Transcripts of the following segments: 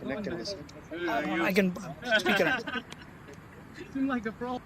connected this. I can speak it out. Seemed like a pro.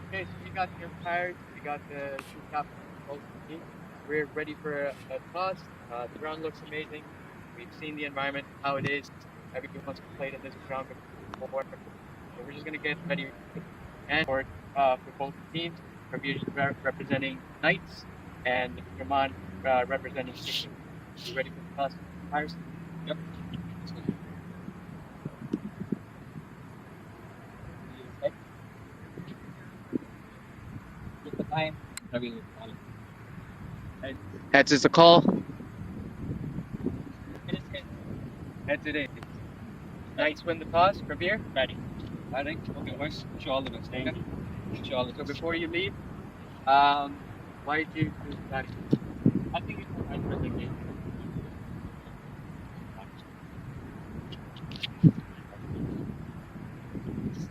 Okay, so we got the umpires, we got the two captains of both teams. We're ready for a toss. The ground looks amazing. We've seen the environment, how it is. Everyone's played in this ground before. So we're just going to get ready and for both teams. Kabir representing Knights and Raman representing SIXC. You ready for the toss, umpires? Yep. Okay. Get the time. Heads is the call. Heads it is. Knights win the toss. Kabir? Ready. I think. Okay, boys. Wish you all the best. Okay? Wish you all the best. So before you leave, why did you choose batting? I think it's the right for the game. So your team is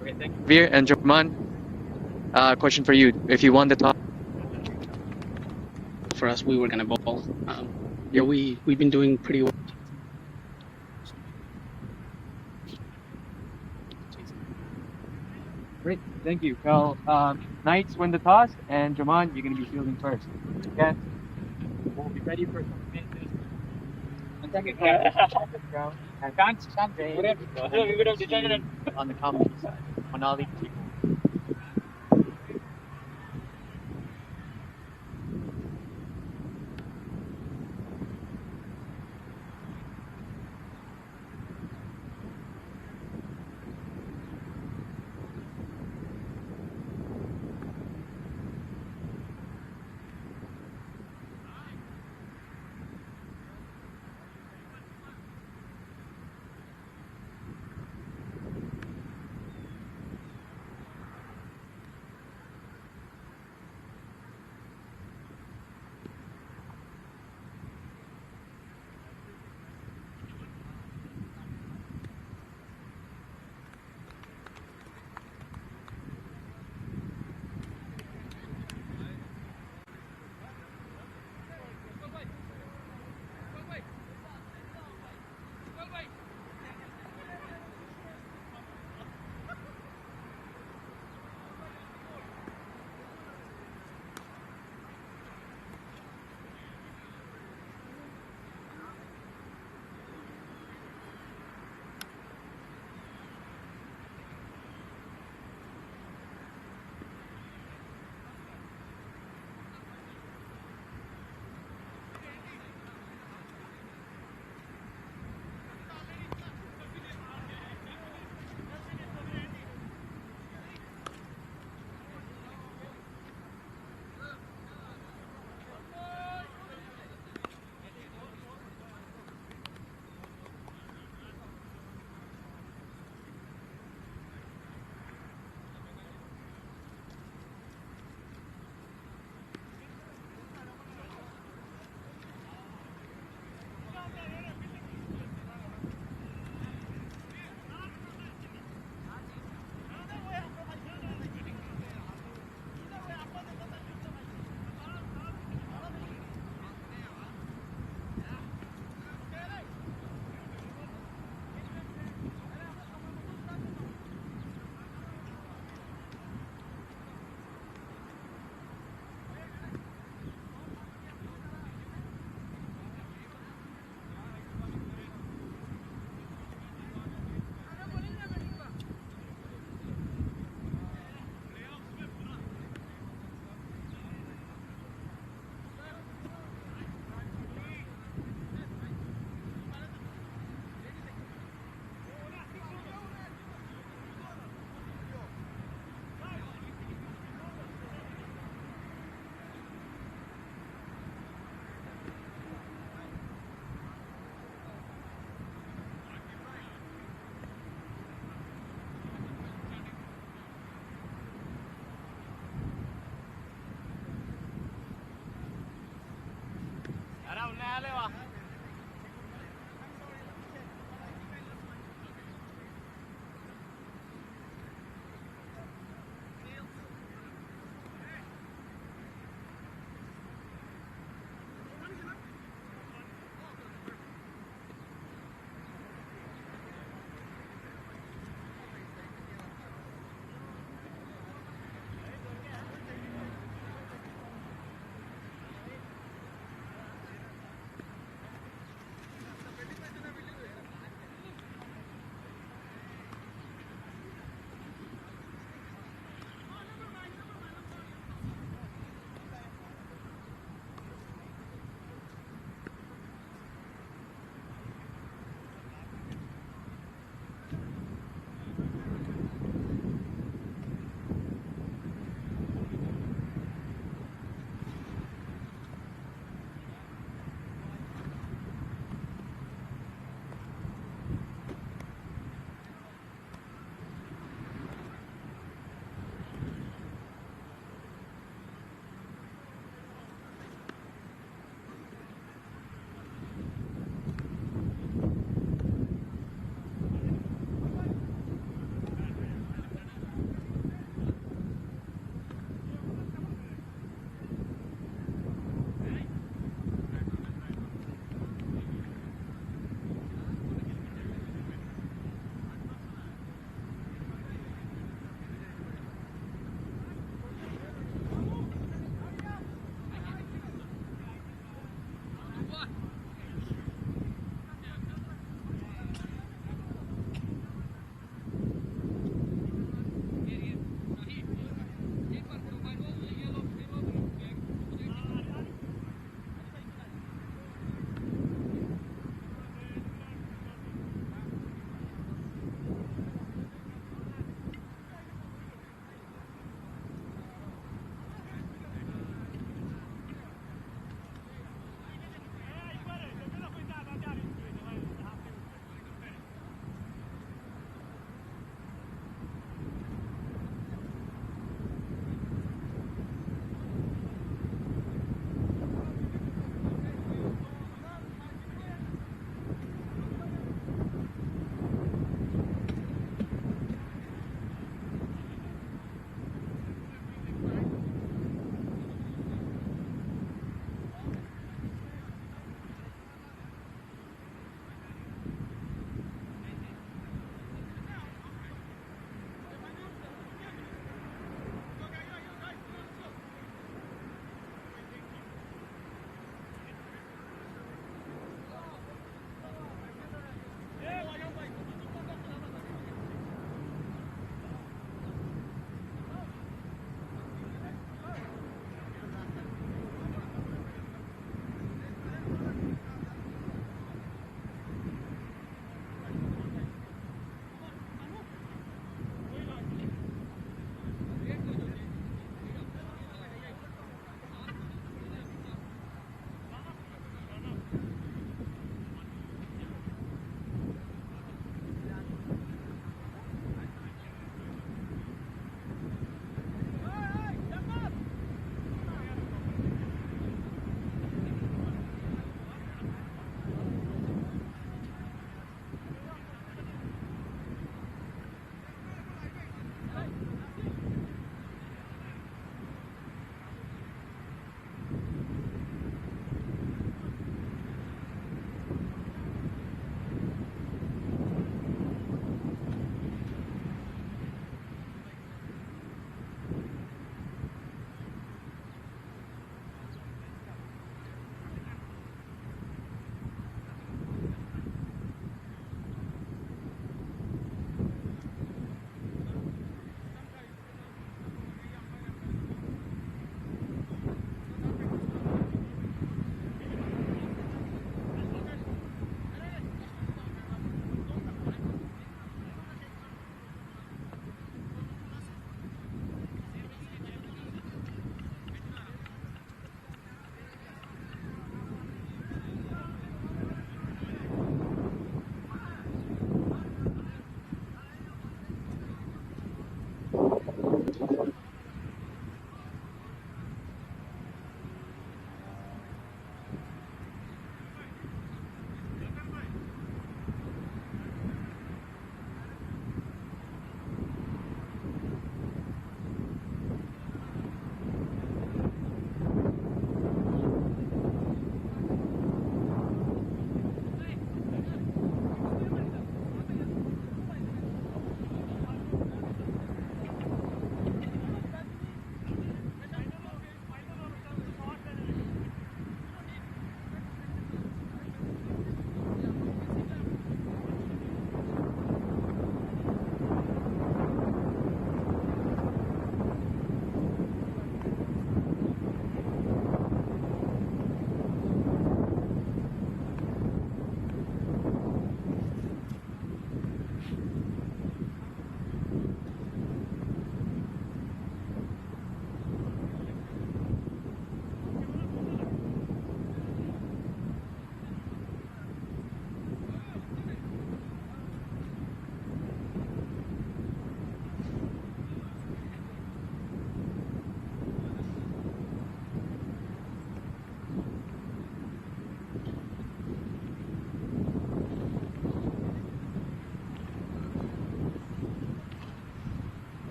okay, thank you. Veer and Jokman, question for you. If you won the toss, For us, we were gonna bowl. Yeah, we've been doing pretty well. Great, thank you. So, Knights win the toss, and Jaman, you're going to be fielding first. Okay? We'll be ready for some pitches. And second round. And JAYNE on the comedy side. On all these people.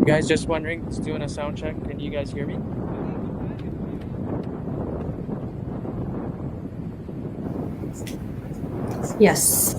guys just wondering, just doing a sound check. Can you guys hear me? Yes.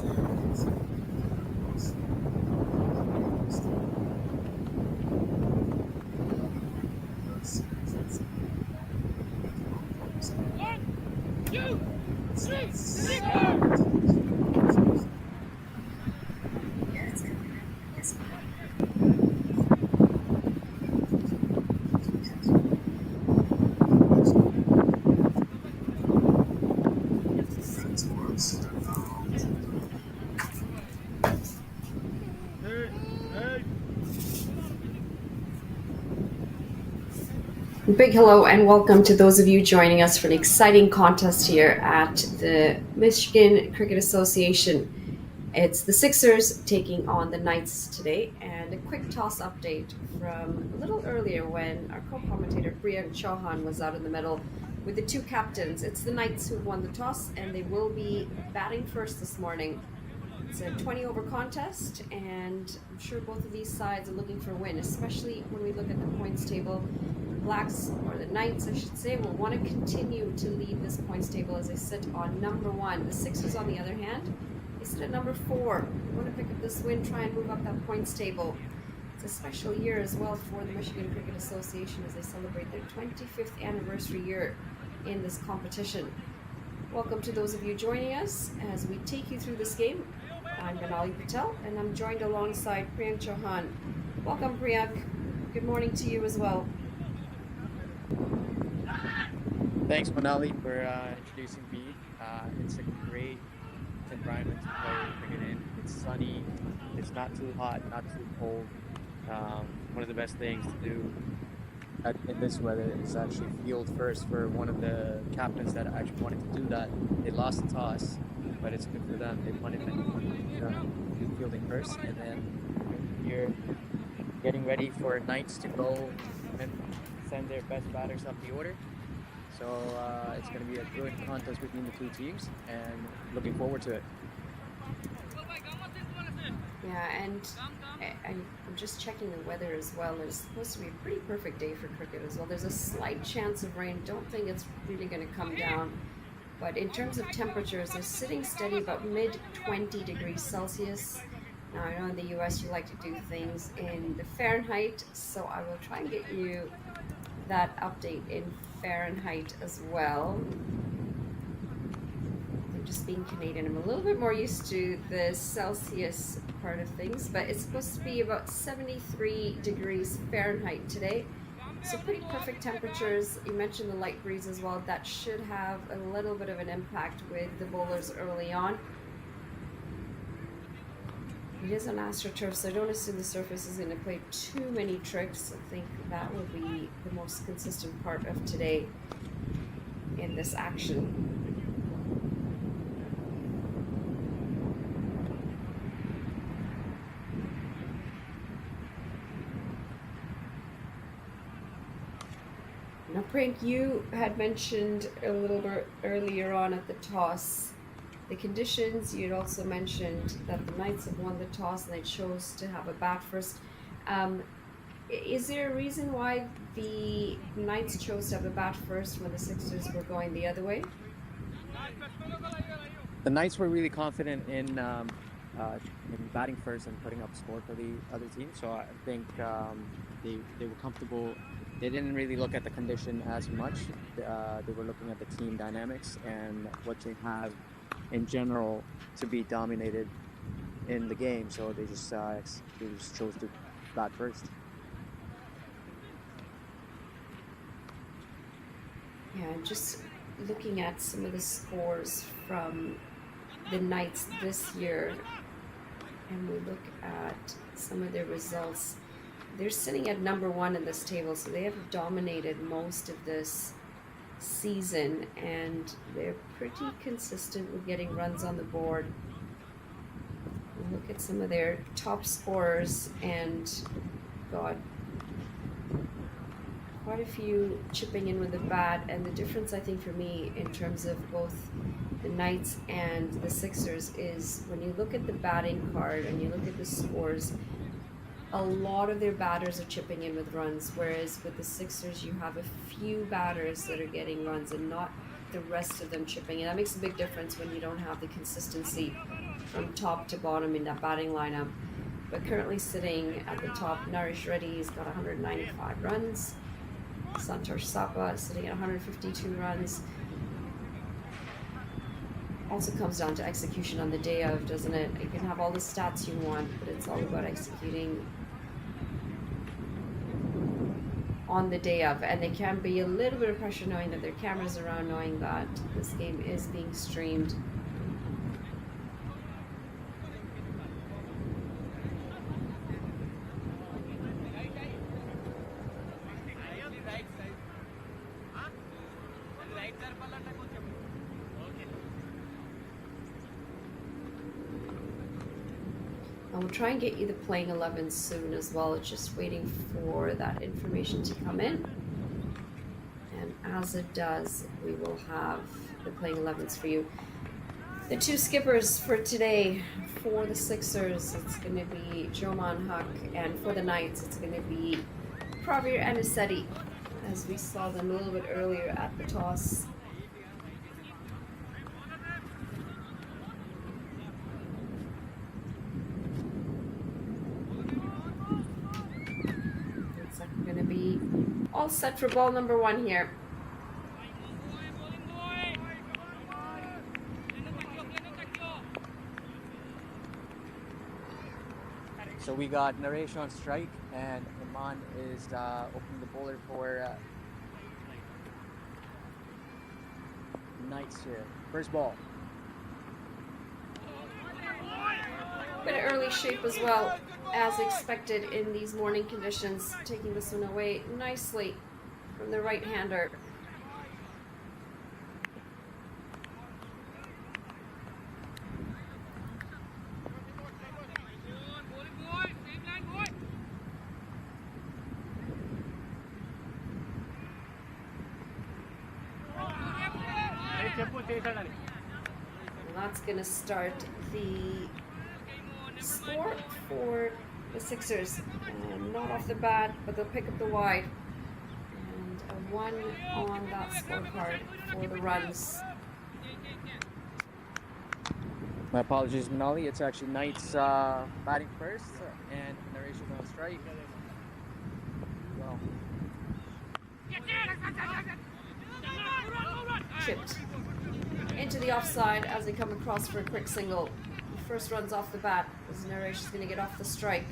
Big hello and welcome to those of you joining us for an exciting contest here at the Michigan Cricket Association. It's the Sixers taking on the Knights today, and a quick toss update from a little earlier when our co-commentator Priyank Chauhan was out in the middle with the two captains. It's the Knights who won the toss, and they will be batting first this morning. It's a 20-over contest, and I'm sure both of these sides are looking for a win, especially when we look at the points table. Blacks, or the Knights I should say, will want to continue to lead this points table as they sit on number 1. The Sixers, on the other hand, they sit at number 4. They want to pick up this win, try and move up that points table. It's a special year as well for the Michigan Cricket Association as they celebrate their 25th anniversary year in this competition. Welcome to those of you joining us as we take you through this game. I'm Manali Patel, and I'm joined alongside Priyank Chauhan. Welcome, Priyank. Good morning to you as well. Thanks, Manali, for introducing me. It's a great environment to play cricket in. It's sunny. It's not too hot, not too cold. One of the best things to do in this weather is actually field first for one of the captains that actually wanted to do that. They lost the toss, but it's good for them. They wanted to do fielding first, and then you're getting ready for Knights to go and send their best batters up the order. So it's going to be a good contest between the two teams, and looking forward to it. Yeah, and I'm just checking the weather as well. It's supposed to be a pretty perfect day for cricket as well. There's a slight chance of rain. Don't think it's really going to come down. But in terms of temperatures, they're sitting steady about mid-20 degrees Celsius. Now, I know in the US you like to do things in the Fahrenheit, so I will try and get you that update in Fahrenheit as well. I'm just being Canadian. I'm a little bit more used to the Celsius part of things, but it's supposed to be about 73 degrees Fahrenheit today. So pretty perfect temperatures. You mentioned the light breeze as well. That should have a little bit of an impact with the bowlers early on. It is on AstroTurf, so I don't assume the surface is going to play too many tricks. I think that will be the most consistent part of today in this action. Now, Priyank, you had mentioned a little bit earlier on at the toss the conditions. You'd also mentioned that the Knights have won the toss and they chose to have a bat first. Is there a reason why the Knights chose to have a bat first when the Sixers were going the other way? The Knights were really confident in batting first and putting up score for the other team. So I think they were comfortable. They didn't really look at the condition as much. They were looking at the team dynamics and what they have in general to be dominated in the game. So they just chose to bat first. Yeah, just looking at some of the scores from the Knights this year, and we look at some of their results, they're sitting at number 1 in this table, so they have dominated most of this season, and they're pretty consistent with getting runs on the board. We look at some of their top scorers, and God, quite a few chipping in with the bat. And the difference, I think, for me in terms of both the Knights and the Sixers is when you look at the batting card and you look at the scores, a lot of their batters are chipping in with runs, whereas with the Sixers, you have a few batters that are getting runs and not the rest of them chipping in. That makes a big difference when you don't have the consistency from top to bottom in that batting lineup. But currently sitting at the top, Naresh Reddy's got 195 runs. Santosh Sapa sitting at 152 runs. Also comes down to execution on the day of, doesn't it? You can have all the stats you want, but it's all about executing on the day of. And there can be a little bit of pressure knowing that there are cameras around, knowing that this game is being streamed. And we'll try and get you the playing 11 soon as well. It's just waiting for that information to come in. And as it does, we will have the playing 11s for you. The two skippers for today, for the Sixers, it's going to be Joman Huck, and for the Knights, it's going to be Pravir Anisetti, as we saw them a little bit earlier at the toss. It's going to be all set for ball number 1 here. So we got Naresh on strike, and Iman is opening the bowler for Knights here. First ball. Bit of early shape as well, as expected in these morning conditions, taking this one away nicely from the right-hander. And that's going to start the score for the Sixers. And not off the bat, but they'll pick up the wide. And a 1 on that scorecard for the runs. My apologies, Manali. It's actually Knights batting first, and Naresh is on strike. Well, Chipped into the offside as they come across for a quick single. The first runs off the bat as Naresh is going to get off the strike.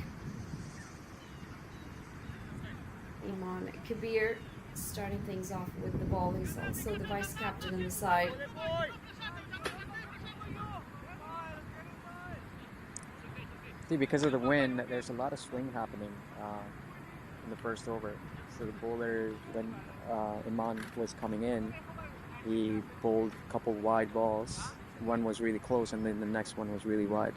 Iman Kabir starting things off with the ball. He's also the vice captain in the side. see, because of the wind, there's a lot of swing happening in the first over. So the bowler, when Iman was coming in, he bowled a couple wide balls. One was really close, and then the next one was really wide.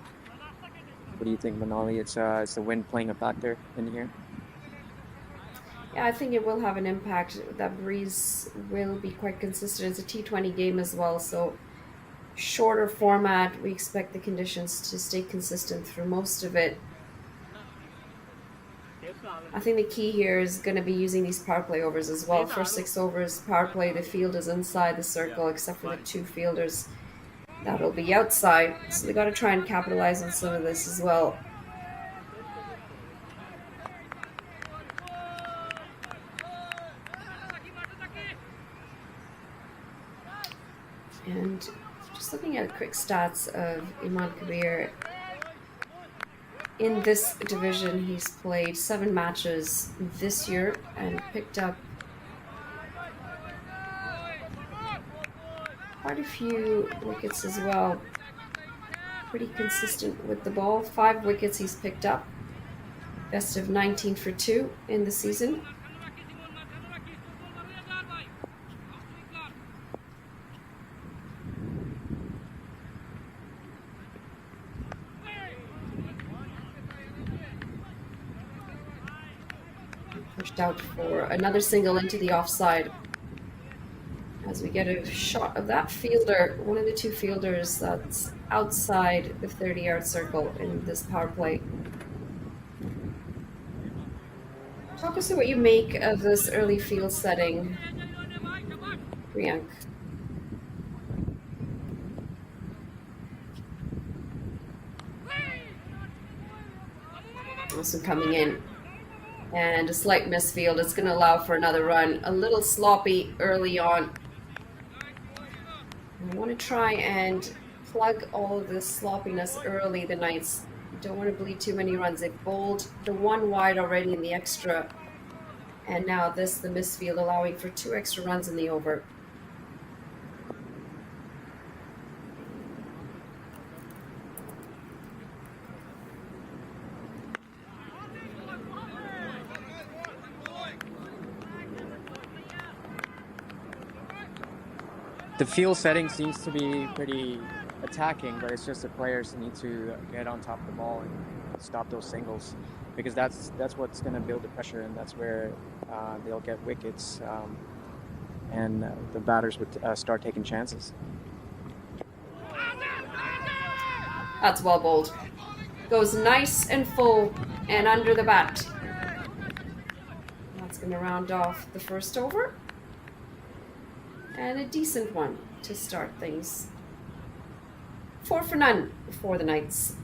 What do you think, Manali? It's the wind playing a factor in here? Yeah, I think it will have an impact. That breeze will be quite consistent. It's a T20 game as well, so shorter format. We expect the conditions to stay consistent through most of it. I think the key here is going to be using these power play overs as well. First 6 overs, power play, the field is inside the circle except for the 2 fielders. That'll be outside. So they got to try and capitalize on some of this as well. And just looking at quick stats of Iman Kabir, in this division, he's played 7 matches this year and picked up quite a few wickets as well. Pretty consistent with the ball. 5 wickets he's picked up. Best of 19 for 2 in the season. Pushed out for another single into the offside. As we get a shot of that fielder, one of the 2 fielders that's outside the 30-yard circle in this power play. us know what you make of this early field setting, Priyank. Also coming in. And a slight misfield. It's going to allow for another run. A little sloppy early on. I want to try and plug all of this sloppiness early. The Knights don't want to bleed too many runs. They've bowled the one wide already in the extra. And now this, the misfield, allowing for 2 extra runs in the over. The field setting seems to be pretty attacking, but it's just the players need to get on top of the ball and stop those singles, because that's what's going to build the pressure, and that's where they'll get wickets, and the batters would start taking chances. That's well bowled. Goes nice and full and under the bat. That's going to round off the first over. And a decent one to start things. 4 for none for the Knights.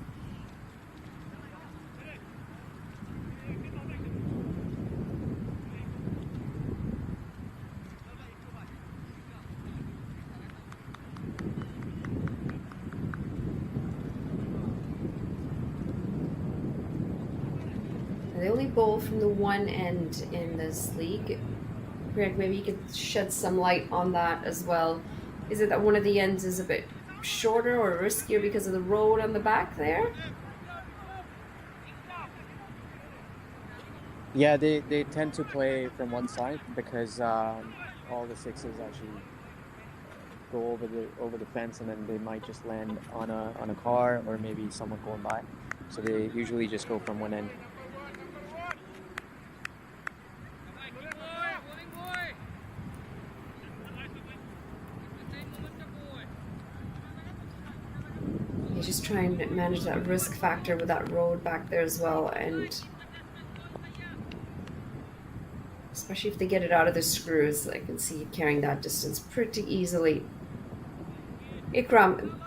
They only bowl from the one end in this league. Greg, maybe you could shed some light on that as well. Is it that one of the ends is a bit shorter or riskier because of the road on the back there? Yeah, they tend to play from one side because all the sixes actually go over the fence, and then they might just land on a car or maybe someone going by. So they usually just go from one end. Just try and manage that risk factor with that road back there as well, and especially if they get it out of the screws. I can see you carrying that distance pretty easily. Ikram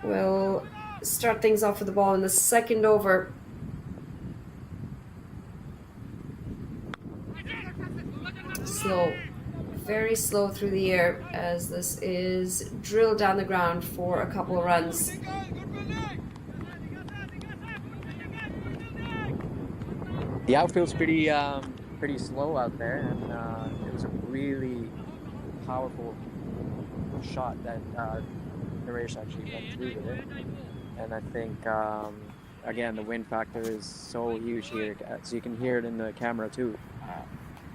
will start things off with the ball in the second over. Slow, very slow through the air as this is drilled down the ground for a couple of runs. The outfield's pretty slow out there, and it was a really powerful shot that Naresh actually went through with it. And I think, again, the wind factor is so huge here, so you can hear it in the camera too.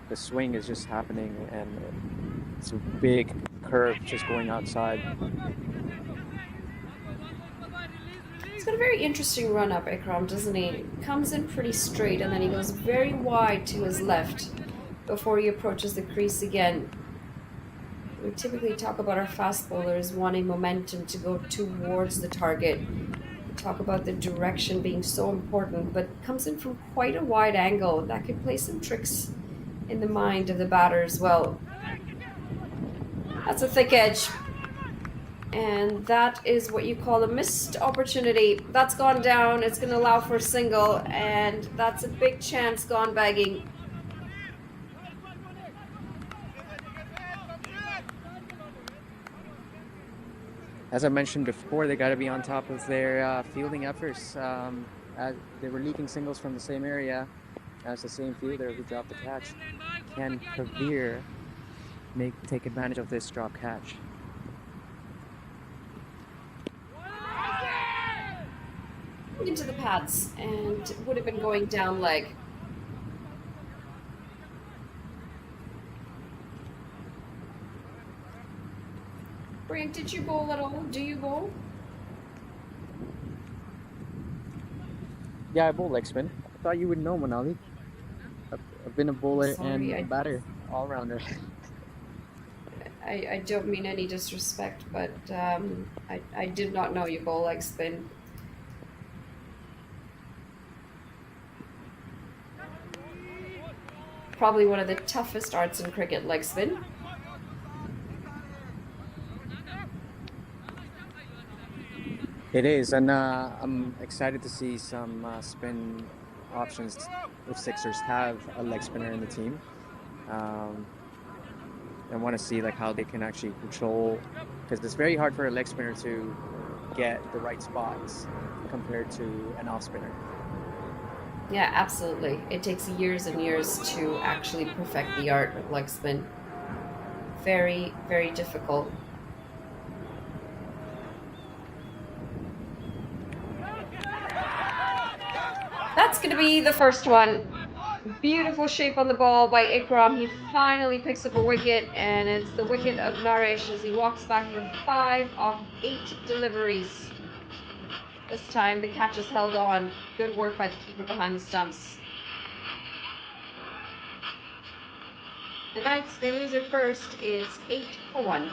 The swing is just happening, and it's a big curve just going outside. He's got a very interesting run up, Ikram, doesn't he? Comes in pretty straight, and then he goes very wide to his left before he approaches the crease again. We typically talk about our fast bowlers wanting momentum to go towards the target. We talk about the direction being so important, but comes in from quite a wide angle. That could play some tricks in the mind of the batter as well. That's a thick edge. And that is what you call a missed opportunity. That's gone down. It's going to allow for a single, and that's a big chance gone begging. As I mentioned before, they got to be on top of their fielding efforts. They were leaking singles from the same area as the same fielder who dropped the catch. Can Kavir take advantage of this drop catch? Into the pads, and would have been going down leg. Brian, did you bowl at all? Do you bowl? Yeah, I bowl leg spin. I thought you would know, Manali. I've been a bowler and a batter, all rounder. I don't mean any disrespect, but I did not know you bowl leg spin. probably one of the toughest arts in cricket, leg spin. It is, and I'm excited to see some spin options if Sixers have a leg spinner in the team. I want to see like how they can actually control, because it's very hard for a leg spinner to get the right spots compared to an off spinner. Yeah, absolutely. It takes years and years to actually perfect the art of leg spin. Very, very difficult. That's going to be the first one. Beautiful shape on the ball by Ikram. He finally picks up a wicket, and it's the wicket of Naresh as he walks back with 5 of 8 deliveries. This time the catch is held on. Good work by the keeper behind the stumps. The Knights, they lose it first. It's 8-1.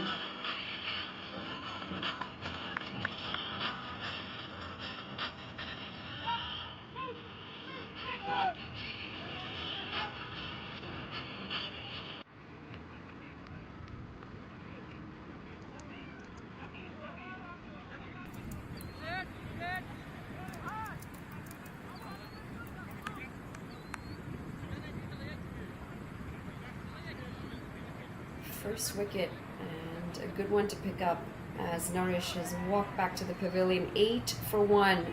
First wicket, and a good one to pick up as Naresh has walked back to the pavilion. 8-1.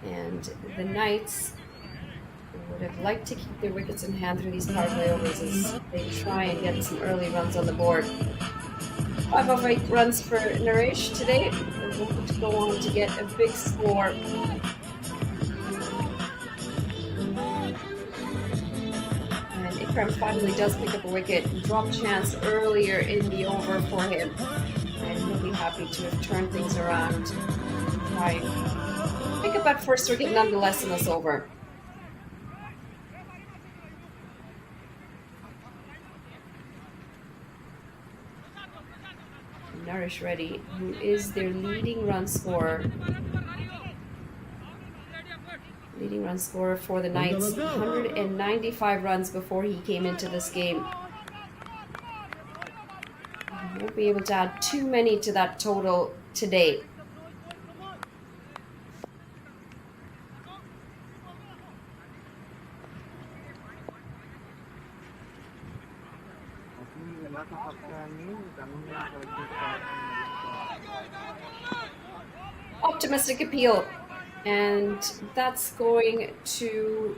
And the Knights would have liked to keep their wickets in hand through these power play overs as they try and get some early runs on the board. 5 of 8 runs for Naresh today. They're looking to go on to get a big score. Ikram finally does pick up a wicket. Drop chance earlier in the over for him. And he'll be happy to have turned things around. Try and pick up that first wicket nonetheless in this over. Naresh Reddy, who is their leading run scorer. Leading run scorer for the Knights, 195 runs before he came into this game. He won't be able to add too many to that total today. Optimistic appeal. And that's going to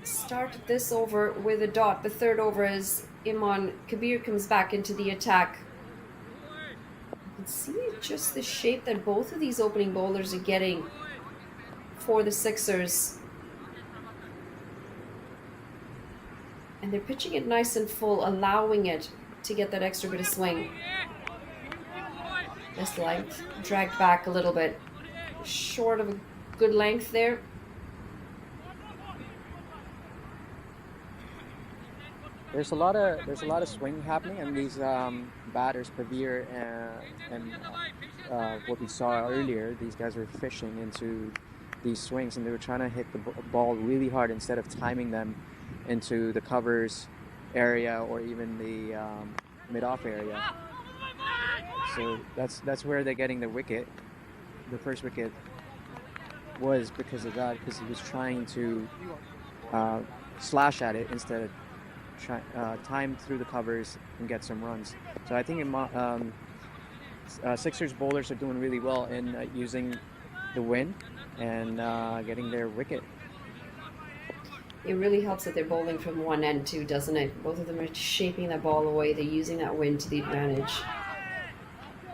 start this over with a dot. The third over as Imran Kabir comes back into the attack. You can see just the shape that both of these opening bowlers are getting for the Sixers. And they're pitching it nice and full, allowing it to get that extra bit of swing. This length dragged back a little bit. Short of a good length there. There's a lot of swing happening, and these batters, Pavir and what we saw earlier, these guys were fishing into these swings, and they were trying to hit the ball really hard instead of timing them into the covers area or even the mid-off area. So that's where they're getting the wicket. The first wicket was because of that, because he was trying to slash at it instead of time through the covers and get some runs. So I think Sixers bowlers are doing really well in using the wind and getting their wicket. It really helps that they're bowling from one end too, doesn't it? Both of them are shaping that ball away. They're using that wind to the advantage.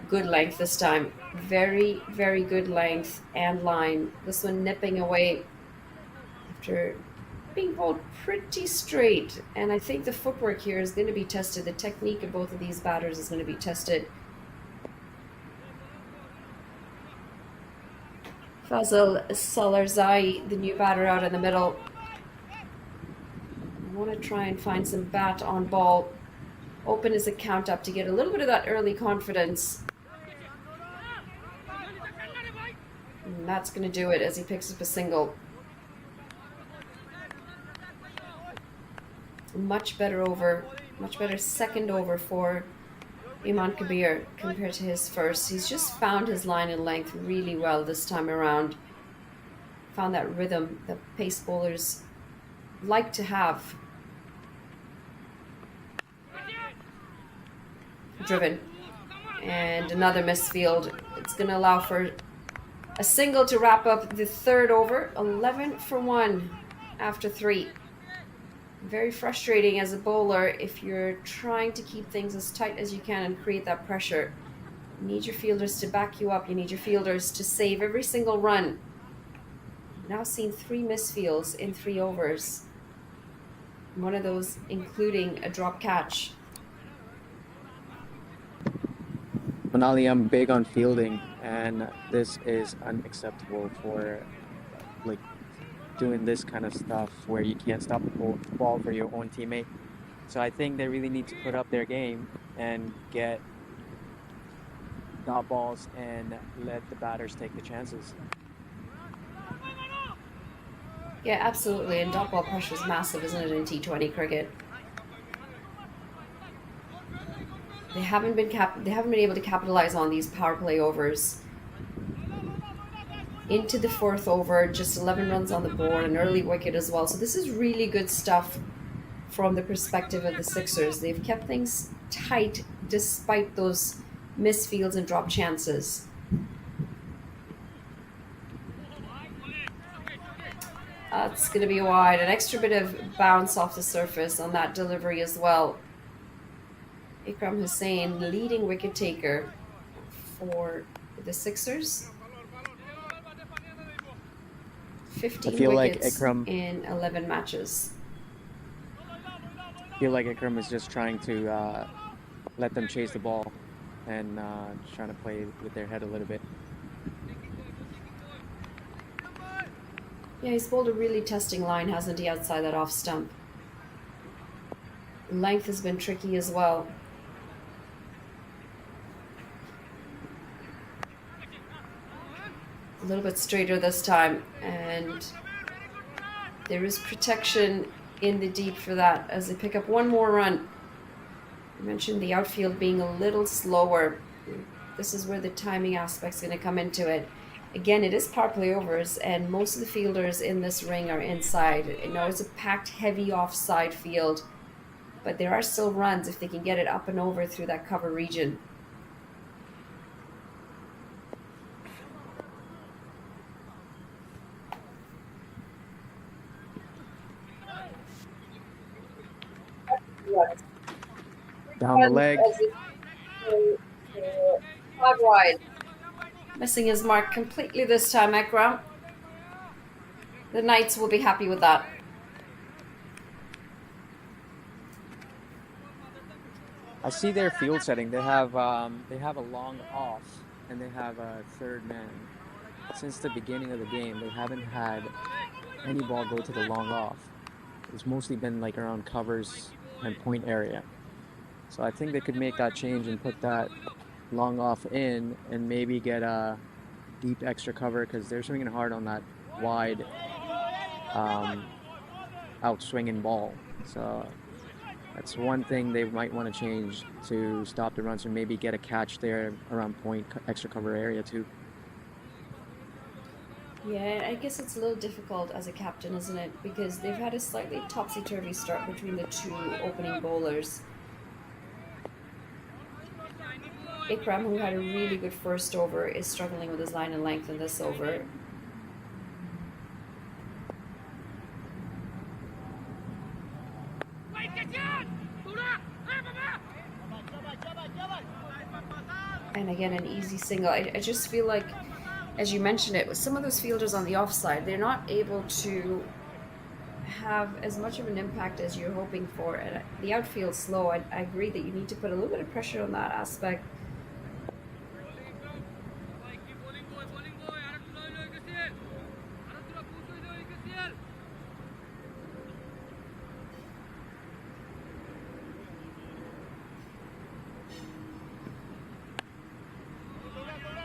Good length this time. Very, very good length and line. This one nipping away after being bowled pretty straight. And I think the footwork here is going to be tested. The technique of both of these batters is going to be tested. Fazal Salarzai, the new batter out in the middle. I want to try and find some bat on ball. Open his account up to get a little bit of that early confidence. And that's going to do it as he picks up a single. Much better over, much better second over for Iman Kabir compared to his first. He's just found his line and length really well this time around. Found that rhythm that pace bowlers like to have. Driven. And another misfield. It's going to allow for a single to wrap up the third over. 11 for 1 after 3. Very frustrating as a bowler if you're trying to keep things as tight as you can and create that pressure. You need your fielders to back you up. You need your fielders to save every single run. Now seen 3 misfields in 3 overs. One of those including a drop catch. Manali, I'm big on fielding, and this is unacceptable for like doing this kind of stuff where you can't stop the ball for your own teammate. So I think they really need to put up their game and get dot balls and let the batters take the chances. Yeah, absolutely. And dot ball pressure is massive, isn't it, in T20 cricket? They haven't been able to capitalize on these power play overs. Into the 4th over, just 11 runs on the board, an early wicket as well. So this is really good stuff from the perspective of the Sixers. They've kept things tight despite those misfields and drop chances. That's going to be wide. An extra bit of bounce off the surface on that delivery as well. Ikram Hussain, leading wicket taker for the Sixers. 15 wickets in 11 matches. I feel like Ikram is just trying to let them chase the ball and trying to play with their head a little bit. Yeah, he's bowled a really testing line, hasn't he, outside that off stump. Length has been tricky as well. A little bit straighter this time, and there is protection in the deep for that as they pick up one more run. I mentioned the outfield being a little slower. This is where the timing aspect's going to come into it. Again, it is power play overs, and most of the fielders in this ring are inside. You know, it's a packed, heavy offside field, but there are still runs if they can get it up and over through that cover region. Down the leg. 5 wide. Missing his mark completely this time, Ekram. The Knights will be happy with that. I see their field setting. They have a long off and they have a third man. Since the beginning of the game, they haven't had any ball go to the long off. It's mostly been like around covers and point area. So I think they could make that change and put that long off in and maybe get a deep extra cover because they're swinging hard on that wide out swinging ball. So that's one thing they might want to change to stop the runs and maybe get a catch there around point extra cover area too. Yeah, I guess it's a little difficult as a captain, isn't it? Because they've had a slightly topsy-turvy start between the two opening bowlers. Ikram, who had a really good first over, is struggling with his line and length in this over. And again, an easy single. I just feel like, as you mentioned it, with some of those fielders on the offside, they're not able to have as much of an impact as you're hoping for. And the outfield's slow. I agree that you need to put a little bit of pressure on that aspect.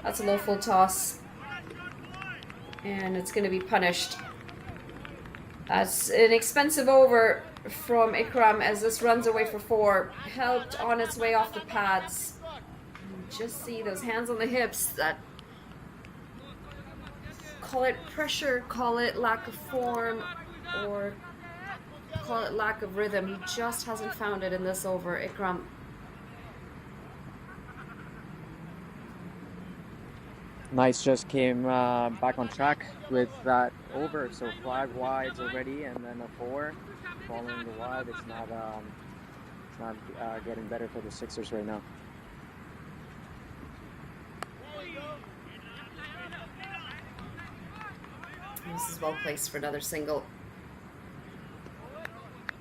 That's a low full toss. And it's going to be punished. That's an expensive over from Ikram as this runs away for 4. Helped on its way off the pads. Just see those hands on the hips. That, call it pressure, call it lack of form, or call it lack of rhythm. He just hasn't found it in this over, Ikram. Nice just came back on track with that over. So 5 wides already, and then a 4 following the wide. It's not getting better for the Sixers right now. This is well placed for another single.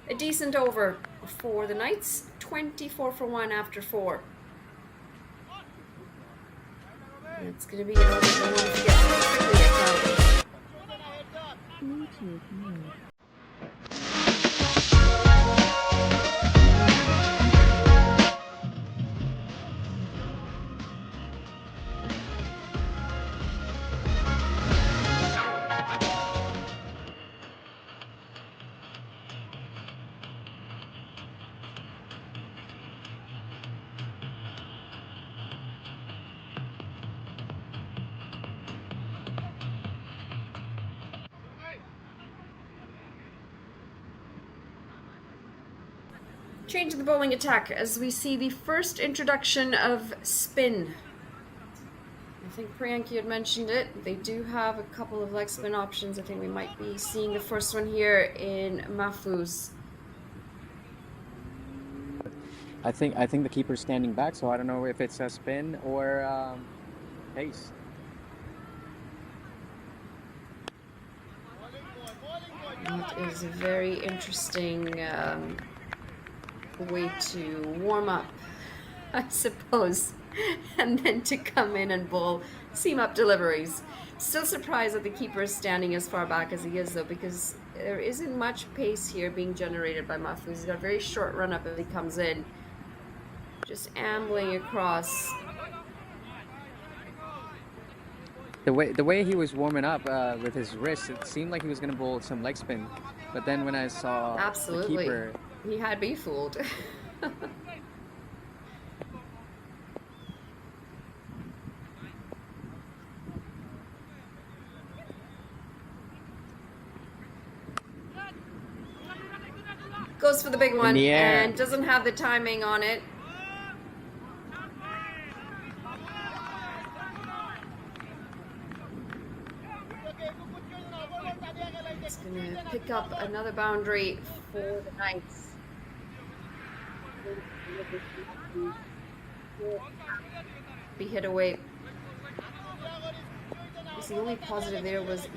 A decent over for the Knights. 24 for 1 after 4. It's going to be an over the one to get quickly. Change the bowling attack as we see the first introduction of spin. I think Priyanka had mentioned it. They do have a couple of leg spin options. I think we might be seeing the first one here in Mahfouz. I think the keeper's standing back, so I don't know if it's a spin or pace. It is a very interesting way to warm up, I suppose, and then to come in and bowl seam up deliveries. Still surprised that the keeper is standing as far back as he is, though, because there isn't much pace here being generated by Mahfouz. He's got a very short run up as he comes in, just ambling across. The way he was warming up with his wrist, it seemed like he was going to bowl some leg spin, but then when I saw the keeper, he had me fooled. Goes for the big one and doesn't have the timing on it. It's going to pick up another boundary for the Knights. Be hit away. The only positive there was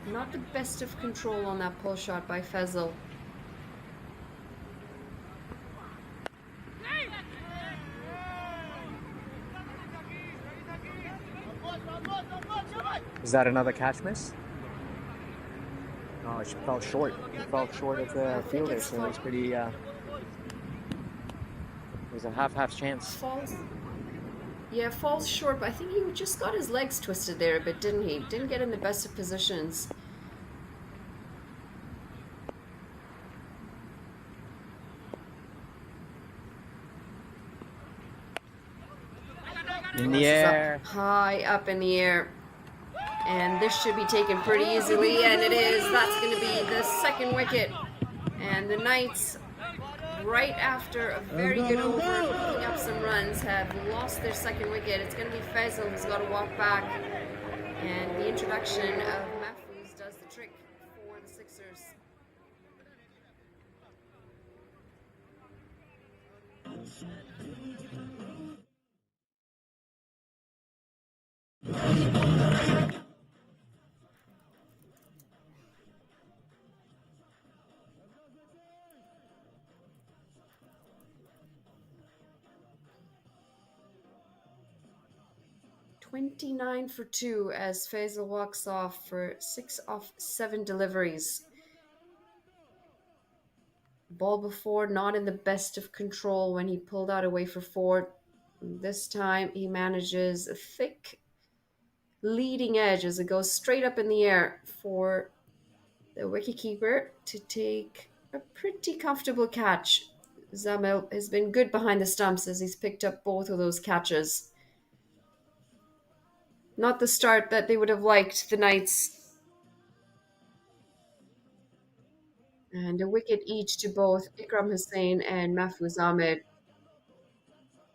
not the best of control on that pull shot by Faisal. Is that another catch miss? Oh, she fell short. She fell short of the fielder, so it was pretty. It was a half chance. Falls short, but I think he just got his legs twisted there a bit, didn't he? Didn't get in the best of positions. In the air. High up in the air. And this should be taken pretty easily, and it is. That's going to be the second wicket. And the Knights, right after a very good over, picking up some runs, have lost their second wicket. It's going to be Faisal who's got to walk back. And the introduction of Mahfouz does the trick for the Sixers. $29 for 2 as Faisal walks off for 6 off 7 deliveries. Ball before not in the best of control when he pulled out away for 4. This time he manages a thick leading edge as it goes straight up in the air for the wicketkeeper to take a pretty comfortable catch. Zamel has been good behind the stumps as he's picked up both of those catches. Not the start that they would have liked, the Knights. And a wicket each to both Ikram Hussain and Mahfouz Ahmed.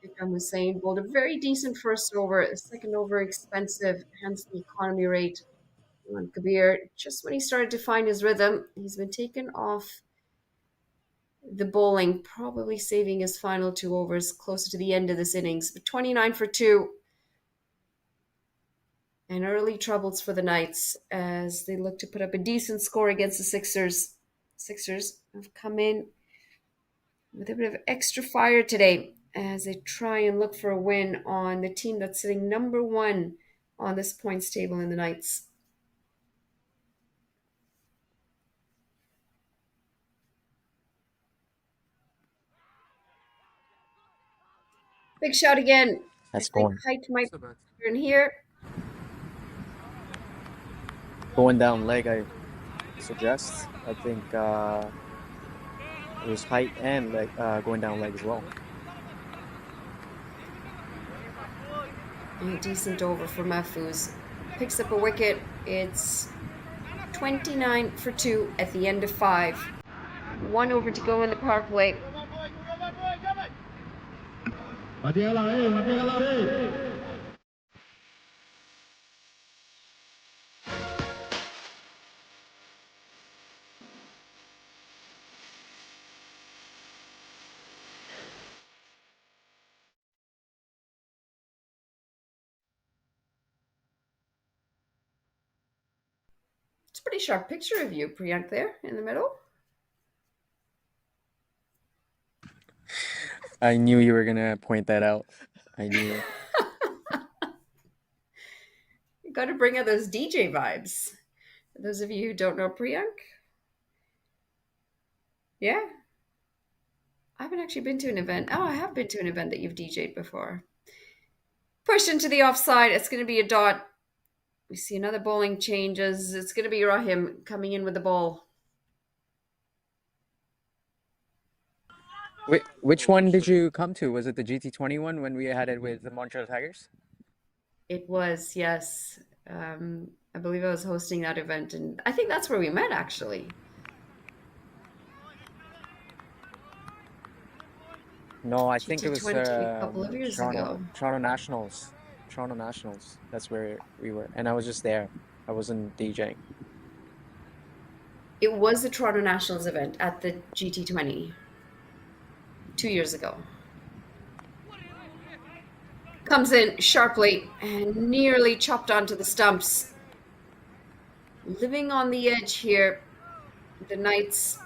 Ikram Hussain bowled a very decent first over, a second over expensive, hence the economy rate on Kabir. Just when he started to find his rhythm, he's been taken off the bowling, probably saving his final 2 overs closer to the end of this innings. But 29 for 2. And early troubles for the Knights as they look to put up a decent score against the Sixers. Sixers have come in with a bit of extra fire today as they try and look for a win on the team that's sitting number 1 on this points table in the Knights. Big shot again. That's I think going height might be in here. going down leg. I suggest. I think it was height and leg, going down leg as well. A decent over for Mahfouz. Picks up a wicket. It's 29 for 2 at the end of 5. 1 over to go in the power play. It's a pretty sharp picture of you, Priyank, there in the middle. I knew you were gonna point that out. I knew it. You got to bring out those DJ vibes. For those of you who don't know Priyank, yeah, I haven't actually been to an event. Oh, I have been to an event that you've DJ'd before. Push into the offside. It's going to be a dot. We see another bowling changes. It's going to be Rahim coming in with the ball. Which one did you come to? Was it the GT20 one when we had it with the Montreal Tigers? It was, yes. I believe I was hosting that event, and I think that's where we met, actually. No, I think it was GT20 a couple of years ago. Toronto Nationals. Toronto Nationals. That's where we were, and I was just there. I wasn't DJing. It was the Toronto Nationals event at the GT20 2 years ago. Comes in sharply and nearly chopped onto the stumps. Living on the edge here, the Knights.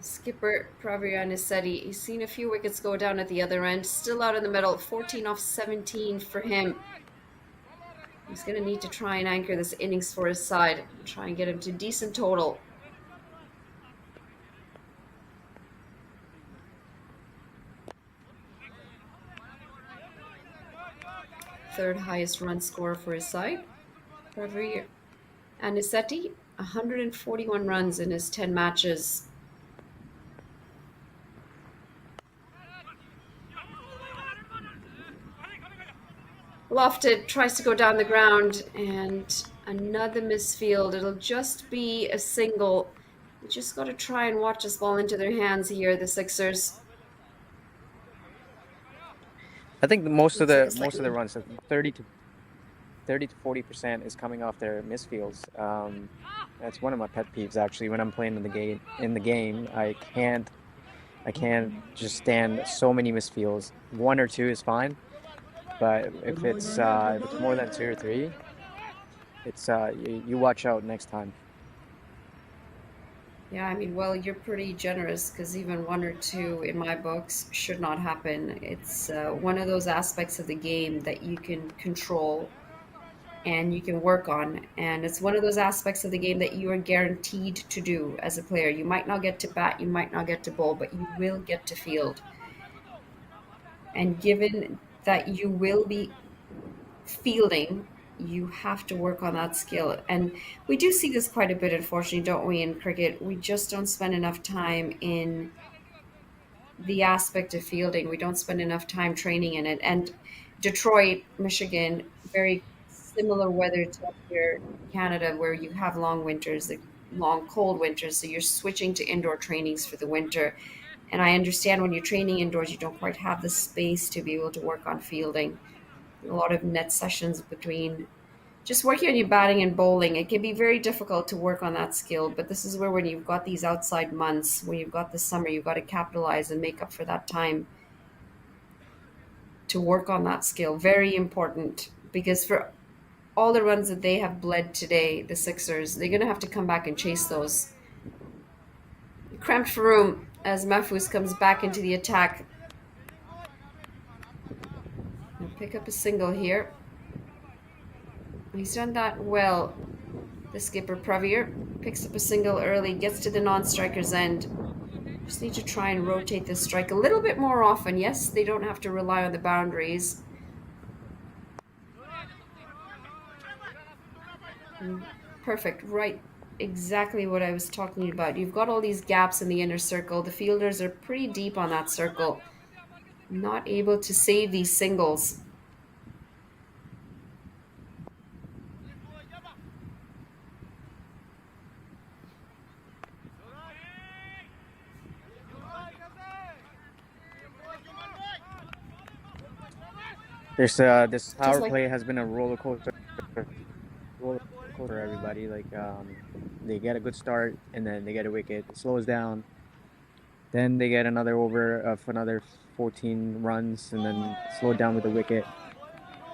Skipper Praviya Nisetti, he's seen a few wickets go down at the other end. Still out in the middle, 14 off 17 for him. He's going to need to try and anchor this innings for his side and try and get him to decent total. Third highest run scorer for his side. Praviya Nisetti, 141 runs in his 10 matches. Lofted tries to go down the ground and another misfield. It'll just be a single. You just got to try and watch this ball into their hands here, the Sixers. I think most of the runs, 30 to 40% is coming off their misfields. That's one of my pet peeves actually. When I'm playing in the game, I can't just stand so many misfields. 1 or 2 is fine. But if it's more than 2 or 3, it's you watch out next time. Yeah, I mean, well, you're pretty generous because even 1 or 2 in my books should not happen. It's one of those aspects of the game that you can control and you can work on. And it's one of those aspects of the game that you are guaranteed to do as a player. You might not get to bat, you might not get to bowl, but you will get to field. And given that you will be fielding, you have to work on that skill. And we do see this quite a bit, unfortunately, don't we, in cricket? We just don't spend enough time in the aspect of fielding. We don't spend enough time training in it. And Detroit, Michigan, very similar weather to up here in Canada, where you have long winters, the long cold winters. So you're switching to indoor trainings for the winter. And I understand when you're training indoors, you don't quite have the space to be able to work on fielding. A lot of net sessions between just working on your batting and bowling. It can be very difficult to work on that skill, but this is where when you've got these outside months, when you've got the summer, you've got to capitalize and make up for that time to work on that skill. Very important, because for all the runs that they have bled today, the Sixers, they're going to have to come back and chase those. Cramped for room as Mahfouz comes back into the attack. He'll pick up a single here. He's done that well. The skipper, Pravir, picks up a single early, gets to the non-striker's end. Just need to try and rotate this strike a little bit more often. Yes, they don't have to rely on the boundaries. Perfect, right. Exactly what I was talking about. You've got all these gaps in the inner circle. The fielders are pretty deep on that circle. Not able to save these singles. This power play has been a roller coaster for everybody. Like they get a good start and then they get a wicket, it slows down, then they get another over of another 14 runs and then slow down with a wicket.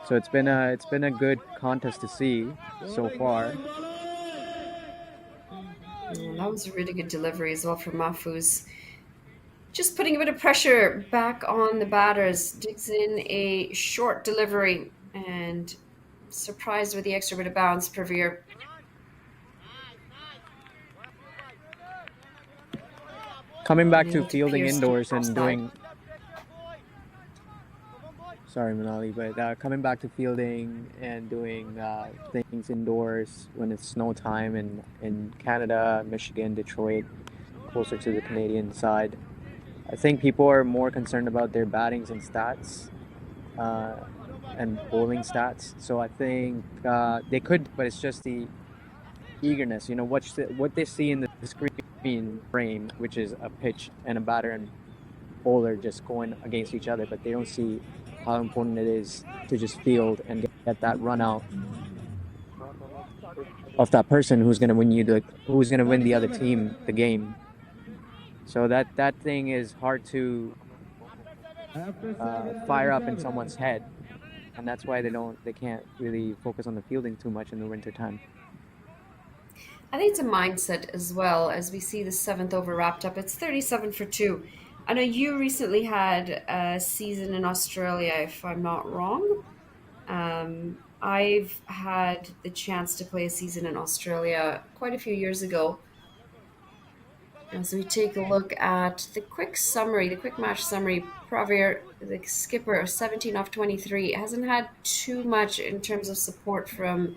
So it's been a good contest to see so far. That was a really good delivery as well from Mahfouz. Just putting a bit of pressure back on the batters. Digs in a short delivery and surprised with the extra bit of bounce, Pravir. Coming back to fielding indoors and doing... Sorry, Manali, but coming back to fielding and doing things indoors when it's snow time in Canada, Michigan, Detroit, closer to the Canadian side. I think people are more concerned about their battings and stats and bowling stats. So I think they could, but it's just the eagerness. You know, what they see in the screen frame, which is a pitch and a batter and bowler just going against each other, but they don't see how important it is to just field and get that run out of that person who's going to win the other team the game. So that thing is hard to fire up in someone's head, and that's why they can't really focus on the fielding too much in the winter time. I think it's a mindset as well. As we see the 7th over wrapped up, it's 37 for 2. I know you recently had a season in Australia, if I'm not wrong. I've had the chance to play a season in Australia quite a few years ago. As we take a look at the quick match summary, Pravir, the skipper, 17 off 23, hasn't had too much in terms of support from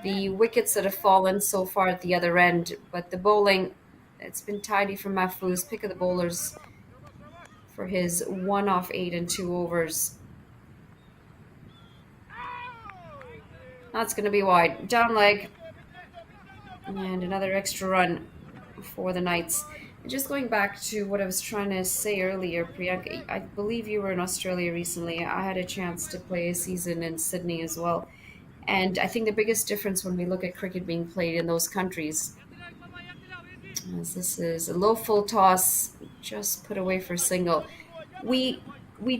the wickets that have fallen so far at the other end. But the bowling, it's been tidy from Mahfouz, pick of the bowlers for his 1 off 8 and 2 overs. That's going to be wide. Down leg. And another extra run for the Knights. And just going back to what I was trying to say earlier, Priyanka, I believe you were in Australia recently. I had a chance to play a season in Sydney as well. And I think the biggest difference when we look at cricket being played in those countries, as this is a low full toss, just put away for a single. We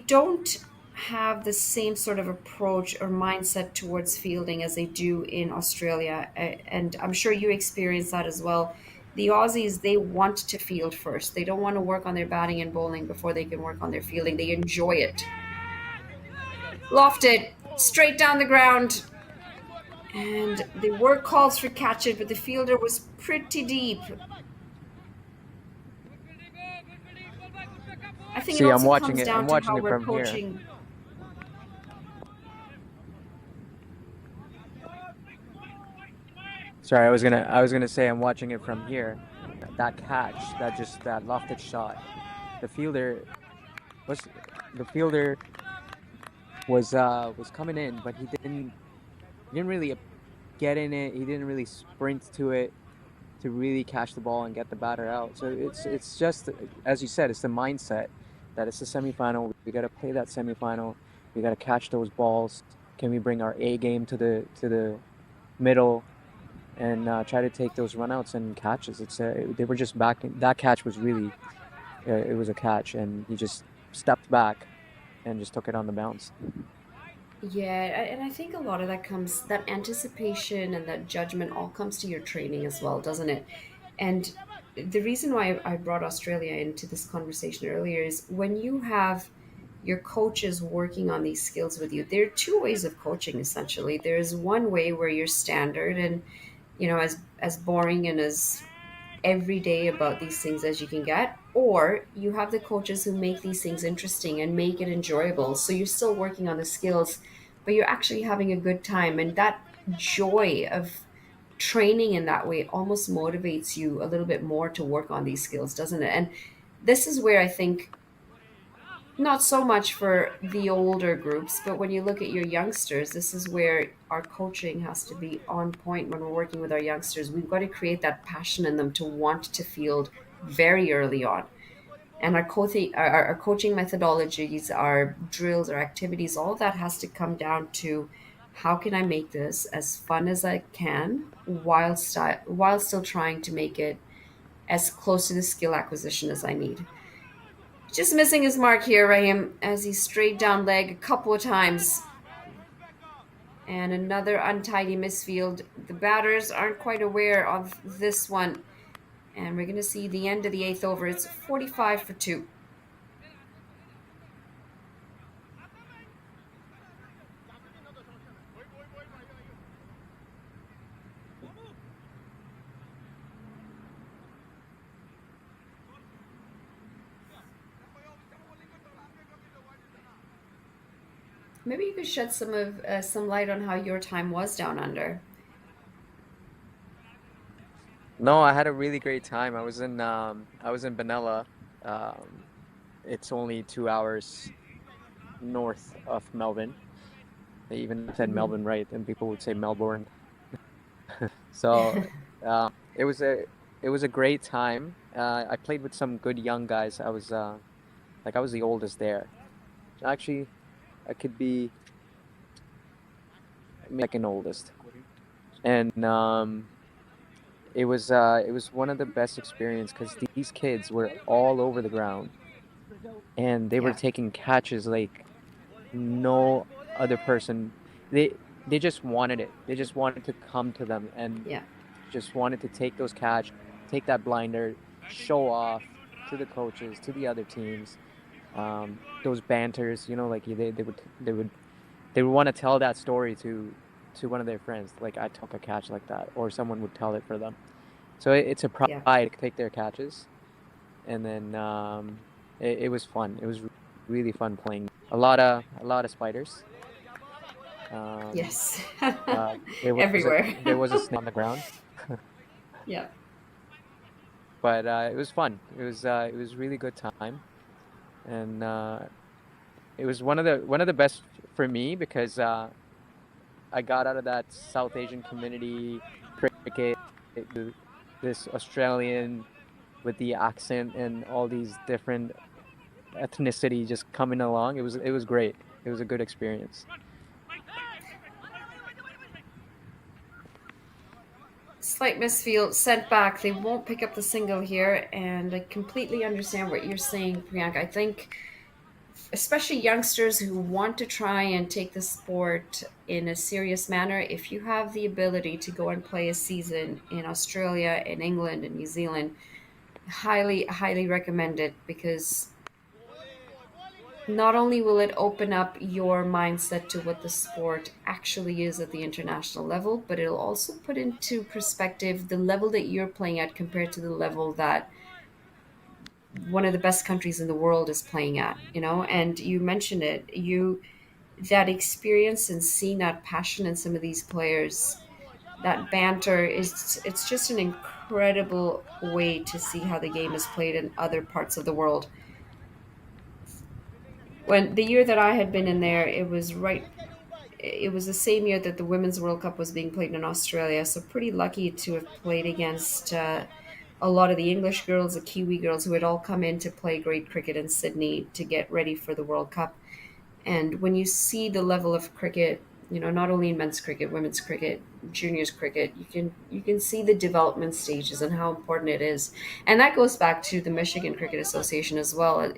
don't have the same sort of approach or mindset towards fielding as they do in Australia. And I'm sure you experience that as well. The Aussies, they want to field first. They don't want to work on their batting and bowling before they can work on their fielding. They enjoy it. Lofted, straight down the ground. And there were calls for catch it, but the fielder was pretty deep. I think it also comes down to how we're coaching. Sorry, I was gonna say I'm watching it from here. That catch, that lofted shot. The fielder was the fielder was coming in, but he didn't really get in it. He didn't really sprint to it to really catch the ball and get the batter out. So it's just, as you said, it's the mindset that it's a semifinal. We got to play that semifinal. We got to catch those balls. Can we bring our A game to the middle and try to take those runouts and catches? They were just back. That catch was really it was a catch, and he just stepped back and just took it on the bounce. Yeah, and I think a lot of that comes, that anticipation and that judgment all comes to your training as well, doesn't it? And the reason why I brought Australia into this conversation earlier is when you have your coaches working on these skills with you, there are two ways of coaching essentially. There's one way where you're standard and, as boring and as every day about these things as you can get, or you have the coaches who make these things interesting and make it enjoyable, so you're still working on the skills but you're actually having a good time, and that joy of training in that way almost motivates you a little bit more to work on these skills, doesn't it? And this is where I think, not so much for the older groups, but when you look at your youngsters, this is where our coaching has to be on point when we're working with our youngsters. We've got to create that passion in them to want to field very early on. And our coaching methodologies, our drills, our activities, all of that has to come down to how can I make this as fun as I can while still trying to make it as close to the skill acquisition as I need. Just missing his mark here, Raheem, as he strayed down leg a couple of times. And another untidy misfield. The batters aren't quite aware of this one. And we're going to see the end of the eighth over. It's 45 for 2. Maybe you could shed some light on how your time was down under. No, I had a really great time. I was in Benalla. Um, it's only 2 hours north of Melbourne. They even said Mhm. Melbourne right, and people would say Melbourne. So it was a great time. I played with some good young guys. I was the oldest there. Actually, I could be second oldest, and it was one of the best experience because these kids were all over the ground and they were Yeah, taking catches like no other person. They just wanted it. They just wanted to come to them and yeah. just wanted to take those catch, take that blinder, show off to the coaches, to the other teams. Those banters, like they would want to tell that story to one of their friends. Like I took a catch like that, or someone would tell it for them. So it's a Yeah. pride to take their catches, and then it was fun. It was really fun playing. A lot of spiders. Um, Yes. Everywhere. there was a snake on the ground, Yeah. but it was fun. It was really good time, and it was one of the best for me because I got out of that South Asian community cricket, this Australian with the accent and all these different ethnicity just coming along. It was great. It was a good experience. Slight misfield sent back. They won't pick up the single here, and I completely understand what you're saying, Priyanka. I think especially youngsters who want to try and take the sport in a serious manner, if you have the ability to go and play a season in Australia, in England, in New Zealand, highly recommend it, because not only will it open up your mindset to what the sport actually is at the international level, but it'll also put into perspective the level that you're playing at compared to the level that one of the best countries in the world is playing at. And you mentioned it, that experience and seeing that passion in some of these players, that banter is it's just an incredible way to see how the game is played in other parts of the world. When the year that I had been in there, it was the same year that the Women's World Cup was being played in Australia. So pretty lucky to have played against a lot of the English girls, the Kiwi girls who had all come in to play great cricket in Sydney to get ready for the World Cup. And when you see the level of cricket, not only in men's cricket, women's cricket, juniors cricket, you can see the development stages and how important it is. And that goes back to the Michigan Cricket Association as well.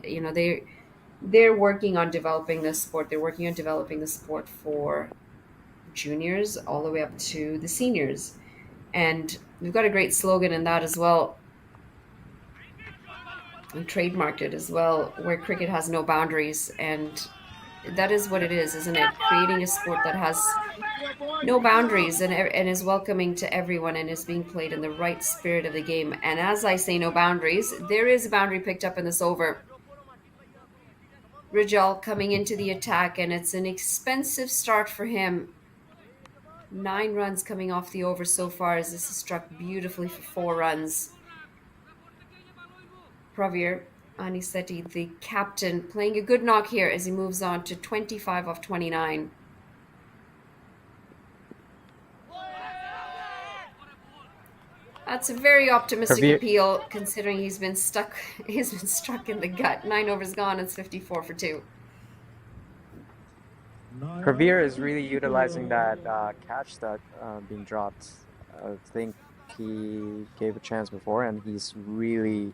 They're working on developing this sport. They're working on developing the sport for juniors all the way up to the seniors. And we've got a great slogan in that as well, and trademarked it as well, where cricket has no boundaries. And that is what it is, isn't it? Creating a sport that has no boundaries and is welcoming to everyone and is being played in the right spirit of the game. And as I say, no boundaries, there is a boundary picked up in this over. Rijal coming into the attack, and it's an expensive start for him. 9 runs coming off the over so far, as this is struck beautifully for 4 runs. Pravir Anisetti, the captain, playing a good knock here as he moves on to 25 off 29. That's a very optimistic Pravir- appeal, considering he's been struck in the gut. 9 overs gone. It's 54 for 2. Pravir is really utilizing that catch that being dropped. I think he gave a chance before, and he's really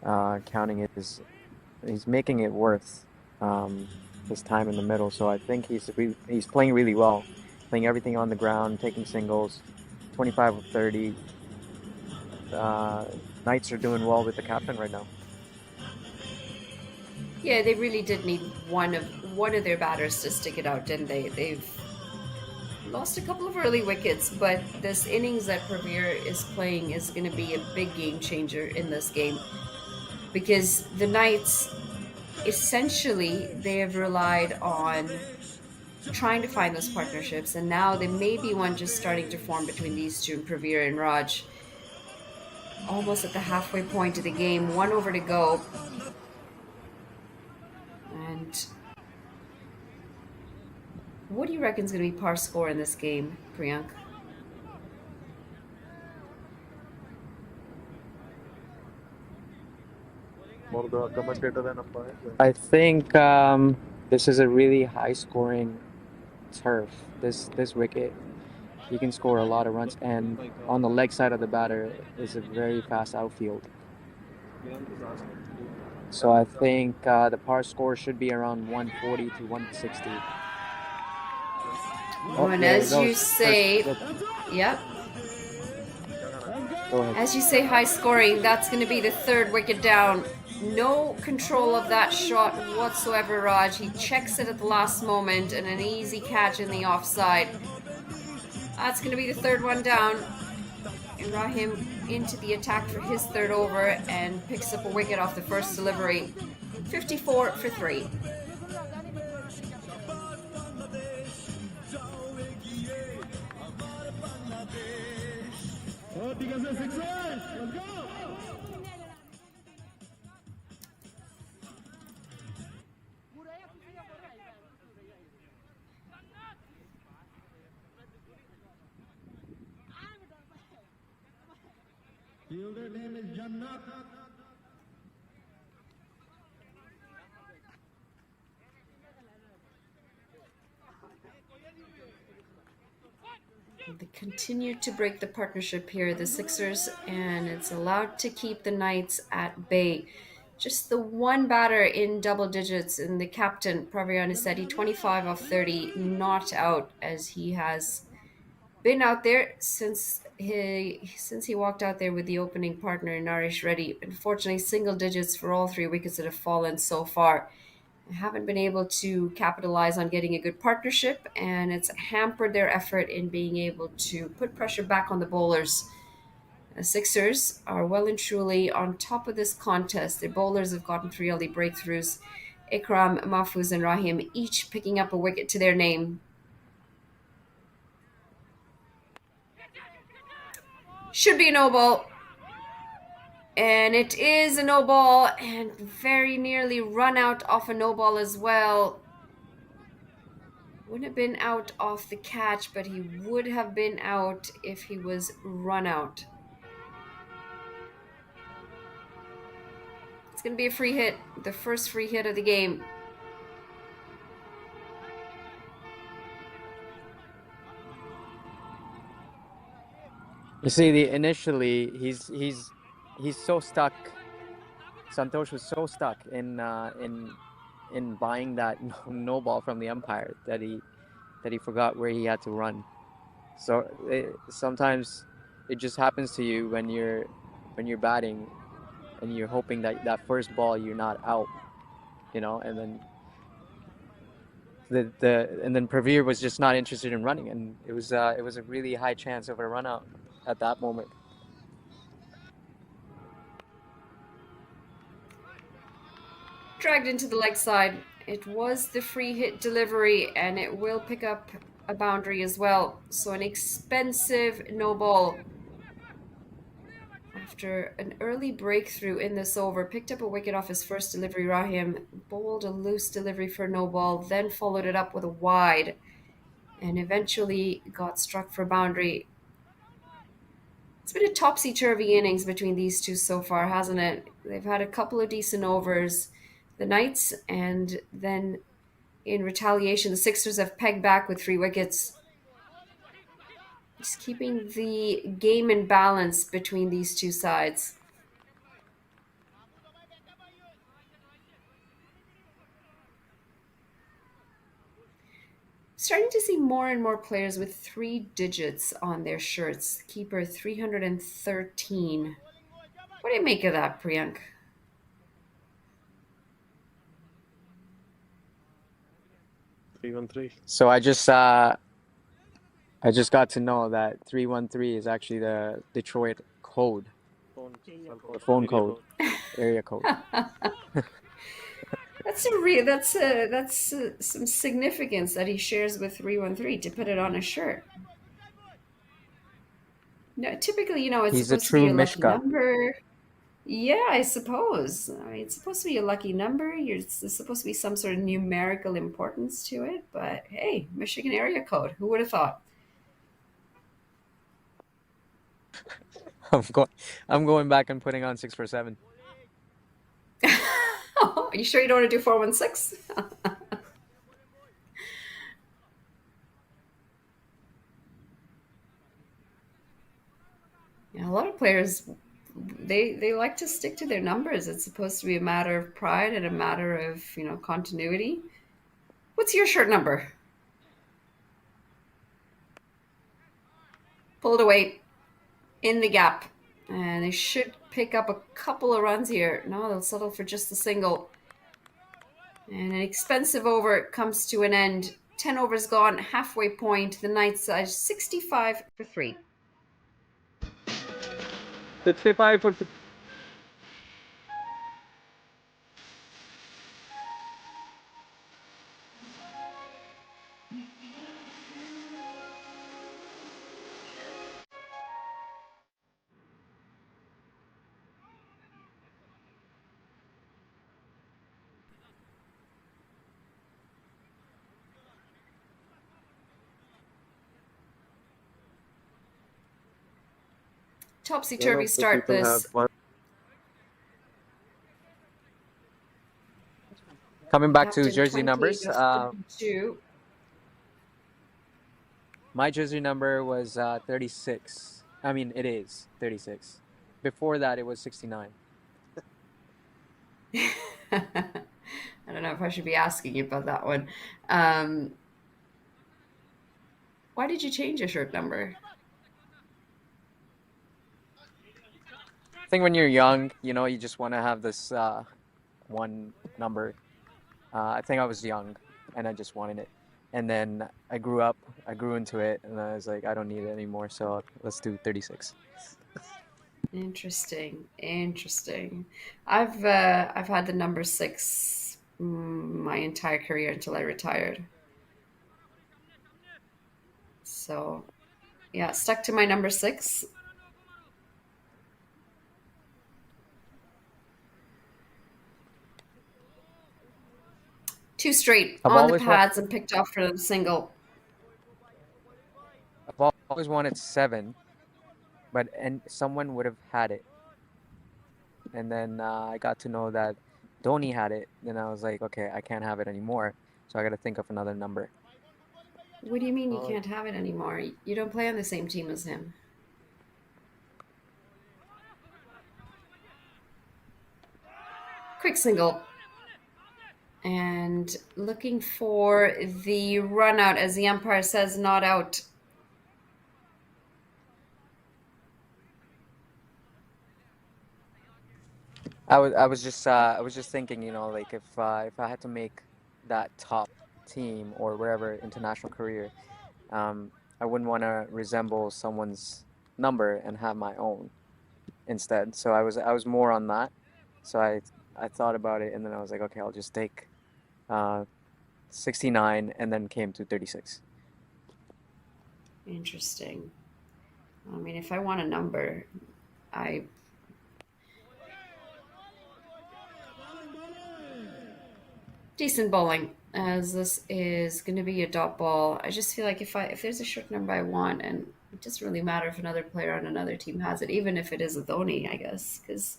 counting it. He's making it worth his time in the middle. So I think he's playing really well, playing everything on the ground, taking singles, 25 of 30. Knights are doing well with the captain right now. Yeah, they really did need one of their batters to stick it out, didn't they? They've lost a couple of early wickets, but this innings that Premier is playing is going to be a big game changer in this game, because the Knights, essentially, they have relied on trying to find those partnerships, and now there may be one just starting to form between these two, Pravir and Raj. Almost at the halfway point of the game, 1 over to go. And what do you reckon is going to be par score in this game, Priyank? I think this is a really high-scoring turf. This wicket, he can score a lot of runs, and on the leg side of the batter is a very fast outfield. So I think the par score should be around 140 to 160. And as you say, yep. Go ahead. As you say, high scoring, that's going to be the 3rd wicket down. No control of that shot whatsoever, Raj. He checks it at the last moment, and an easy catch in the offside. That's going to be the 3rd one down. And Rahim into the attack for his 3rd over and picks up a wicket off the first delivery. 54 for 3. Fielder name is Jannat. They continue to break the partnership here, the Sixers, and it's allowed to keep the Knights at bay. Just the one batter in double digits, and the captain, Praviani said, 25 off 30, not out, as he has been out there since he walked out there with the opening partner, Naresh Reddy. Unfortunately, single digits for all 3 wickets that have fallen so far. Haven't been able to capitalize on getting a good partnership, and it's hampered their effort in being able to put pressure back on the bowlers. The Sixers are well and truly on top of this contest. Their bowlers have gotten 3 early breakthroughs. Ikram, Mahfouz, and Rahim each picking up a wicket to their name. Should be a no ball. And it is a no ball, and very nearly run out off a no ball as well. Wouldn't have been out off the catch, but he would have been out if he was run out. It's going to be a free hit, the first free hit of the game. You see, initially he's so stuck. Santosh was so stuck in buying that no ball from the umpire that he forgot where he had to run. So sometimes it just happens to you when you're batting, and you're hoping that first ball you're not out, and then and then Pravir was just not interested in running, and it was a really high chance of a run out at that moment. Dragged into the leg side. It was the free hit delivery, and it will pick up a boundary as well. So an expensive no ball. After an early breakthrough in this over, picked up a wicket off his first delivery, Rahim bowled a loose delivery for no ball, then followed it up with a wide, and eventually got struck for boundary. It's been a topsy-turvy innings between these two so far, hasn't it? They've had a couple of decent overs, the Knights, and then in retaliation, the Sixers have pegged back with 3 wickets. Just keeping the game in balance between these two sides. Starting to see more and more players with 3 digits on their shirts. Keeper 313. What do you make of that, Priyank? So I just got to know that 313 is actually the Detroit code, the phone code, area code. That's some significance that he shares with 313 to put it on a shirt. No, typically, it's He's a supposed to be true a lucky Mich-CA. number. Yeah, I suppose. I mean, it's supposed to be a lucky number. There's supposed to be some sort of numerical importance to it. But hey, Michigan area code. Who would have thought? I'm going back and putting on 647. Are you sure you don't want to do 416? Yeah, a lot of players, they like to stick to their numbers. It's supposed to be a matter of pride and a matter of continuity. What's your shirt number? Pulled away in the gap, and they should pick up a couple of runs here. No, they'll settle for just the single. And an expensive over comes to an end. 10 overs gone, halfway point. The Knights are 65 for 3. 65 for Topsy-turvy start this. Coming back to Captain jersey 20, numbers, just 2. my jersey number was 36. I mean, it is 36. Before that, it was 69. I don't know if I should be asking you about that one. Why did you change your shirt number? I think when you're young, you just want to have this one number. I think I was young, and I just wanted it. And then I grew up, I grew into it, and I was like, I don't need it anymore, so let's do 36. Interesting. I've had the number 6 my entire career until I retired. So, yeah, stuck to my number 6. 2 straight I've on the always wa- pads and picked off for the single. I've always wanted 7, but someone would have had it, and then I got to know that Dhoni had it. Then I was like, okay, I can't have it anymore, so I got to think of another number. What do you mean you Oh. can't have it anymore? You don't play on the same team as him. Quick single. And looking for the run out as the umpire says not out. I was just thinking, you know, like if I had to make that top team or wherever international career, I wouldn't want to resemble someone's number and have my own instead. So I was more on that. So I thought about it, and then I was like, okay, I'll just take 69, and then came to 36. Interesting. I mean, if I want a number, I decent bowling as this is going to be a dot ball. I just feel like if there's a short number I want, and it doesn't really matter if another player on another team has it, even if it is a Dhoni, I guess, because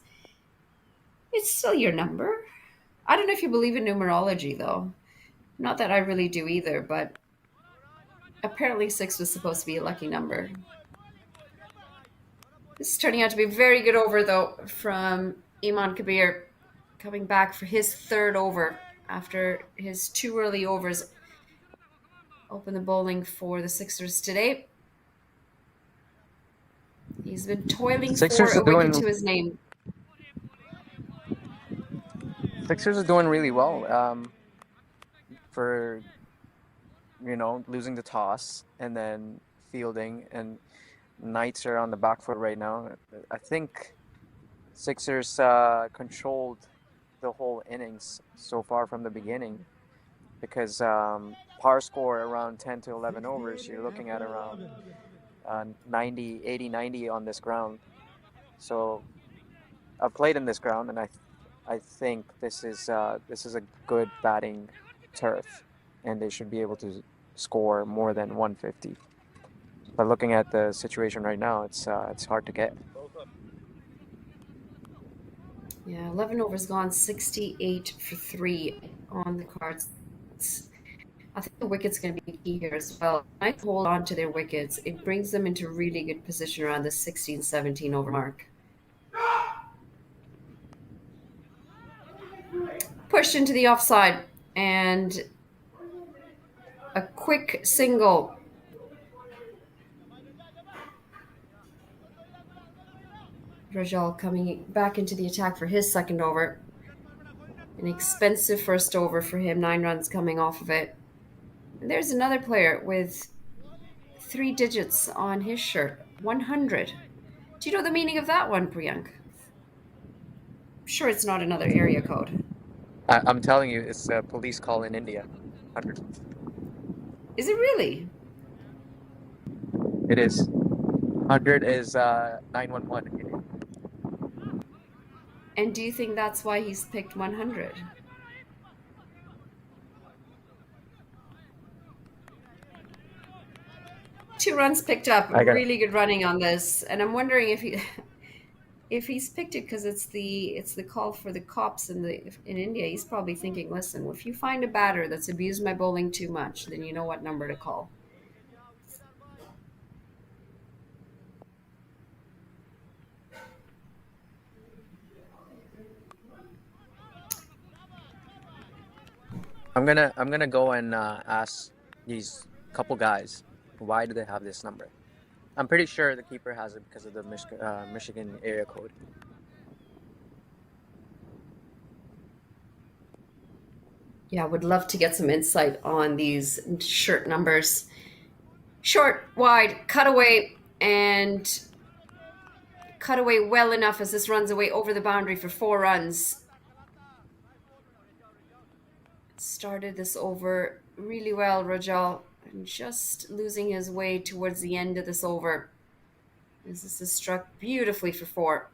it's still your number. I don't know if you believe in numerology though. Not that I really do either, but apparently 6 was supposed to be a lucky number. This is turning out to be a very good over though from Iman Kabir, coming back for his 3rd over after his 2 early overs. Open the bowling for the Sixers today. He's been toiling Sixers for are a wicket doing to his name. Sixers are doing really well for, you know, losing the toss and then fielding, and Knights are on the back foot right now. I think Sixers controlled the whole innings so far from the beginning, because par score around 10 to 11 overs, you're looking at around 90, 80, 90 on this ground. So I've played in this ground, and I think this is a good batting turf, and they should be able to score more than 150. But looking at the situation right now, it's hard to get. Yeah, 11 overs gone, 68 for 3 on the cards. I think the wicket's going to be key here as well. I hold on to their wickets. It brings them into really good position around the 16, 17 over mark. Pushed into the offside and a quick single. Rajal coming back into the attack for his 2nd over. An expensive 1st over for him, 9 runs coming off of it. And there's another player with 3 digits on his shirt, 100. Do you know the meaning of that one, Priyank? I'm sure it's not another area code. I'm telling you, it's a police call in India. 100. Is it really? It is. 100 is 911. And do you think that's why he's picked 100? Two runs picked up. I got it. Really good running on this, and I'm wondering if he if he's picked it because it's the call for the cops in India. He's probably thinking, listen, if you find a batter that's abused my bowling too much, then you know what number to call. I'm gonna go and ask these couple guys, why do they have this number? I'm pretty sure the keeper has it because of the Michigan area code. Yeah, would love to get some insight on these shirt numbers. Short, wide, cutaway, and cutaway well enough as this runs away over the boundary for 4 runs. Started this over really well, Rajal, and just losing his way towards the end of this over. As this is struck beautifully for 4.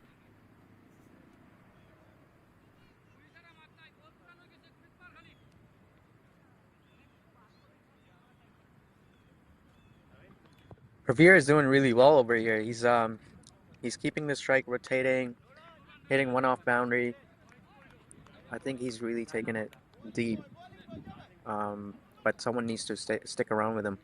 Javier is doing really well over here. He's keeping the strike rotating, hitting one off boundary. I think he's really taking it deep. But someone needs to stick around with him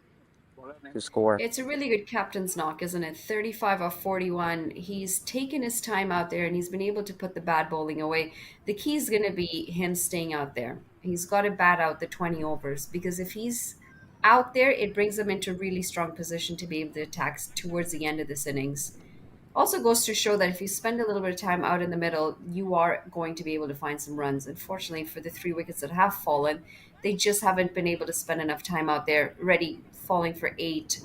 to score. It's a really good captain's knock, isn't it? 35 off 41. He's taken his time out there and he's been able to put the bad bowling away. The key is going to be him staying out there. He's got to bat out the 20 overs because if he's out there, it brings him into a really strong position to be able to attack towards the end of this innings. Also goes to show that if you spend a little bit of time out in the middle, you are going to be able to find some runs. Unfortunately, for the 3 wickets that have fallen, they just haven't been able to spend enough time out there. Reddy falling for 8,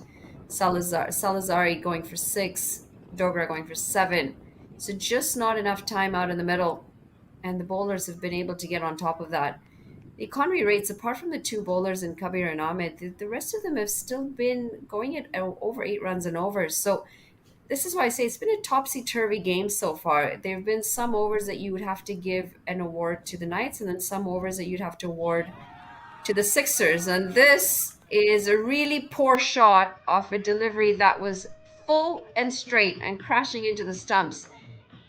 Salazari going for 6, Dogra going for 7. So just not enough time out in the middle, and the bowlers have been able to get on top of that. The economy rates, apart from the 2 bowlers in Kabir and Ahmed, the rest of them have still been going at over 8 runs and overs. So this is why I say it's been a topsy-turvy game so far. There have been some overs that you would have to give an award to the Knights, and then some overs that you'd have to award to the Sixers. And this is a really poor shot off a delivery that was full and straight and crashing into the stumps.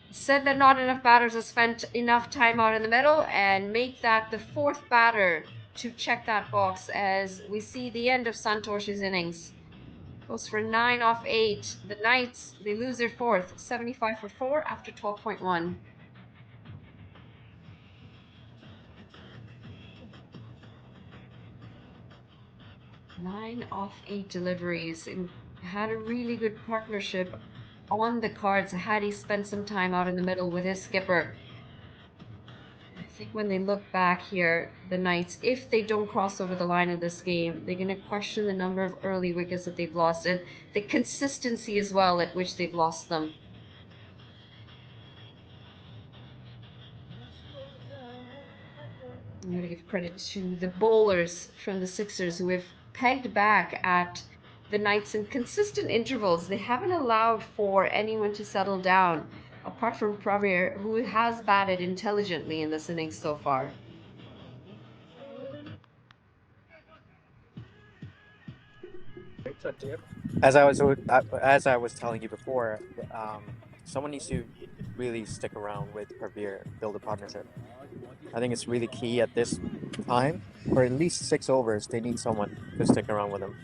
Said that not enough batters have spent enough time out in the middle, and make that the 4th batter to check that box as we see the end of Santosh's innings. Goes for 9 off 8. The Knights, they lose their 4th, 75 for 4 after 12.1. 9 off 8 deliveries, and had a really good partnership on the cards had he spent some time out in the middle with his skipper. I think when they look back here, the Knights, if they don't cross over the line in this game, they're going to question the number of early wickets that they've lost and the consistency as well at which they've lost them. I'm going to give credit to the bowlers from the Sixers who have pegged back at the Knights in consistent intervals. They haven't allowed for anyone to settle down, apart from Pravir, who has batted intelligently in this innings so far. As I was telling you before, someone needs to really stick around with Pravir, build a partnership. I think it's really key at this time. For at least 6 overs, they need someone to stick around with them.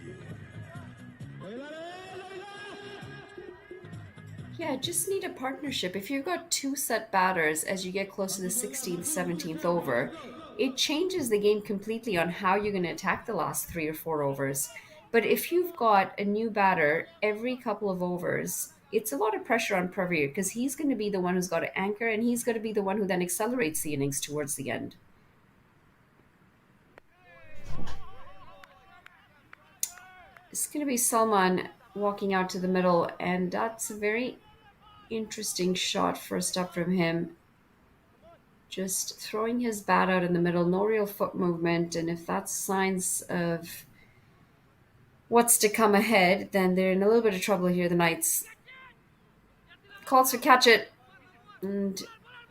Yeah, just need a partnership. If you've got 2 set batters as you get close to the 16th, 17th over, it changes the game completely on how you're going to attack the last 3 or 4 overs. But if you've got a new batter every couple of overs, it's a lot of pressure on Pravir because he's going to be the one who's got to anchor and he's going to be the one who then accelerates the innings towards the end. It's going to be Salman walking out to the middle, and that's a very interesting shot first up from him. Just throwing his bat out in the middle, no real foot movement, and if that's signs of what's to come ahead, then they're in a little bit of trouble here, the Knights. Calls for catch it, and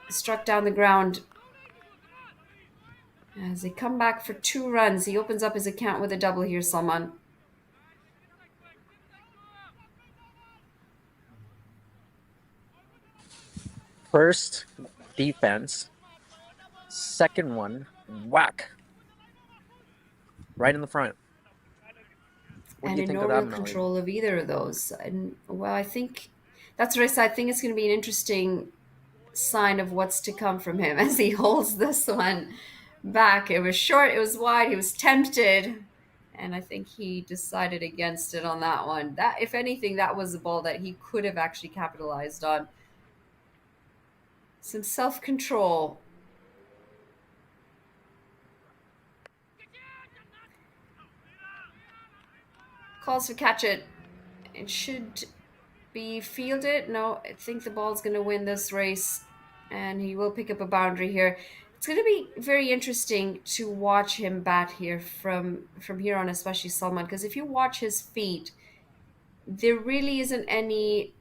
struck down the ground. As they come back for 2 runs, he opens up his account with a double here, Salman. First, defense. Second one, whack. Right in the front. What And do you in think no of that, real Melly? control of either of those. And well, I think that's what I said. I think it's going to be an interesting sign of what's to come from him as he holds this one back. It was short, it was wide, he was tempted, and I think he decided against it on that one. That, if anything, that was a ball that he could have actually capitalized on. Some self-control. Calls for catch it. It should be fielded. No, I think the ball's going to win this race, and he will pick up a boundary here. It's going to be very interesting to watch him bat here from here on, especially Salman, because if you watch his feet, there really isn't any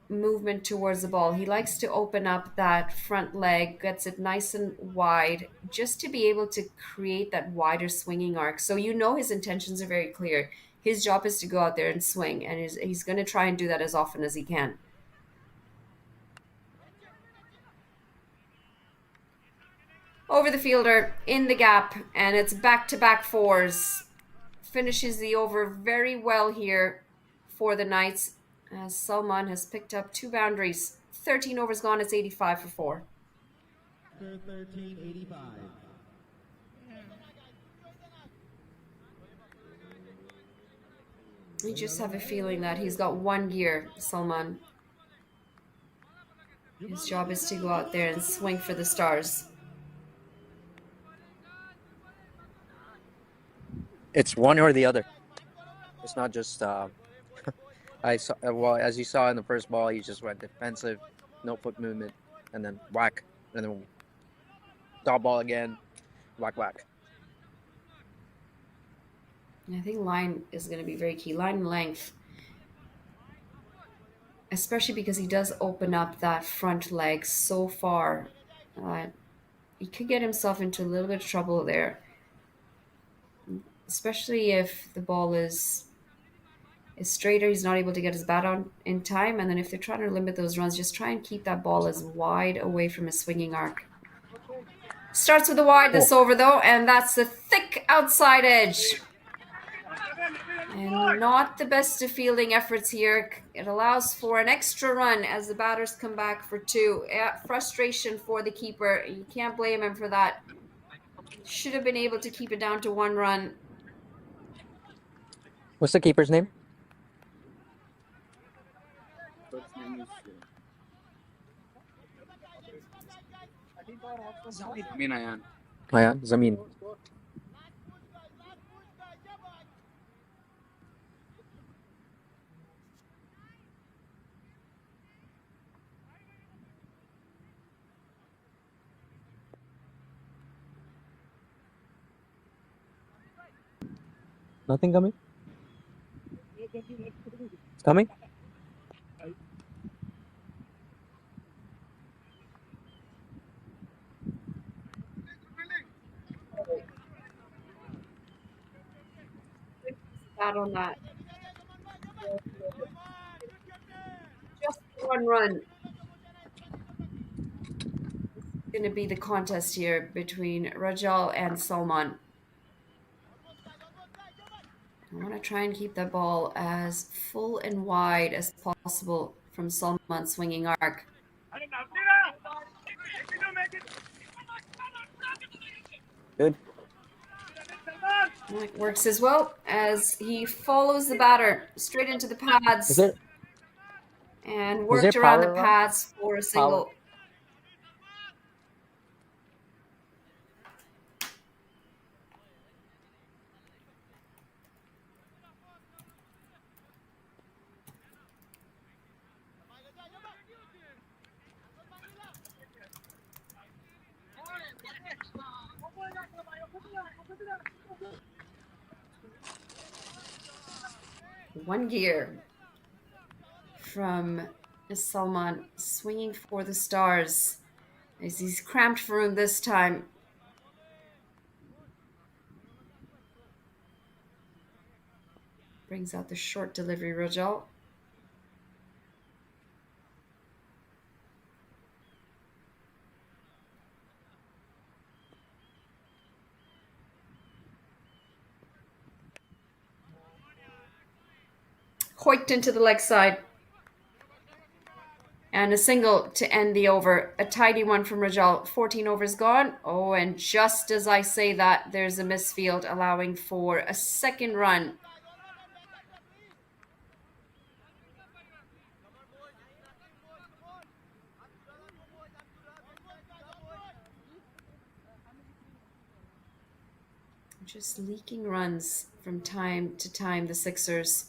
movement towards the ball. He likes to open up that front leg, gets it nice and wide, just to be able to create that wider swinging arc. So you know his intentions are very clear. His job is to go out there and swing, and he's going to try and do that as often as he can. Over the fielder, in the gap, and it's back-to-back fours. Finishes the over very well here for the Knights, as Salman has picked up 2 boundaries. 13 overs gone, it's 85 for 4. After 1385. You just have a feeling that he's got 1 gear, Salman. His job is to go out there and swing for the stars. It's one or the other. It's not just I saw, well, as you saw in the first ball, he just went defensive, no foot movement, and then whack, and then dot ball again, whack, whack. I think line is going to be very key. Line length, especially because he does open up that front leg so far. He could get himself into a little bit of trouble there, especially if the ball is straighter. He's not able to get his bat on in time, and then if they're trying to limit those runs, just try and keep that ball as wide away from his swinging arc. Starts with a wide this over though, and that's the thick outside edge. And not the best of fielding efforts here. It allows for an extra run as the batters come back for 2. Frustration for the keeper. You can't blame him for that. Should have been able to keep it down to 1 run. What's the keeper's name? Ayan. Ayan, Zamin. Nothing coming? It's coming? Bat on that. Just 1 run. It's going to be the contest here between Rajal and Salman. I want to try and keep that ball as full and wide as possible from Salman's swinging arc. Good. It works as well as he follows the batter straight into the pads and worked around the pads for a single. Power. One gear from Salman, swinging for the stars as he's cramped for room this time. Brings out the short delivery, Rajal. Hoiked into the leg side. And a single to end the over. A tidy one from Rajal. 14 overs gone. Oh, and just as I say that, there's a misfield allowing for a second run. Just leaking runs from time to time, the Sixers.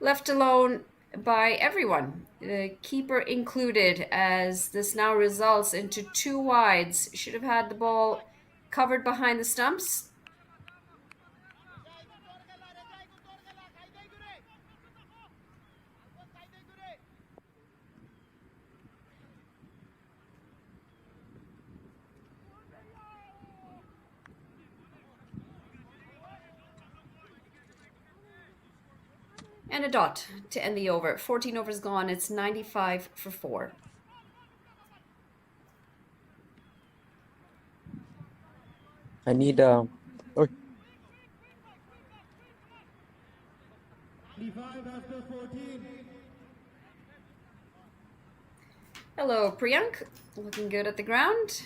Left alone by everyone, the keeper included, as this now results into 2 wides. Should have had the ball covered behind the stumps. And a dot to end the over. 14 overs gone. It's 95 for 4. I need 35 after 14. Hello, Priyank. Looking good at the ground.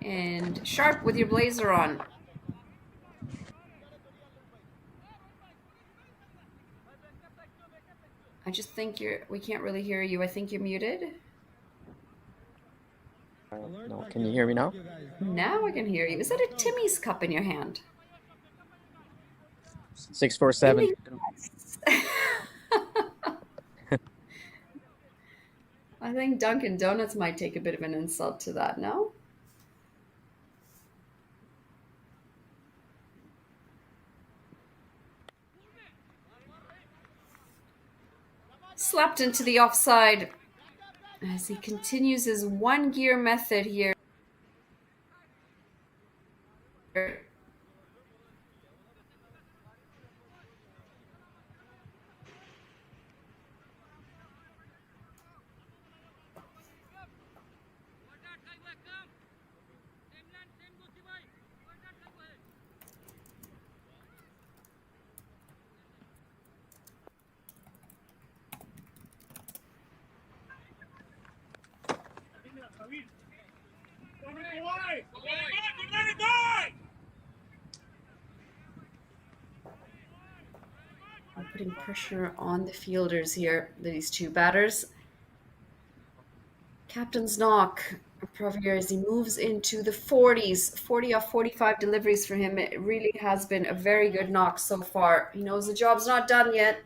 And sharp with your blazer on. I just think we can't really hear you. I think you're muted. no. Can you hear me now? Now I can hear you. Is that a Timmy's cup in your hand? 647. I think Dunkin' Donuts might take a bit of an insult to that, no? Slapped into the offside as he continues his one gear method here. We're putting pressure on the fielders here, these two batters. Captain's knock. Pravier as he moves into the 40s, 40 off 45 deliveries for him. It really has been a very good knock so far. He knows the job's not done yet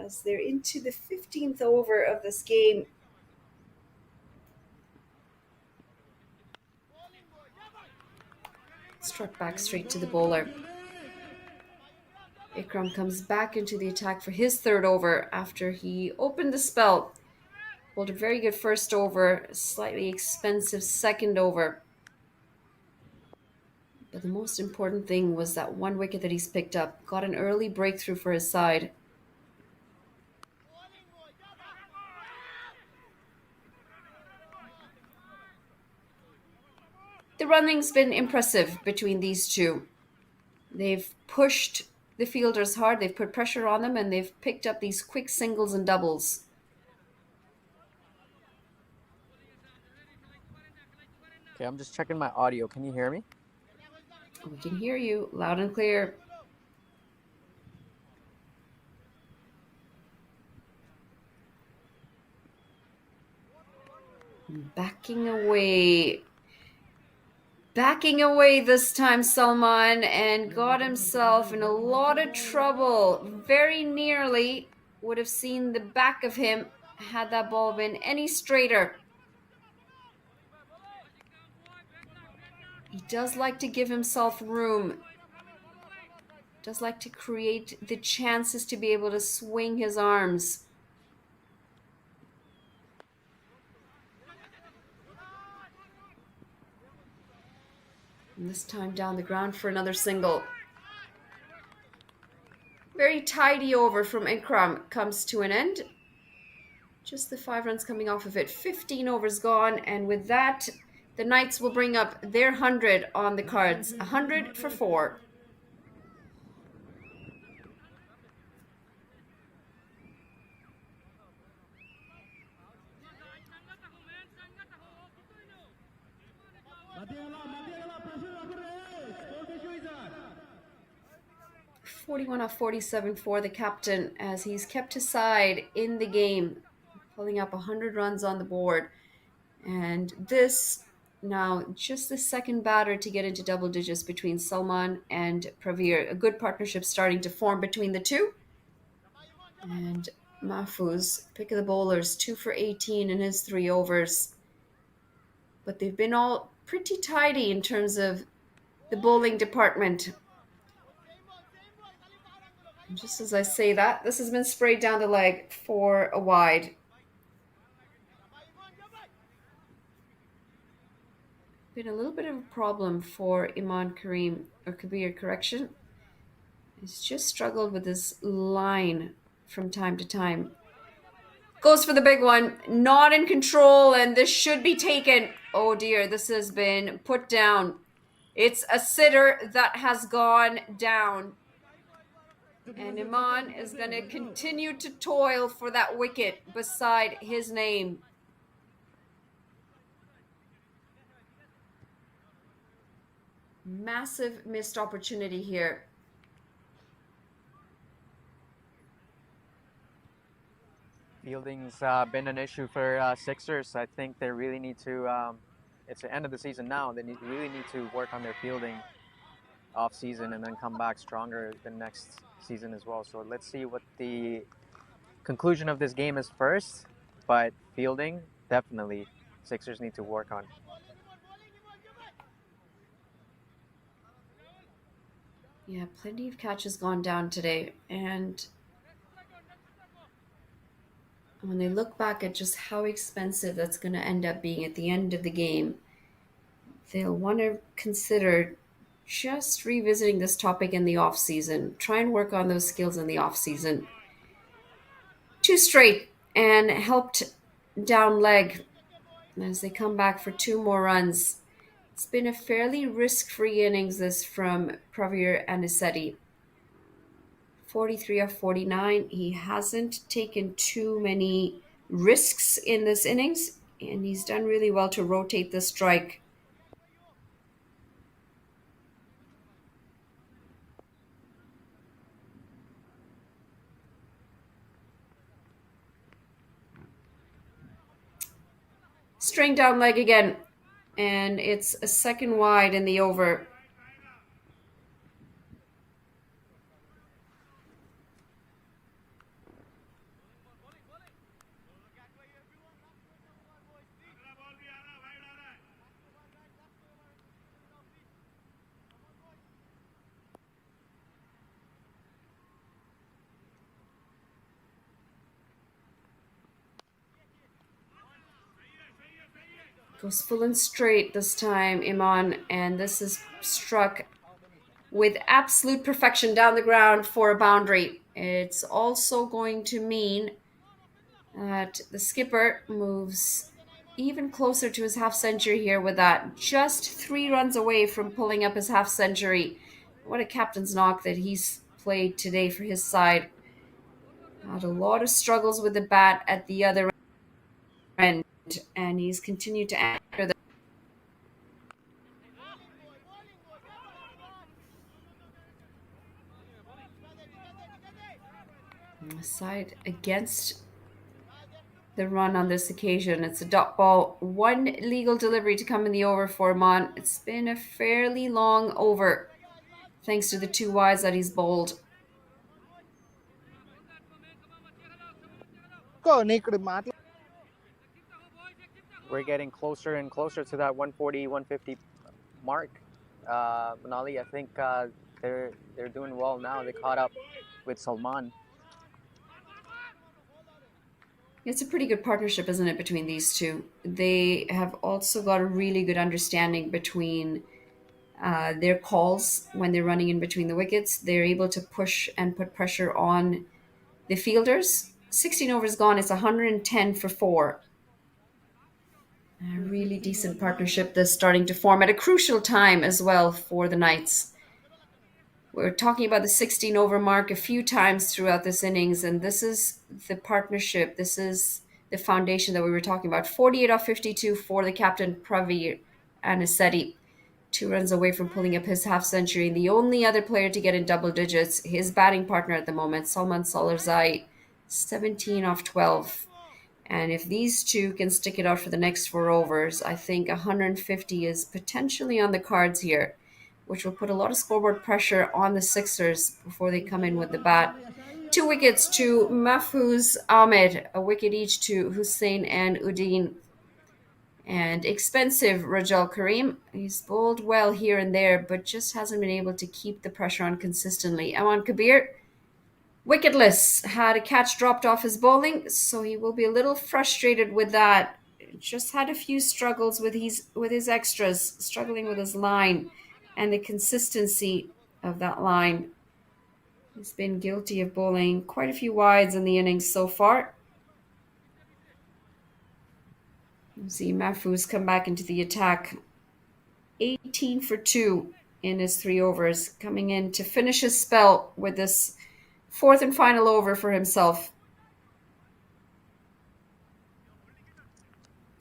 as they're into the 15th over of this game. Struck back straight to the bowler. Ikram comes back into the attack for his third over after he opened the spell. Bowled a very good first over, slightly expensive second over. But the most important thing was that one wicket that he's picked up. Got an early breakthrough for his side. The running's been impressive between these two. They've pushed the fielders hard, they've put pressure on them, and they've picked up these quick singles and doubles. Okay, I'm just checking my audio. Can you hear me? We can hear you loud and clear. Backing away this time, Salman, and got himself in a lot of trouble. Very nearly would have seen the back of him had that ball been any straighter. He does like to give himself room. Does like to create the chances to be able to swing his arms. And this time down the ground for another single. Very tidy over from Ikram comes to an end. Just the 5 runs coming off of it. 15 overs gone. And with that, the Knights will bring up their 100 on the cards. 100 for 4. Matiala, pressure up race. Score issue is on. 41 off 47 for the captain as he's kept his side in the game, pulling up 100 runs on the board. And this now just the second batter to get into double digits between Salman and Praveer. A good partnership starting to form between the two. And Mahfouz, pick of the bowlers, 2 for 18 in his 3 overs. But they've been all pretty tidy in terms of the bowling department. And just as I say that, this has been sprayed down the leg for a wide. Been a little bit of a problem for Iman Kareem, or Kabir, correction. He's just struggled with this line from time to time. Goes for the big one, not in control, and this should be taken. Oh dear, this has been put down. It's a sitter that has gone down. And Iman is going to continue to toil for that wicket beside his name. Massive missed opportunity here. Fielding's been an issue for Sixers. I think they really need to. It's the end of the season now. They really need to work on their fielding off season and then come back stronger the next season as well. So let's see what the conclusion of this game is first. But fielding, definitely, Sixers need to work on. Yeah, plenty of catches gone down today, and when they look back at just how expensive that's going to end up being at the end of the game, they'll want to consider just revisiting this topic in the off season. Try and work on those skills in the off season. 2 straight and helped down leg as they come back for 2 more runs. It's been a fairly risk-free innings this from Pravir Anisetti. 43 of 49. He hasn't taken too many risks in this innings, and he's done really well to rotate the strike. String down leg again, and it's a second wide in the over. Goes full and straight this time, Iman, and this is struck with absolute perfection down the ground for a boundary. It's also going to mean that the skipper moves even closer to his half century here with that. Just 3 runs away from pulling up his half century. What a captain's knock that he's played today for his side. Had a lot of struggles with the bat at the other end, and he's continued to anchor the side against the run on this occasion. It's a dot ball, 1 legal delivery to come in the over for Iman. It's been a fairly long over thanks to the 2 wides that he's bowled. We're getting closer and closer to that 140, 150 mark. Manali, I think they're doing well now. They caught up with Salman. It's a pretty good partnership, isn't it, between these two? They have also got a really good understanding between their calls when they're running in between the wickets. They're able to push and put pressure on the fielders. 16 overs gone. It's 110 for 4. A really decent partnership that's starting to form at a crucial time as well for the Knights. We're talking about the 16 over mark a few times throughout this innings, and this is the partnership. This is the foundation that we were talking about. 48 off 52 for the captain, Pravir Anisetti. 2 runs away from pulling up his half century. The only other player to get in double digits, his batting partner at the moment, Salman Salarzai, 17 off 12. And if these two can stick it out for the next 4 overs, I think 150 is potentially on the cards here, which will put a lot of scoreboard pressure on the Sixers before they come in with the bat. 2 wickets to Mahfouz Ahmed, a wicket each to Hussein and Udin. And expensive Rajal Kareem. He's bowled well here and there, but just hasn't been able to keep the pressure on consistently. Aman Kabir, wicketless, had a catch dropped off his bowling, so he will be a little frustrated with that. Just had a few struggles with his extras, struggling with his line and the consistency of that line. He's been guilty of bowling quite a few wides in the innings so far. You see Mahfouz come back into the attack. 18 for 2 in his 3 overs, coming in to finish his spell with this 4th and final over for himself.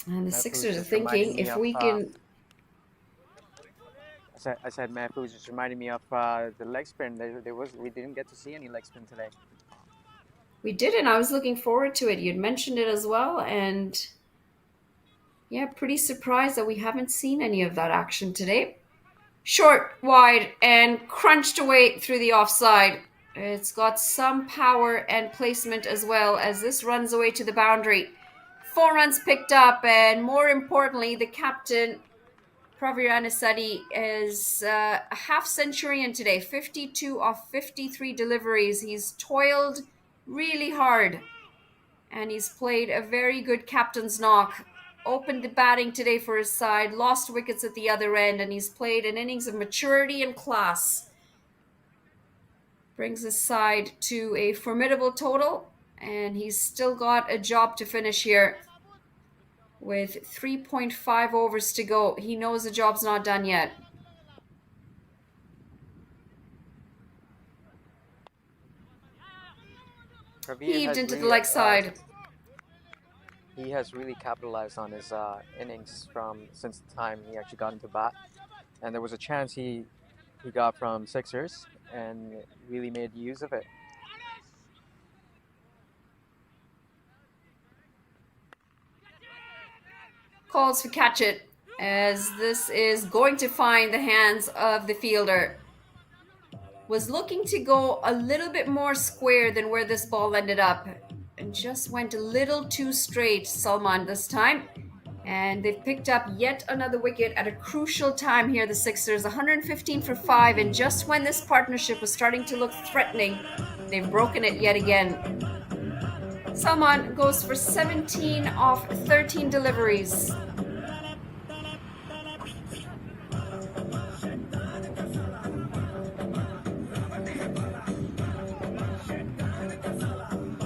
And the Mahfouz Sixers are just reminded thinking me if of, we can... I said Mahfouz just reminded me of the leg spin. We didn't get to see any leg spin today. We didn't. I was looking forward to it. You'd mentioned it as well. And yeah, pretty surprised that we haven't seen any of that action today. Short, wide, and crunched away through the offside. It's got some power and placement as well as this runs away to the boundary. 4 runs picked up, and more importantly, the captain, Pravir Anasadi, is a half centurion today. 52 off 53 deliveries. He's toiled really hard, and he's played a very good captain's knock. Opened the batting today for his side, lost wickets at the other end, and he's played an innings of maturity and class. Brings his side to a formidable total, and he's still got a job to finish here. With 3.5 overs to go, he knows the job's not done yet. Heaved into the leg side. He has really capitalized on his innings since the time he actually got into bat, and there was a chance he got from Sixers and really made use of it. Calls for catch it, as this is going to find the hands of the fielder. Was looking to go a little bit more square than where this ball ended up, and just went a little too straight, Salman, this time. And they've picked up yet another wicket at a crucial time here, the Sixers. 115 for 5, and just when this partnership was starting to look threatening, they've broken it yet again. Salman goes for 17 off 13 deliveries.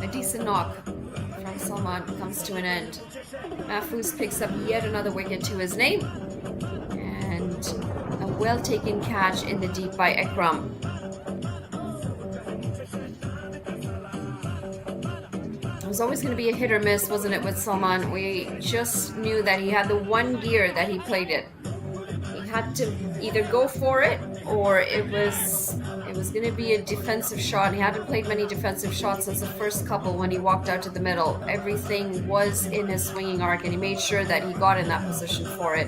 A decent knock from Salman comes to an end. Mahfouz picks up yet another wicket to his name, and a well-taken catch in the deep by Ekram. It was always going to be a hit or miss, wasn't it, with Salman? We just knew that he had the one gear that he played it. He had to either go for it, or it was going to be a defensive shot. He hadn't played many defensive shots since the first couple when he walked out to the middle. Everything was in his swinging arc, and he made sure that he got in that position for it.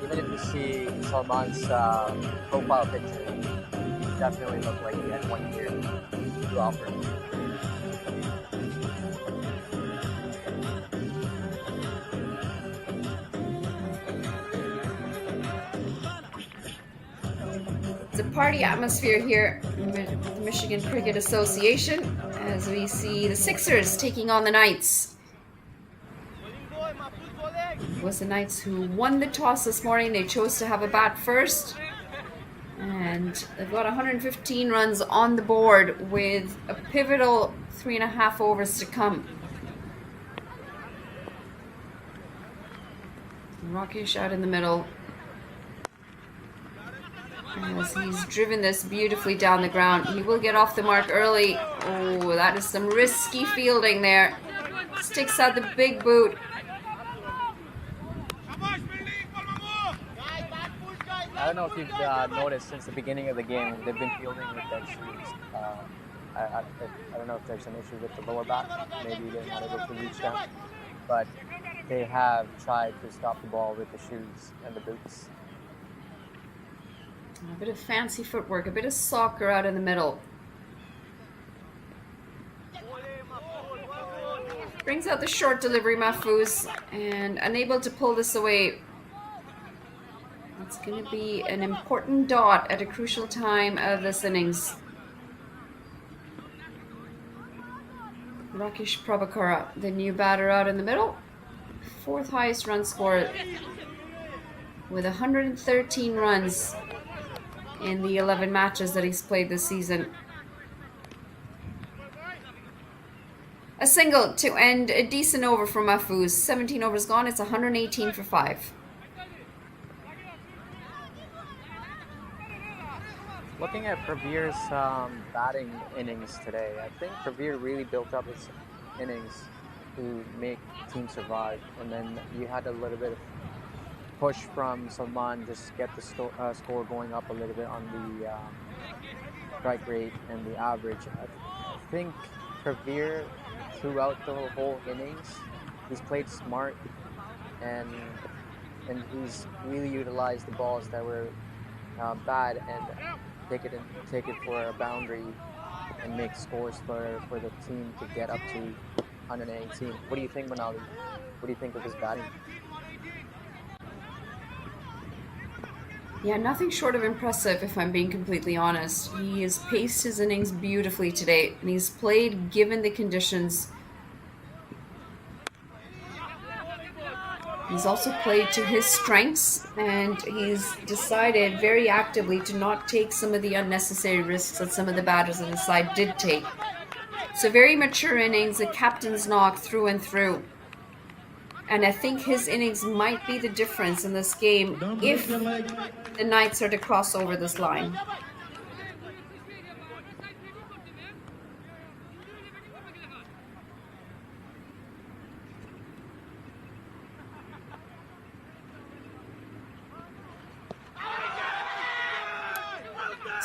Even if you see Salman's profile picture, he definitely looked like he had 1 year to offer. It's a party atmosphere here with the Michigan Cricket Association as we see the Sixers taking on the Knights. It was the Knights who won the toss this morning. They chose to have a bat first, and they've got 115 runs on the board with a pivotal 3.5 overs to come. Rakesh out in the middle, as he's driven this beautifully down the ground. He will get off the mark early. Oh, that is some risky fielding there. Sticks out the big boot. I don't know if you've noticed since the beginning of the game, they've been fielding with their shoes. I don't know if there's an issue with the lower back. Maybe they're not able to reach them. But they have tried to stop the ball with the shoes and the boots. A bit of fancy footwork, a bit of soccer out in the middle. Brings out the short delivery, Mahfouz, and unable to pull this away. It's going to be an important dot at a crucial time of this innings. Rakesh Prabhakara, the new batter out in the middle. 4th highest run scorer with 113 runs in the 11 matches that he's played this season. A single to end a decent over from Mahfouz. 17 overs gone. It's 118 for 5. Looking at Praveer's batting innings today, I think Praveer really built up his innings to make the team survive. And then you had a little bit of push from Salman, just get the score going up a little bit on the strike rate and the average. I think Praveer, throughout the whole innings, he's played smart and he's really utilized the balls that were bad and take it for a boundary and make scores for the team to get up to 118. What do you think, Manali? What do you think of his batting? Yeah, nothing short of impressive, if I'm being completely honest. He has paced his innings beautifully today, and he's played given the conditions. He's also played to his strengths, and he's decided very actively to not take some of the unnecessary risks that some of the batters on his side did take. So very mature innings, a captain's knock through and through. And I think his innings might be the difference in this game if the Knights are to cross over this line.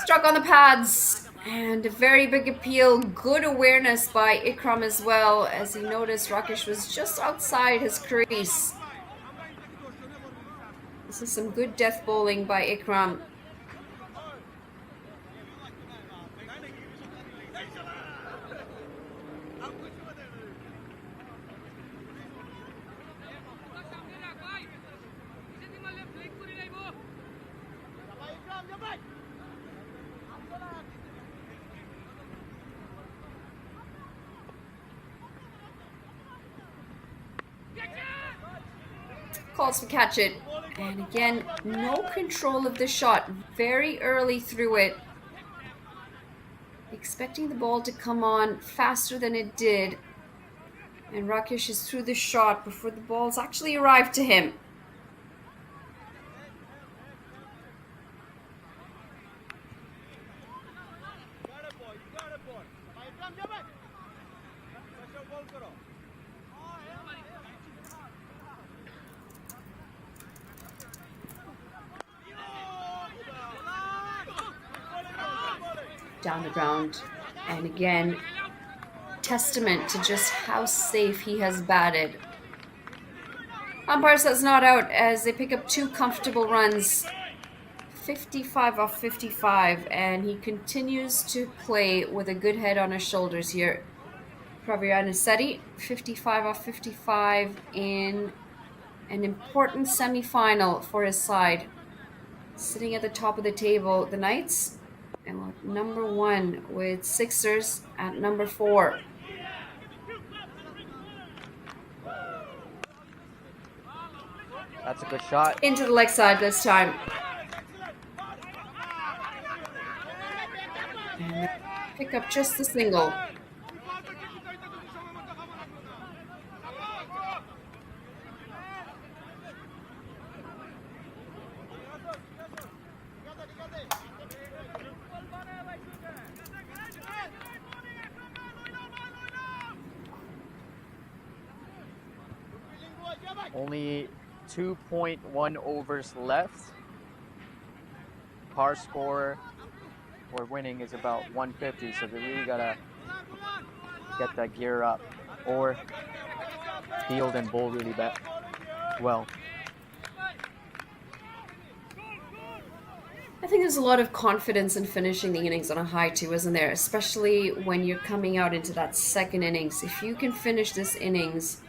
Struck on the pads, and a very big appeal. Good awareness by Ikram as well, as he noticed Rakesh was just outside his crease. This is some good death bowling by Ikram. Calls for catch it, and again, no control of the shot, very early through it. Expecting the ball to come on faster than it did, and Rakesh is through the shot before the ball's actually arrived to him. Down the ground, and again, testament to just how safe he has batted. Umpire says not out as they pick up 2 comfortable runs. 55 off 55, and he continues to play with a good head on his shoulders here. Praveer Anisetti, 55 off 55 in an important semi-final for his side. Sitting at the top of the table, the Knights, and number 1 with Sixers at number 4. That's a good shot. Into the leg side this time. And pick up just the single. Only 2.1 overs left. Par score for winning is about 150, so they really gotta get that gear up or field and bowl really well. I think there's a lot of confidence in finishing the innings on a high too, isn't there? Especially when you're coming out into that second innings. If you can finish this innings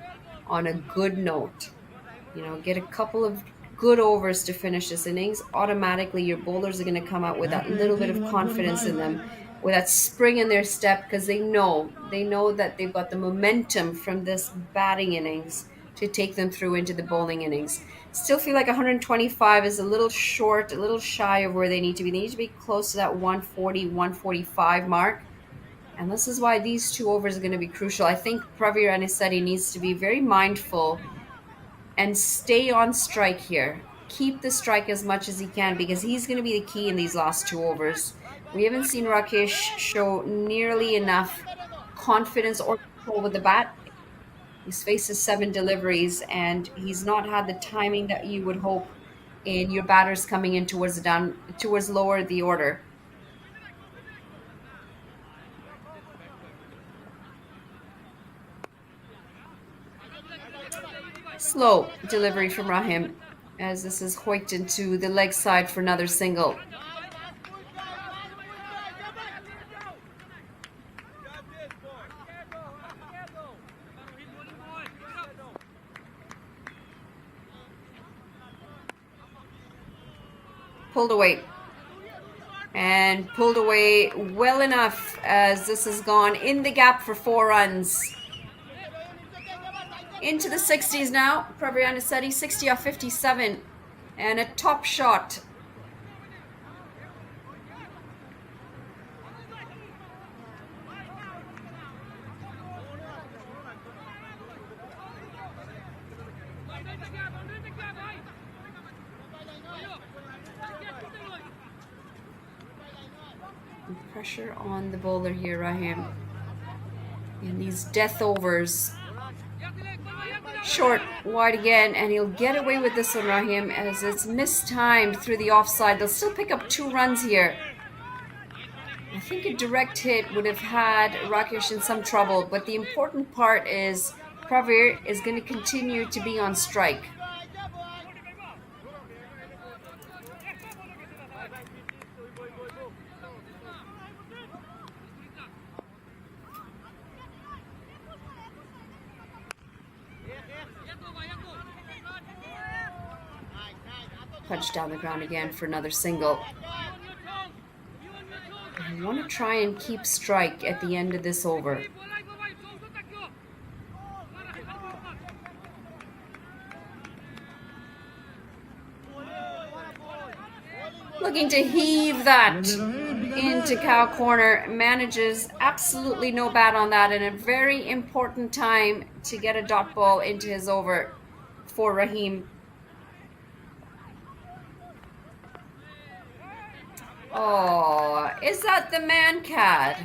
on a good note, get a couple of good overs to finish this innings, automatically your bowlers are going to come out with that little bit of confidence in them, with that spring in their step, because they know that they've got the momentum from this batting innings to take them through into the bowling innings. Still feel like 125 is a little short, a little shy of where they need to be. They need to be close to that 140, 145 mark. And this is why these 2 overs are going to be crucial. I think Pravir Anisetti needs to be very mindful and stay on strike here. Keep the strike as much as he can because he's going to be the key in these last 2 overs. We haven't seen Rakesh show nearly enough confidence or control with the bat. He's faces 7 deliveries and he's not had the timing that you would hope in your batters coming in towards lower the order. Slow delivery from Rahim as this is hoiked into the leg side for another single. Pulled away. And pulled away well enough as this has gone in the gap for 4 runs. Into the 60s now. Pravir Anisetti 60 off 57. And a top shot. Pressure on the bowler here, Rahim. In these death overs. Short, wide again, and he'll get away with this one, Rahim, as it's mistimed through the offside. They'll still pick up 2 runs here. I think a direct hit would have had Rakesh in some trouble, but the important part is Pravir is going to continue to be on strike. Punched down the ground again for another single. I want to try and keep strike at the end of this over. Looking to heave that into cow corner. Manages absolutely no bat on that, and a very important time to get a dot ball into his over for Rahim. Oh, is that the man cat?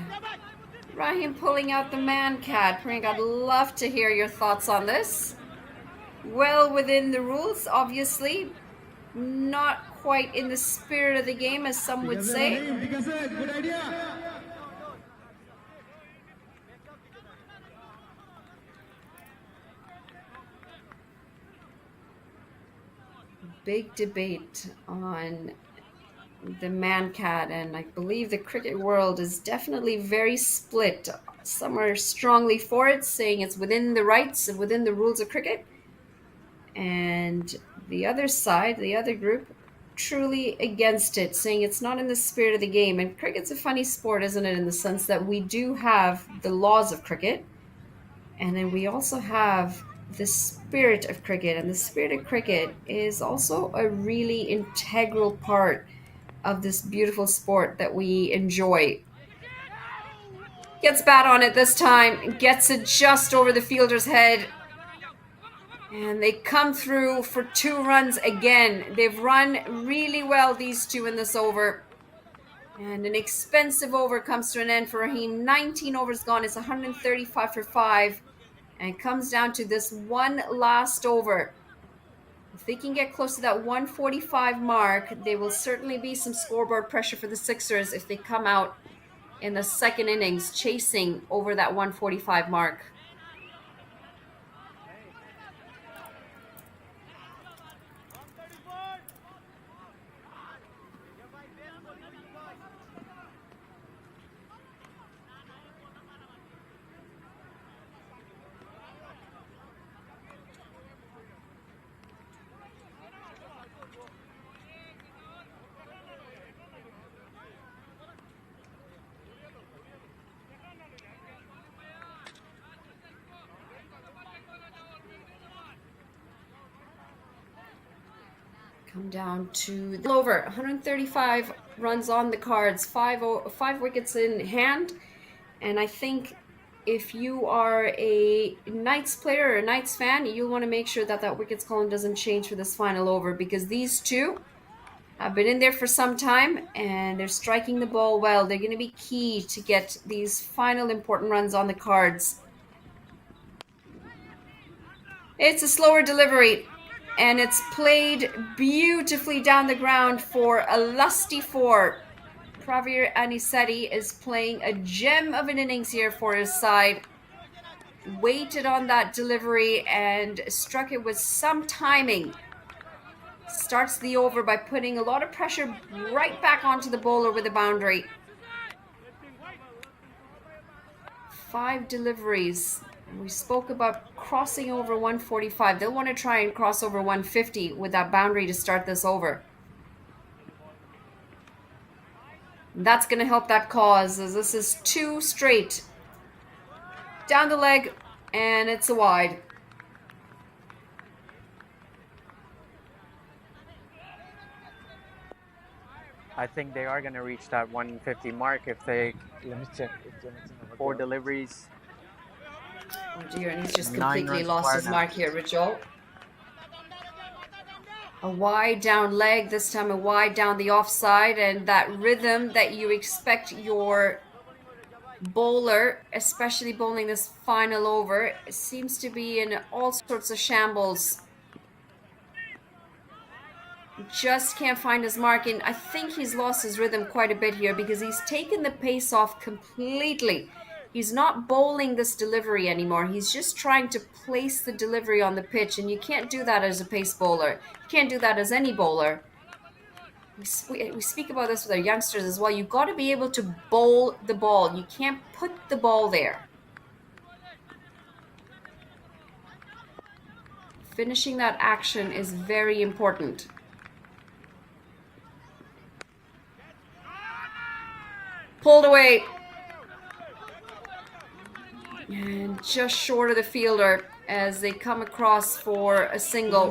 Rahim pulling out the man cat. Prank, I'd love to hear your thoughts on this. Well within the rules, obviously. Not quite in the spirit of the game, as some would say. Good idea. Big debate on the man cat, and I believe the cricket world is definitely very split. Some are strongly for it, saying it's within the rights and within the rules of cricket, and the other side, the other group, truly against it, saying it's not in the spirit of the game. And cricket's a funny sport, isn't it, in the sense that we do have the laws of cricket, and then we also have the spirit of cricket, and the spirit of cricket is also a really integral part of this beautiful sport that we enjoy. Gets bat on it this time, gets it just over the fielder's head, and they come through for 2 runs again. They've run really well, these 2, in this over, and an expensive over comes to an end for Rahim. 19 overs gone. It's 135 for 5, and it comes down to this one last over. If they can get close to that 145 mark, there will certainly be some scoreboard pressure for the Sixers if they come out in the second innings chasing over that 145 mark. come down to the over 135 runs on the cards, five wickets in hand. And I think if you are a Knights player or a Knights fan, you'll want to make sure that that wickets column doesn't change for this final over, because these two have been in there for some time and they're striking the ball well. They're going to be key to get these final important runs on the cards. It's a slower delivery, and it's played beautifully down the ground for a lusty four. Pravir Anisetti is playing a gem of an innings here for his side. Waited on that delivery and struck it with some timing. Starts the over by putting a lot of pressure right back onto the bowler with a boundary. 5 deliveries. We spoke about crossing over 145. They'll want to try and cross over 150 with that boundary to start this over. That's going to help that cause, as this is 2 straight. Down the leg, and it's a wide. I think they are going to reach that 150 mark if they Let me check. 4 deliveries. Oh dear, and he's just 9 completely runs lost far his now. mark here, Rachel. A wide down leg, this time a wide down the offside, and that rhythm that you expect your bowler, especially bowling this final over, seems to be in all sorts of shambles. Just can't find his mark, and I think he's lost his rhythm quite a bit here because he's taken the pace off completely. He's not bowling this delivery anymore. He's just trying to place the delivery on the pitch, and you can't do that as a pace bowler. You can't do that as any bowler. We speak about this with our youngsters as well. You've got to be able to bowl the ball. You can't put the ball there. Finishing that action is very important. Pulled away. And just short of the fielder as they come across for a single.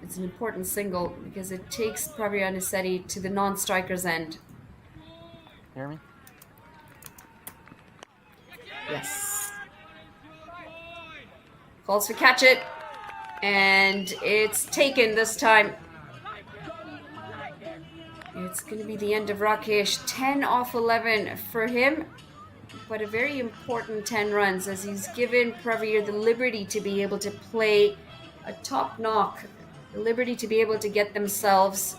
It's an important single because it takes Pravir Anisetti to the non-striker's end. Hear me? Yes. Calls for catch it. And it's taken this time. It's going to be the end of Rakesh. 10 off 11 for him, but a very important 10 runs as he's given Pravir the liberty to be able to play a top knock, the liberty to be able to get themselves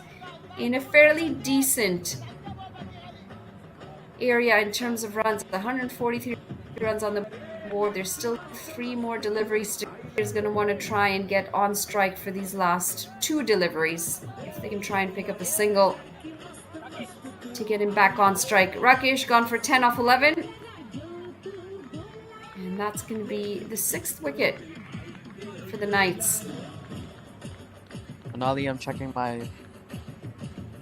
in a fairly decent area in terms of runs. 143 runs on the board. There's still 3 more deliveries to. Is going to want to try and get on strike for these last 2 deliveries. If they can try and pick up a single to get him back on strike. Rakesh gone for 10 off 11. And that's going to be the 6th wicket for the Knights. Anali, I'm checking my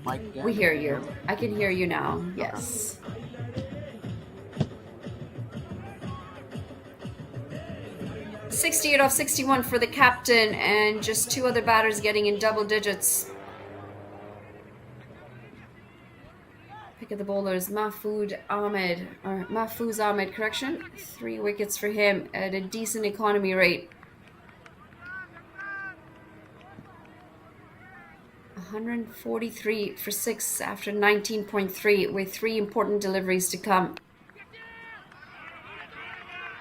mic again. We hear you. I can hear you now. Yes. .68 off 61 for the captain, and just 2 other batters getting in double digits. Pick of the bowlers, Mahfouz Ahmed, correction. 3 wickets for him at a decent economy rate. 143 for 6 after 19.3 with 3 important deliveries to come.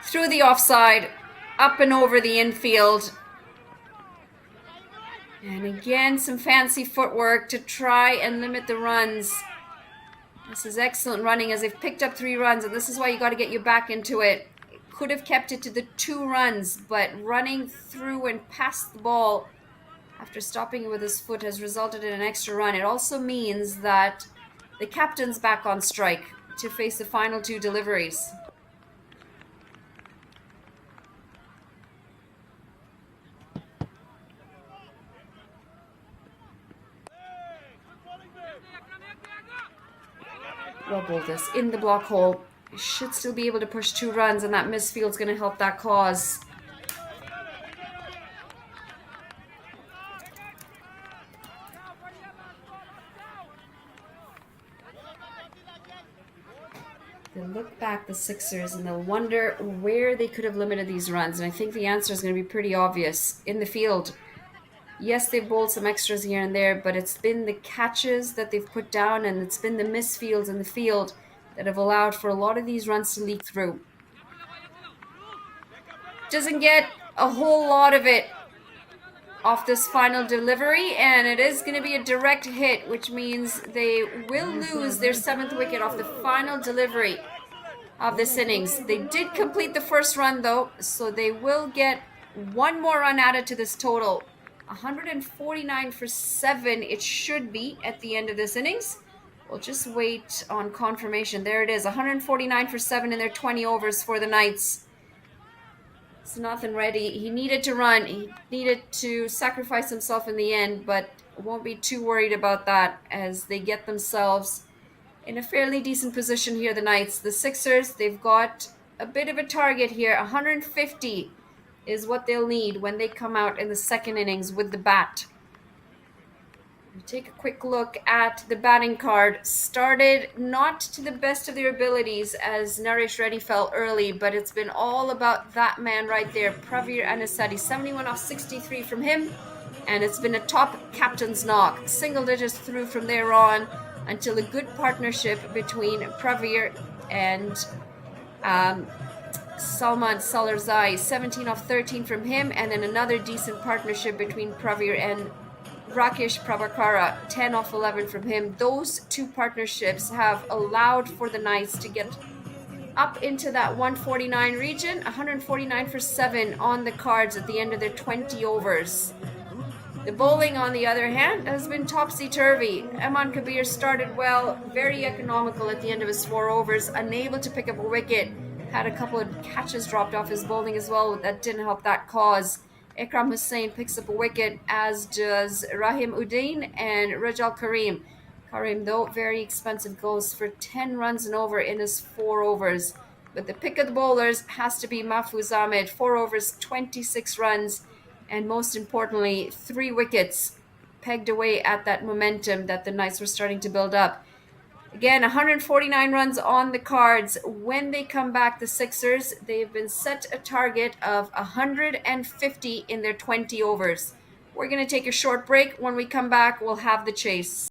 Through the offside. Up and over the infield. And again, some fancy footwork to try and limit the runs. This is excellent running as they've picked up 3 runs, and this is why you got to get your back into it. Could have kept it to the 2 runs, but running through and past the ball after stopping it with his foot has resulted in an extra run. It also means that the captain's back on strike to face the final 2 deliveries. Well bowled this in the block hole. should still be able to push 2 runs, and that misfield's going to help that cause. They'll look back, the Sixers, and they'll wonder where they could have limited these runs. And I think the answer is going to be pretty obvious. In the field, yes, they've bowled some extras here and there, but it's been the catches that they've put down, and it's been the misfields in the field that have allowed for a lot of these runs to leak through. Doesn't get a whole lot of it off this final delivery, and it is going to be a direct hit, which means they will lose their 7th wicket off the final delivery of this innings. They did complete the first run though, so they will get 1 more run added to this total. 149 for 7 it should be at the end of this innings. We'll just wait on confirmation. There it is, 149 for 7 in their 20 overs for the Knights. It's nothing ready. He needed to run. He needed to sacrifice himself in the end, but won't be too worried about that as they get themselves in a fairly decent position here, the Knights. The Sixers, they've got a bit of a target here. 150 is what they'll need when they come out in the second innings with the bat. We take a quick look at the batting card. Started not to the best of their abilities as Naresh Reddy fell early, but it's been all about that man right there, Pravir Anisetti. 71 off 63 from him, and it's been a top captain's knock. Single digits through from there on until a good partnership between Pravir and Salman Salarzai. 17 off 13 from him, and then another decent partnership between Pravir and Rakesh Prabhakara, 10 off 11 from him. Those 2 partnerships have allowed for the Knights to get up into that 149 region. 149 for 7 on the cards at the end of their 20 overs. The bowling, on the other hand, has been topsy-turvy. Eman Kabir started well, very economical at the end of his 4 overs, unable to pick up a wicket. Had a couple of catches dropped off his bowling as well. That didn't help that cause. Ikram Hussain picks up a wicket, as does Rahim Uddin and Rajal Karim. Karim, though, very expensive, goes for 10 runs and over in his 4 overs. But the pick of the bowlers has to be Mahfouz Ahmed. 4 overs, 26 runs, and most importantly, 3 wickets, pegged away at that momentum that the Knights were starting to build up. Again, 149 runs on the cards. When they come back, the Sixers, they've been set a target of 150 in their 20 overs. We're going to take a short break. When we come back, we'll have the chase.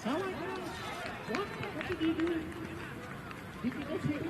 What did you do? Did you not hit?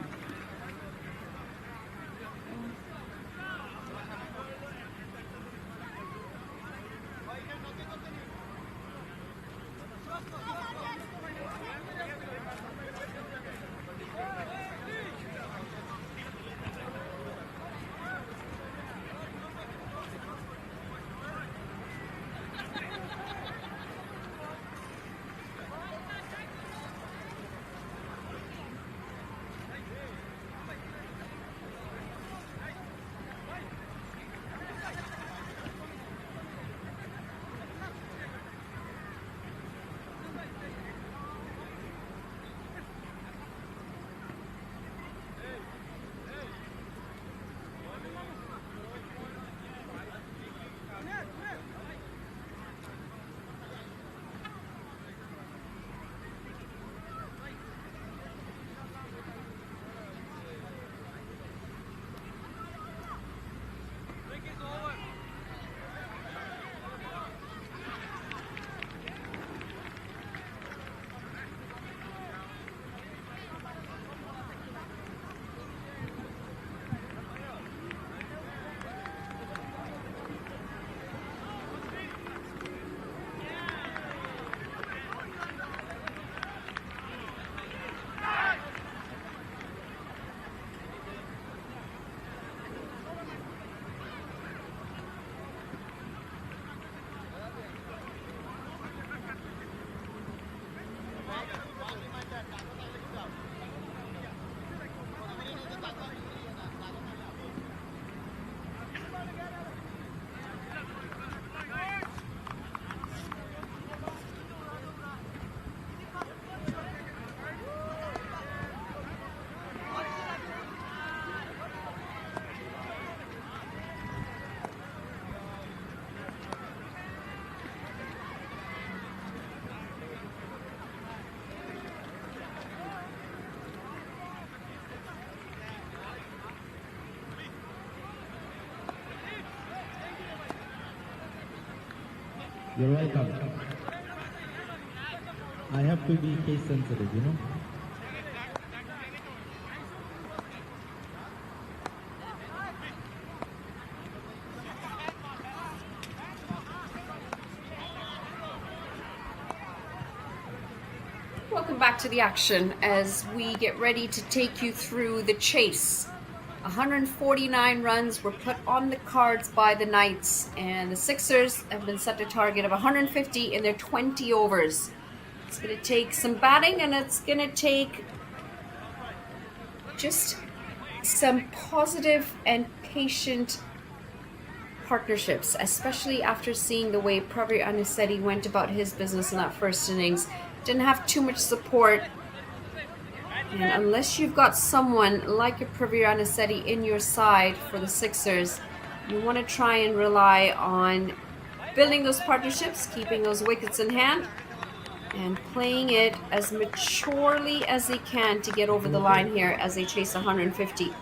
You're welcome. I have to be case sensitive, you know. Welcome back to the action as we get ready to take you through the chase. 149 runs were put on the cards by the Knights, and the Sixers have been set a target of 150 in their 20 overs. It's going to take some batting, and it's going to take just some positive and patient partnerships, especially after seeing the way Pravir Anisetti went about his business in that first innings. Didn't have too much support. And unless you've got someone like a Pravir Anisetti in your side for the Sixers, you want to try and rely on building those partnerships, keeping those wickets in hand, and playing it as maturely as they can to get over the line here as they chase 150.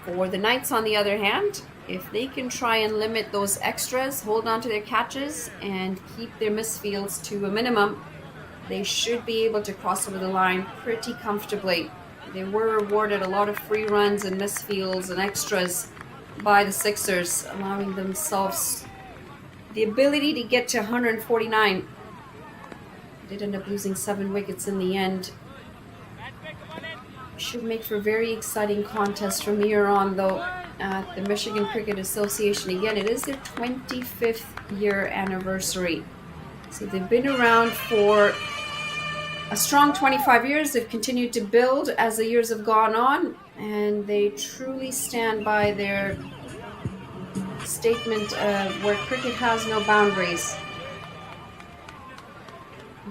For the Knights, on the other hand, if they can try and limit those extras, hold on to their catches, and keep their misfields to a minimum, they should be able to cross over the line pretty comfortably. They were rewarded a lot of free runs and misfields and extras by the Sixers, allowing themselves the ability to get to 149. They did end up losing 7 wickets in the end. Should make for a very exciting contest from here on, though, at the Michigan Cricket Association. Again, it is their 25th year anniversary. So they've been around for a strong 25 years. They've continued to build as the years have gone on, and they truly stand by their statement where cricket has no boundaries.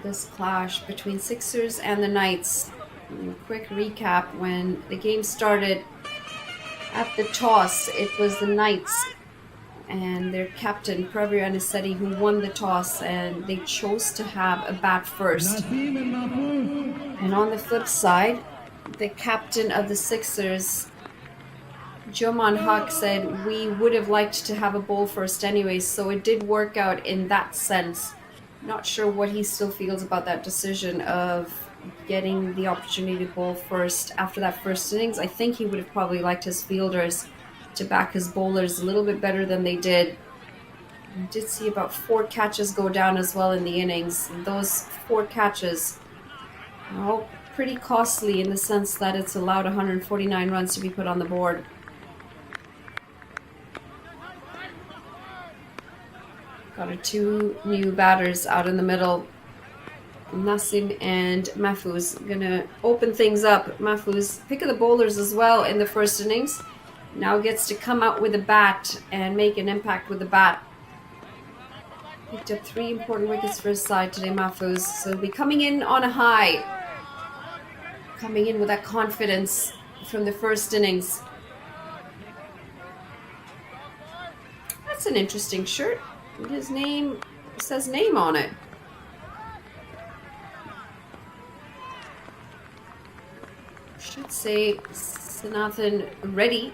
This clash between Sixers and the Knights. A quick recap: when the game started, at the toss, it was the Knights and their captain Pravir Anisetti who won the toss, and they chose to have a bat first. And on the flip side, the captain of the Sixers, Joman Haq, said we would have liked to have a bowl first anyway, so it did work out in that sense. Not sure what he still feels about that decision of getting the opportunity to bowl first after that first innings. I think he would have probably liked his fielders to back his bowlers a little bit better than they did. We did see about 4 catches go down as well in the innings. And those 4 catches are pretty costly in the sense that it's allowed 149 runs to be put on the board. Got our 2 new batters out in the middle. Nasim and Mahfouz gonna open things up. Mahfouz, pick of the bowlers as well in the first innings. Now gets to come out with a bat and make an impact with the bat. Picked up 3 important wickets for his side today, Mahfouz. So he'll be coming in on a high. Coming in with that confidence from the first innings. That's an interesting shirt. His name says name on it. Should say Sanathan Reddy.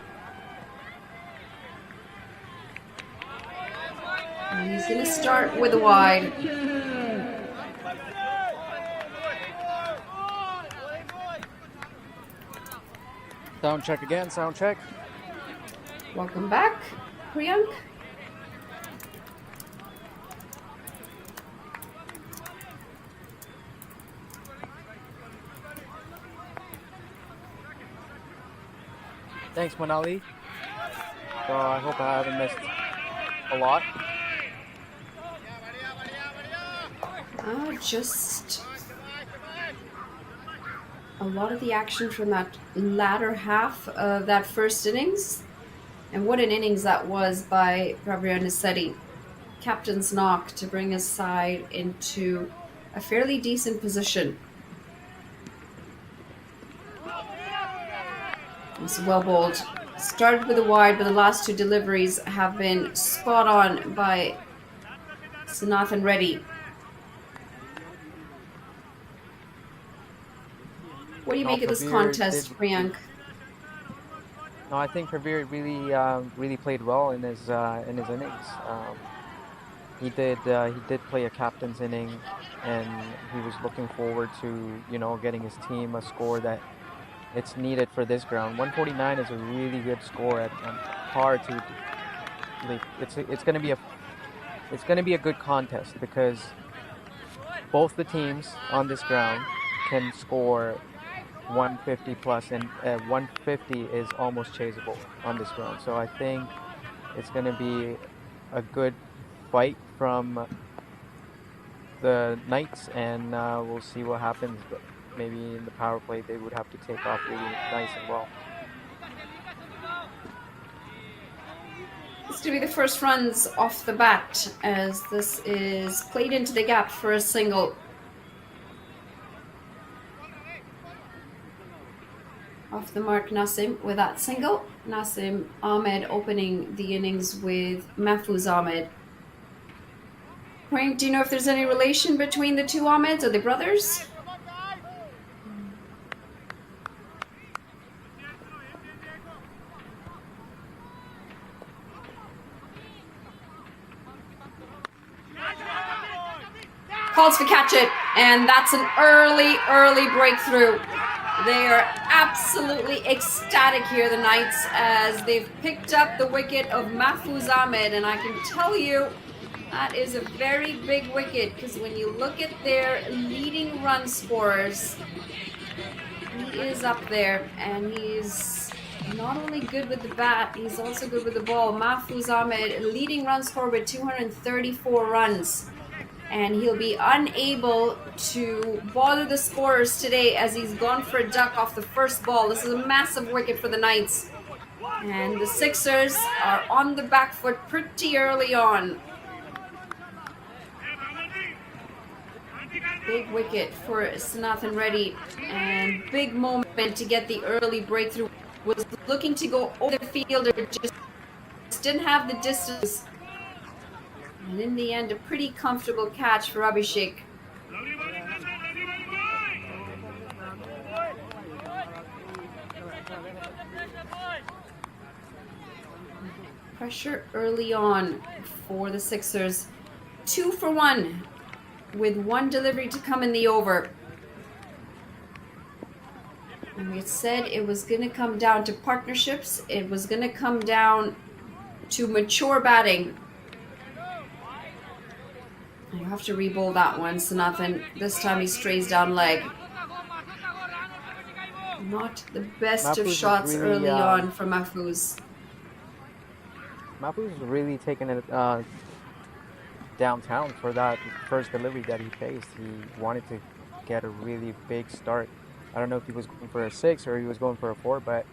And he's going to start with a wide. Sound check again, sound check. Welcome back, Priyank. Thanks, Manali. So I hope I haven't missed a lot. Just a lot of the action from that latter half of that first innings. And what an innings that was by Prabir Nasetti. Captain's knock to bring his side into a fairly decent position. It's well bowled. Started with a wide, but the last 2 deliveries have been spot on by Sanathan Reddy. What do you make of this contest, Priyank? No, I think Prabir really played well in his innings. He did play a captain's inning, and he was looking forward to getting his team a score that it's needed for this ground. 149 is a really good score at par to. Like, it's going to be a good contest because both the teams on this ground can score 150 plus, and 150 is almost chaseable on this ground. So I think it's going to be a good fight from the Knights, and we'll see what happens. But maybe in the power play they would have to take off really nice and well. This to be the first runs off the bat as this is played into the gap for a single. Off the mark, Nasim with that single. Nasim Ahmed opening the innings with Mahfouz Ahmed. Frank, do you know if there's any relation between the 2 Ahmeds? Are they brothers? Calls for catch it, and that's an early breakthrough. They are absolutely ecstatic here, the Knights, as they've picked up the wicket of Mahfouz Ahmed, and I can tell you that is a very big wicket because when you look at their leading run scorers, he is up there, and he's not only good with the bat, he's also good with the ball. Mahfouz Ahmed, leading run scorer with 234 runs. And he'll be unable to bother the scorers today as he's gone for a duck off the first ball. This is a massive wicket for the Knights. And the Sixers are on the back foot pretty early on. Big wicket for Sanathan Reddy. And big moment to get the early breakthrough. Was looking to go over the fielder, just didn't have the distance. And in the end, a pretty comfortable catch for Abhishek. Pressure early on for the Sixers. 2 for 1 with one delivery to come in the over. And we had said it was going to come down to partnerships. It was going to come down to mature batting. You have to re-bowl that one, so nothing. This time he strays down leg. Not the best of Mahfouz shots really, early on from Mahfouz. Mahfouz was really taking it downtown for that first delivery that he faced. He wanted to get a really big start. I don't know if he was going for a 6 or he was going for a 4, but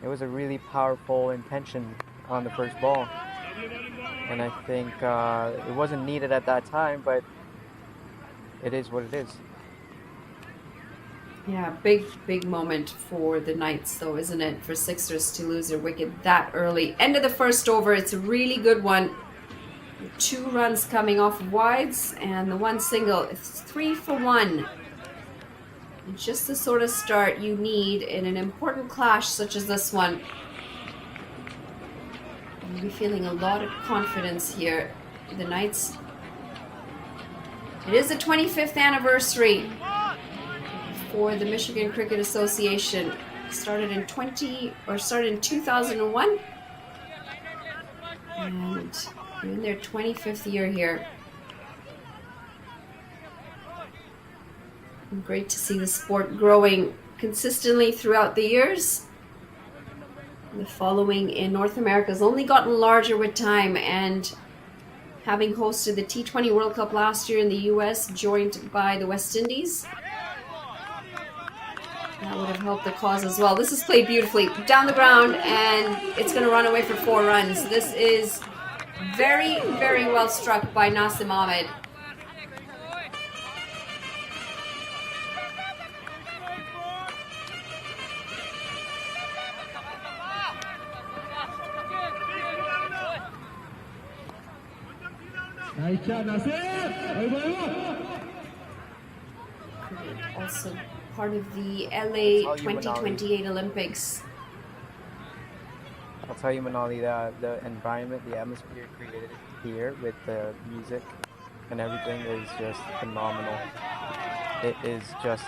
it was a really powerful intention on the first ball. And I think it wasn't needed at that time, but it is what it is. Yeah, big moment for the Knights, though, isn't it? For Sixers to lose their wicket that early. End of the first over. It's a really good one. 2 runs coming off of wides and the 1 single. It's 3 for 1. And just the sort of start you need in an important clash such as this one. You'll be feeling a lot of confidence here. The Knights. It is the 25th anniversary for the Michigan Cricket Association. Started in 2001. And they're in their 25th year here. And great to see the sport growing consistently throughout the years. The following in North America has only gotten larger with time, and having hosted the T20 World Cup last year in the US, joined by the West Indies, that would have helped the cause as well. This is played beautifully down the ground, and it's going to run away for 4 runs. This is very, very well struck by Nasim Ahmed. Also part of the LA 2028 Olympics. I'll tell you, Manali, the environment, the atmosphere created here with the music and everything is just phenomenal. It is just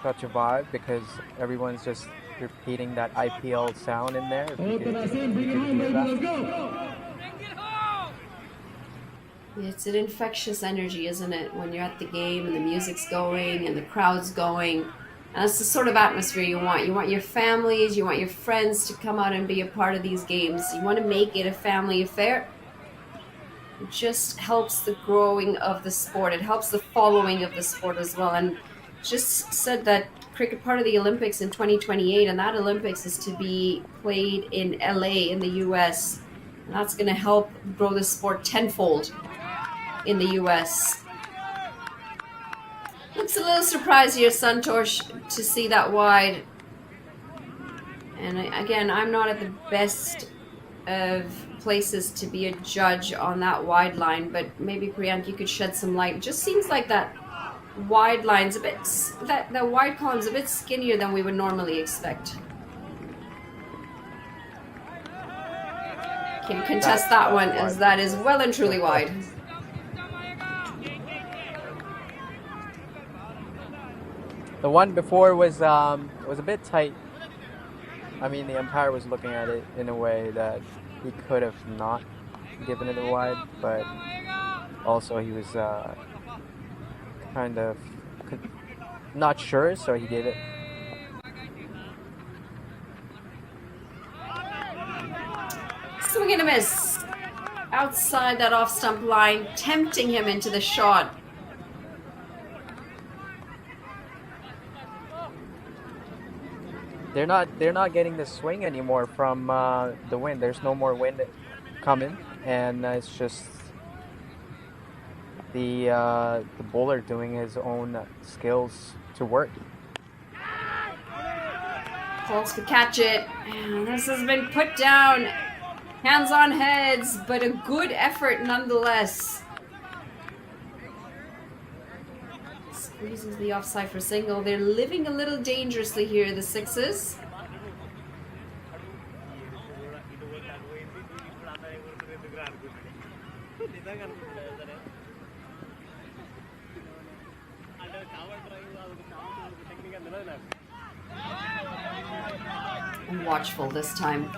such a vibe because everyone's just repeating that IPL sound in there. If you could hear that. It's an infectious energy, isn't it? When you're at the game and the music's going and the crowd's going. And that's the sort of atmosphere you want. You want your families, you want your friends to come out and be a part of these games. You want to make it a family affair. It just helps the growing of the sport. It helps the following of the sport as well. And just said that cricket part of the Olympics in 2028, and that Olympics is to be played in LA in the US. And that's going to help grow the sport tenfold in the US. Looks a little surprised here, Santosh, to see that wide. And again, I'm not at the best of places to be a judge on that wide line, but maybe Priyank, you could shed some light. It just seems like that wide line's a bit, that wide column's a bit skinnier than we would normally expect. Can you contest that one, as that is well and truly wide. The one before was a bit tight. I mean, the umpire was looking at it in a way that he could have not given it a wide, but also he was kind of not sure, so he gave it. Swing and a miss. Outside that off-stump line, tempting him into the shot. They're not getting the swing anymore from the wind. There's no more wind coming, and it's just the bowler doing his own skills to work. Colts could catch it. And this has been put down. Hands on heads, but a good effort nonetheless. Squeezes the offside for single. They're living a little dangerously here, the Sixes. watchful this time.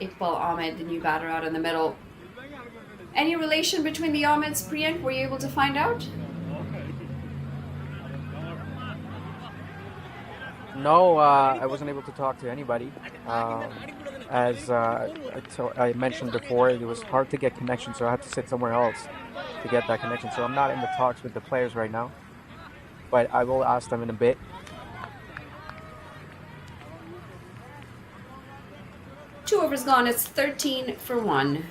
Iqbal Ahmed, the new batter out in the middle. Any relation between the Ahmeds, Priyank? Were you able to find out? No, I wasn't able to talk to anybody. As I mentioned before, it was hard to get connection, so I had to sit somewhere else to get that connection. So I'm not in the talks with the players right now, but I will ask them in a bit. Two overs gone. It's 13 for 1.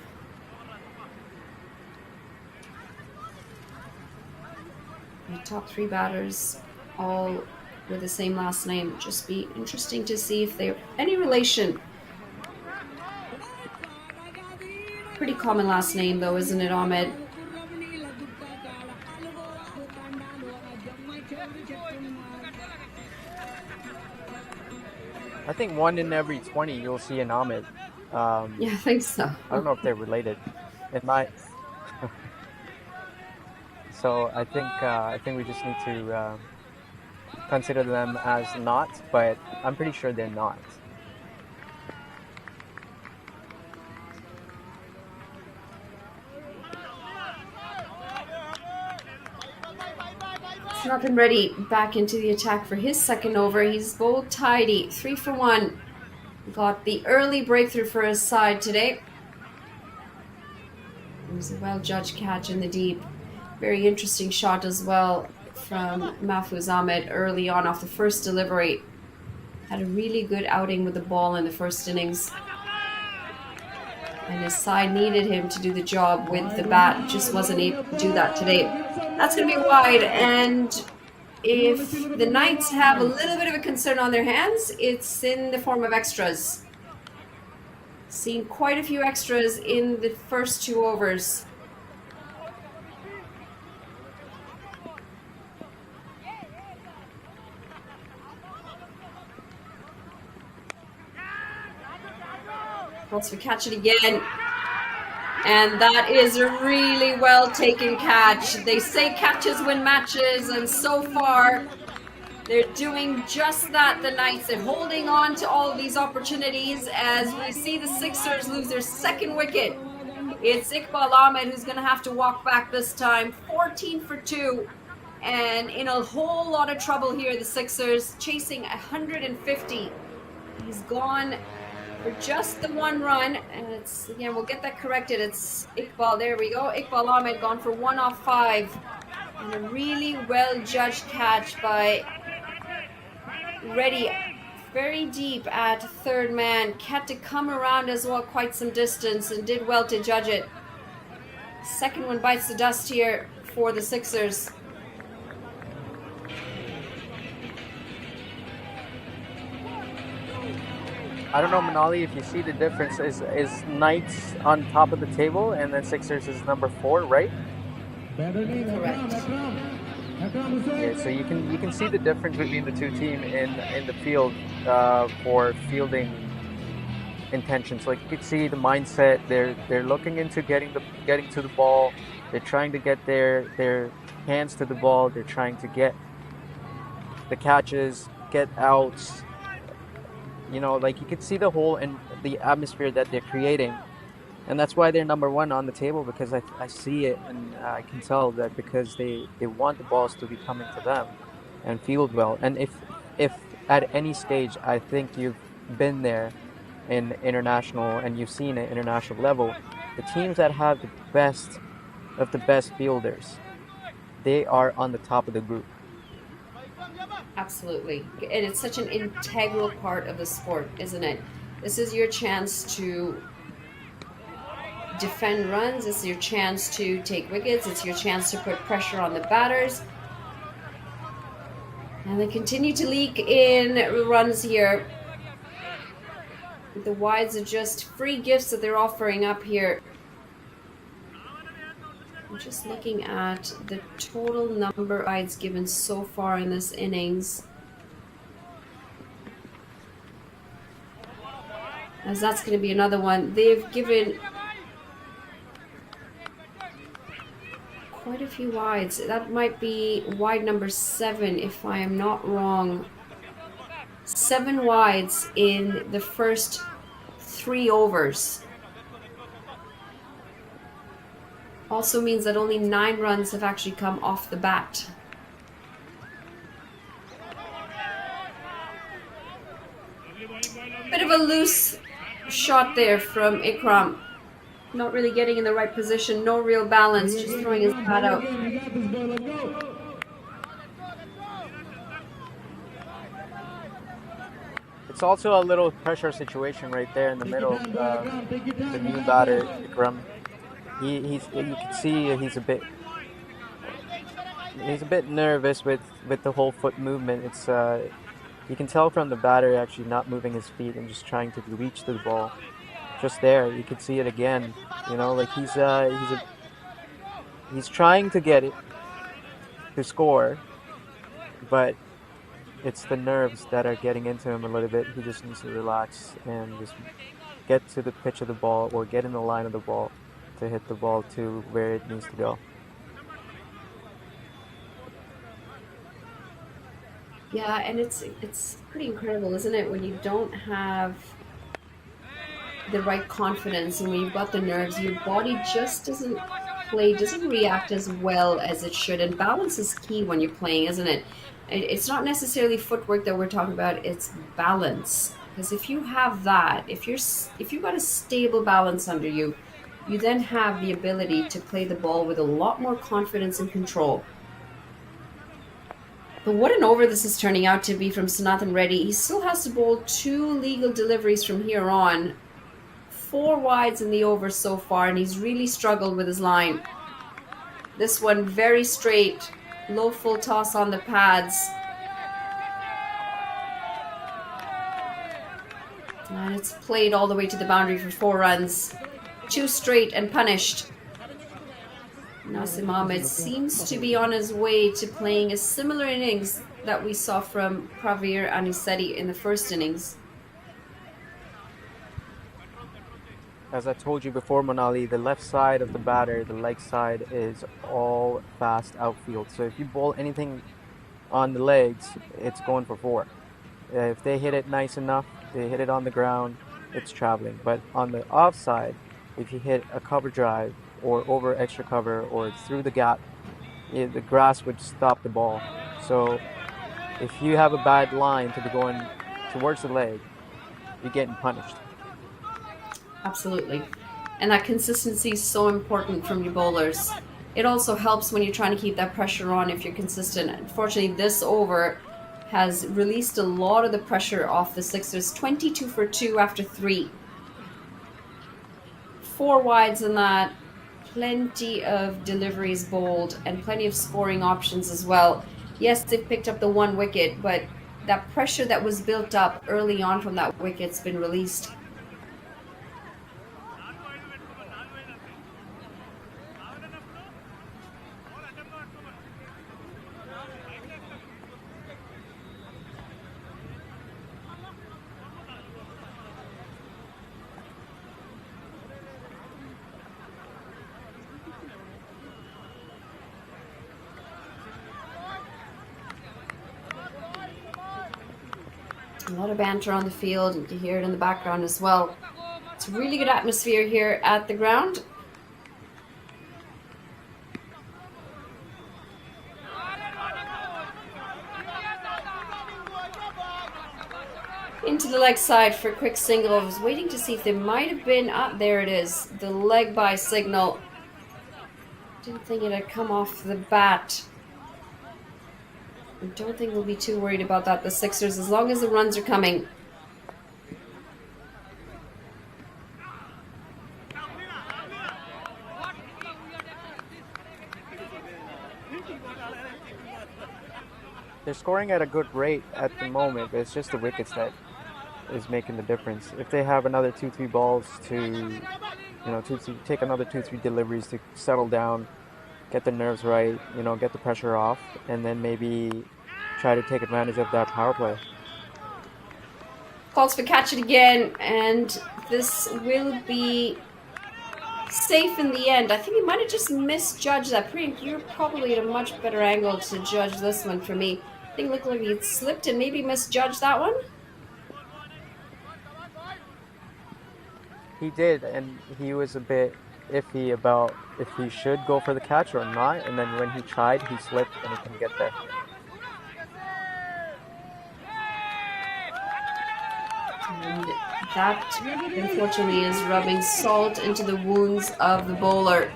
The top 3 batters, all with the same last name. Just be interesting to see if they're any relation. Pretty common last name, though, isn't it, Ahmed? I think 1 in every 20 you'll see an Ahmed. Yeah, I think so. I don't know if they're related. It might. So I think we just need to consider them as not, but I'm pretty sure they're not. Nothing ready back into the attack for his second over. He's bowled tidy, 3 for 1. Got the early breakthrough for his side today. It was a well-judged catch in the deep. Very interesting shot as well from Mahfouz Ahmed early on off the first delivery. Had a really good outing with the ball in the first innings. And his side needed him to do the job with the bat. Just wasn't able to do that today. That's going to be wide. And if the Knights have a little bit of a concern on their hands, it's in the form of extras. Seen quite a few extras in the first 2 overs. Wants to catch it again. And that is a really well taken catch. They say catches win matches, and so far they're doing just that, the Knights. They're holding on to all of these opportunities as we see the Sixers lose their second wicket. It's Iqbal Ahmed who's going to have to walk back this time. 14 for 2. And in a whole lot of trouble here, the Sixers chasing 150. He's gone for just the 1 run, and it's, again, we'll get that corrected. It's Iqbal, there we go. Iqbal Ahmed gone for 1 off 5. And a really well-judged catch by Reddy. Very deep at third man. Had to come around as well quite some distance and did well to judge it. Second one bites the dust here for the Sixers. I don't know, Manali, if you see the difference. Is Knights on top of the table and then Sixers is number 4, right? Correct. Yeah, so you can see the difference between the two teams in the field for fielding intentions. Like, you can see the mindset. They're looking into getting to the ball. They're trying to get their hands to the ball. They're trying to get the catches, get outs. You know, like, you can see the whole and the atmosphere that they're creating. And that's why they're number 1 on the table, because I see it and I can tell that because they want the balls to be coming to them and field well. And if at any stage, I think you've been there in international and you've seen at international level, the teams that have the best of the best fielders, they are on the top of the group. Absolutely. And it's such an integral part of the sport, isn't it? This is your chance to defend runs. It's your chance to take wickets. It's your chance to put pressure on the batters. And they continue to leak in runs here. The wides are just free gifts that they're offering up here. I'm just looking at the total number of wides given so far in this innings, as that's going to be another one. They've given quite a few wides. That might be wide number 7, if I am not wrong. 7 wides in the first 3 overs. Also means that only 9 runs have actually come off the bat. Bit of a loose shot there from Ikram. Not really getting in the right position, no real balance, just throwing his bat out. We got this, boy. Let's go. It's also a little pressure situation right there in the middle. The new batter, Ikram. You can see he's a bit nervous with the whole foot movement. It's you can tell from the batter actually not moving his feet and just trying to reach to the ball. Just there, you can see it again. You know, like he's trying to get it to score, but it's the nerves that are getting into him a little bit. He just needs to relax and just get to the pitch of the ball or get in the line of the ball to hit the ball to where it needs to go. Yeah, and it's pretty incredible, isn't it, when you don't have the right confidence and when you've got the nerves, your body just doesn't react as well as it should. And balance is key when you're playing, isn't it? It's not necessarily footwork that we're talking about, it's balance. Because if you have that, if you've got a stable balance under you, you then have the ability to play the ball with a lot more confidence and control. But what an over this is turning out to be from Sanathan Reddy. He still has to bowl 2 legal deliveries from here on. 4 wides in the over so far, and he's really struggled with his line. This one very straight, low full toss on the pads. And it's played all the way to the boundary for 4 runs. 2 straight and punished. Nasim Ahmed seems to be on his way to playing a similar innings that we saw from Pravir Aniseti in the first innings. As I told you before, Monali, the left side of the batter, the leg side, is all fast outfield. So if you bowl anything on the legs, it's going for 4. If they hit it nice enough, they hit it on the ground, it's traveling. But on the offside, if you hit a cover drive or over extra cover or through the gap, the grass would stop the ball. So if you have a bad line to be going towards the leg, you're getting punished. Absolutely. And that consistency is so important from your bowlers. It also helps when you're trying to keep that pressure on if you're consistent. Unfortunately, this over has released a lot of the pressure off the Sixers. 22 for 2 after 3. 4 wides in that. Plenty of deliveries bowled and plenty of scoring options as well. Yes, they've picked up the 1 wicket, but that pressure that was built up early on from that wicket's been released. A lot of banter on the field. You can hear it in the background as well. It's a really good atmosphere here at the ground. Into the leg side for a quick single. I was waiting to see if there might have been... there it is. The leg by signal. Didn't think it had come off the bat. I don't think we'll be too worried about that, the Sixers, as long as the runs are coming. They're scoring at a good rate at the moment, but it's just the wickets that is making the difference. If they have another 2-3 balls to, take another 2-3 deliveries to settle down, get the nerves right, get the pressure off, and then maybe try to take advantage of that power play. Calls for catch it again, and this will be safe in the end. I think he might have just misjudged that. Priyank, you're probably at a much better angle to judge this one for me. I think it looked like he slipped and maybe misjudged that one. He did, and he was a bit iffy about if he should go for the catch or not. And then when he tried, he slipped and he couldn't get there. And that, unfortunately, is rubbing salt into the wounds of the bowler.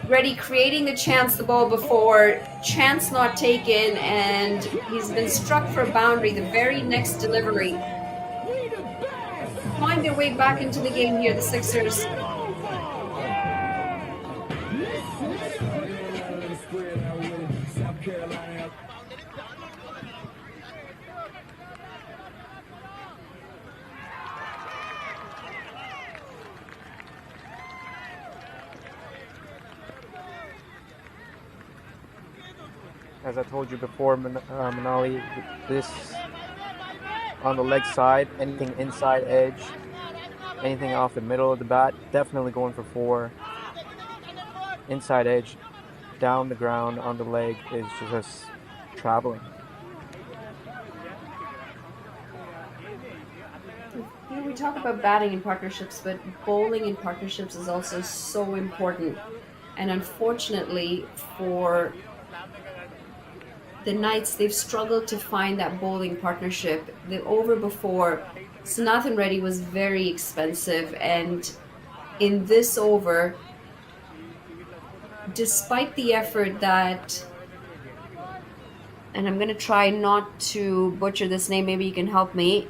Reddy creating the chance the ball before, chance not taken, and he's been struck for a boundary the very next delivery. Find their way back into the game here, the Sixers. As I told you before, Manali, this on the leg side, anything inside edge, anything off the middle of the bat, definitely going for 4. Inside edge, down the ground on the leg is just traveling. You know, we talk about batting in partnerships, but bowling in partnerships is also so important. And unfortunately for the Knights, they've struggled to find that bowling partnership. The over before, Sanathan Reddy was very expensive, and in this over, despite the effort that, and I'm going to try not to butcher this name, maybe you can help me.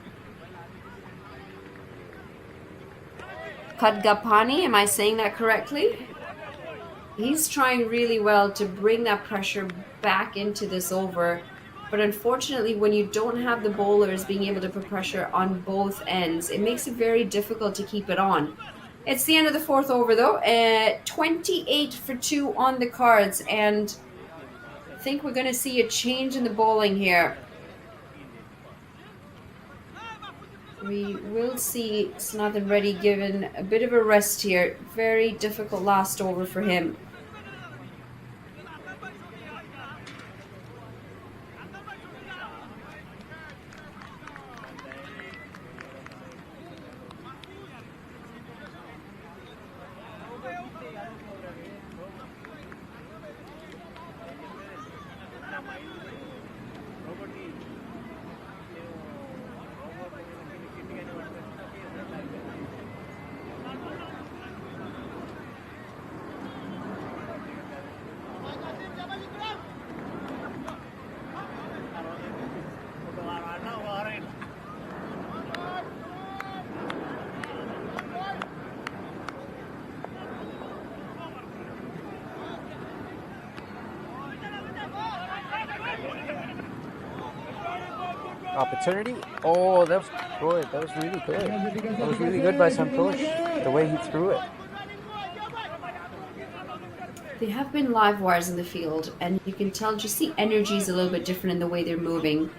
Kadgapani, am I saying that correctly? He's trying really well to bring that pressure back into this over. But unfortunately, when you don't have the bowlers being able to put pressure on both ends, it makes it very difficult to keep it on. It's the end of the 4th over, though. 28 for 2 on the cards. And I think we're going to see a change in the bowling here. We will see Sanathan Reddy given a bit of a rest here. Very difficult last over for him. Opportunity. Oh, that was good. That was really good. That was really good by Santosh, the way he threw it. They have been live wires in the field, and you can tell just the energy is a little bit different in the way they're moving.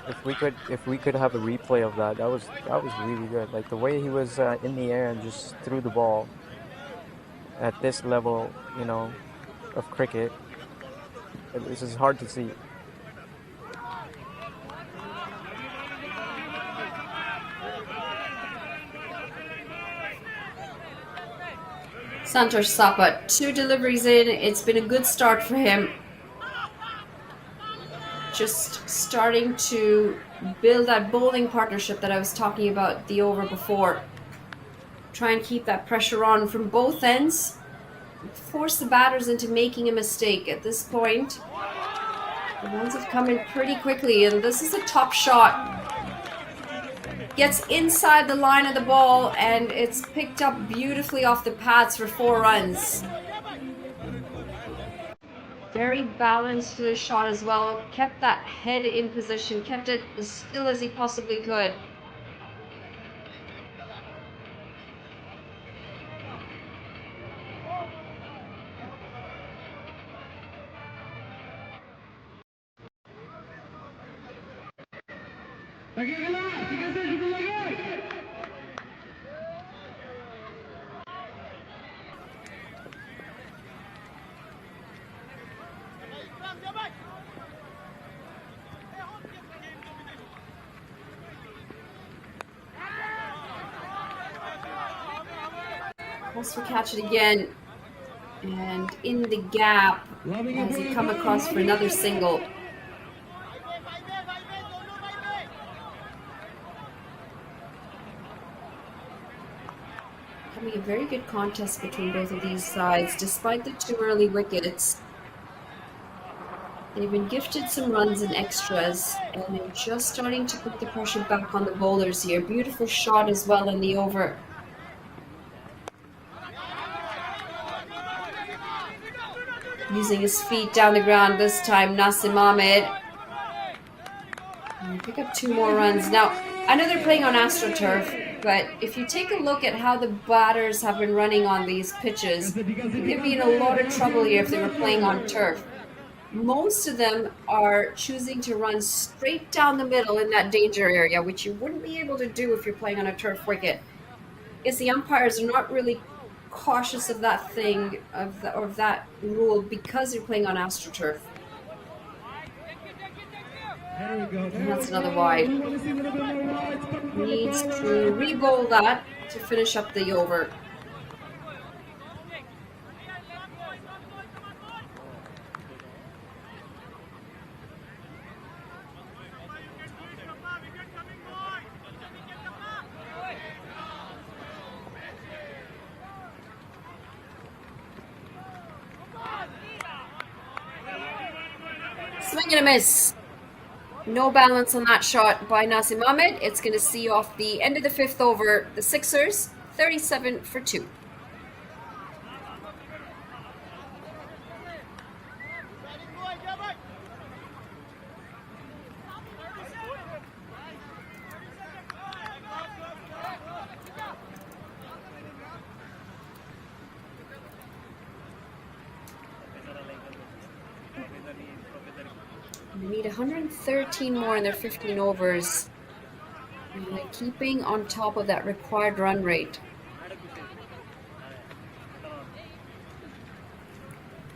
If we could have a replay of that, that was really good. Like the way he was in the air and just threw the ball at this level, you know, of cricket. This is hard to see. Santosh Sapa, 2 deliveries in. It's been a good start for him. Just starting to build that bowling partnership that I was talking about the over before. Try and keep that pressure on from both ends. Force the batters into making a mistake. At this point, the runs have come in pretty quickly, and this is a top shot. Gets inside the line of the ball, and it's picked up beautifully off the pads for 4 runs. Very balanced to the shot as well. Kept that head in position, kept it as still as he possibly could. Goes for catch it again. And in the gap as he come across for another single. Having a very good contest between both of these sides, despite the 2 early wickets. They've been gifted some runs and extras, and they're just starting to put the pressure back on the bowlers here. Beautiful shot as well in the over. Using his feet down the ground this time, Nasim Ahmed. And pick up 2 more runs. Now, I know they're playing on AstroTurf, but if you take a look at how the batters have been running on these pitches, they'd be in a lot of trouble here if they were playing on turf. Most of them are choosing to run straight down the middle in that danger area, which you wouldn't be able to do if you're playing on a turf wicket. Because the umpires are not really cautious of that thing, of that rule, because you're playing on AstroTurf. And that's another wide. Needs to re-bowl that to finish up the over. Swing and a miss. No balance on that shot by Nasim Ahmed. It's going to see off the end of the 5th over. The Sixers, 37 for 2. They need 113 more in their 15 overs. And they're keeping on top of that required run rate.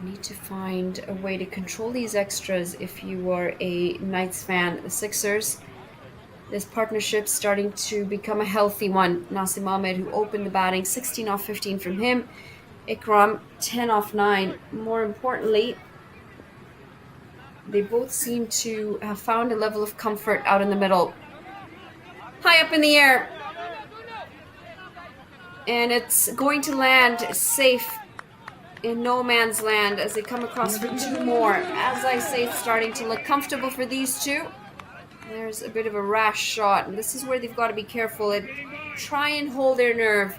Need to find a way to control these extras if you are a Knights fan. The Sixers, this partnership's starting to become a healthy one. Nasim Ahmed, who opened the batting, 16 off 15 from him. Ikram, 10 off 9. More importantly, they both seem to have found a level of comfort out in the middle. High up in the air. And it's going to land safe in no man's land as they come across for 2 more. As I say, it's starting to look comfortable for these two. There's a bit of a rash shot, and this is where they've got to be careful and try and hold their nerve.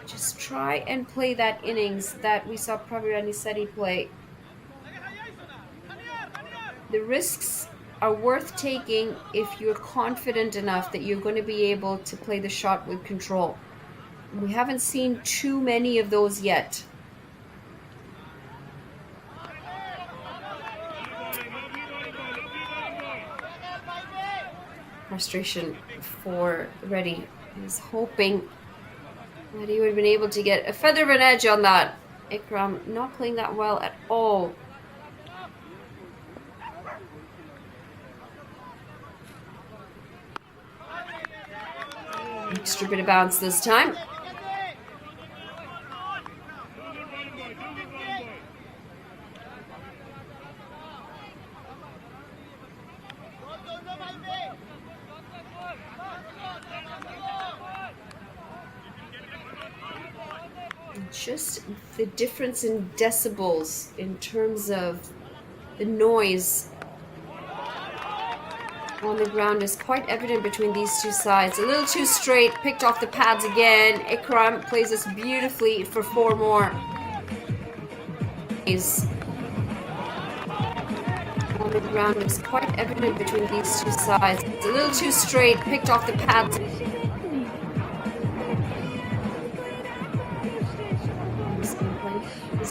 Just try and play that innings that we saw Pravirani Sethi play. The risks are worth taking if you're confident enough that you're going to be able to play the shot with control. We haven't seen too many of those yet. Frustration for Reddy. He's hoping that he would have been able to get a feather of an edge on that. Ikram not playing that well at all. Extra bit of bounce this time. Just the difference in decibels in terms of the noise on the ground is quite evident between these two sides. A little too straight, picked off the pads again. Ikram plays this beautifully for 4 more. On the ground is quite evident between these two sides. It's a little too straight, picked off the pads.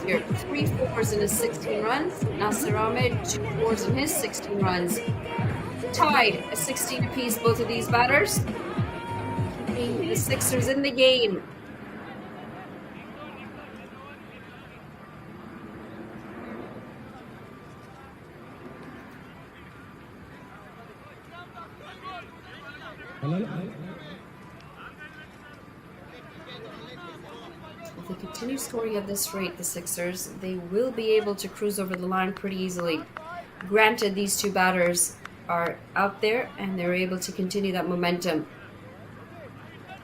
Here, 3 fours in his 16 runs. Nasir Ahmed, 2 fours in his 16 runs. Tied at 16 apiece, both of these batters. Keeping the Sixers in the game. If they continue scoring at this rate, the Sixers, they will be able to cruise over the line pretty easily. Granted, these two batters are out there and they're able to continue that momentum.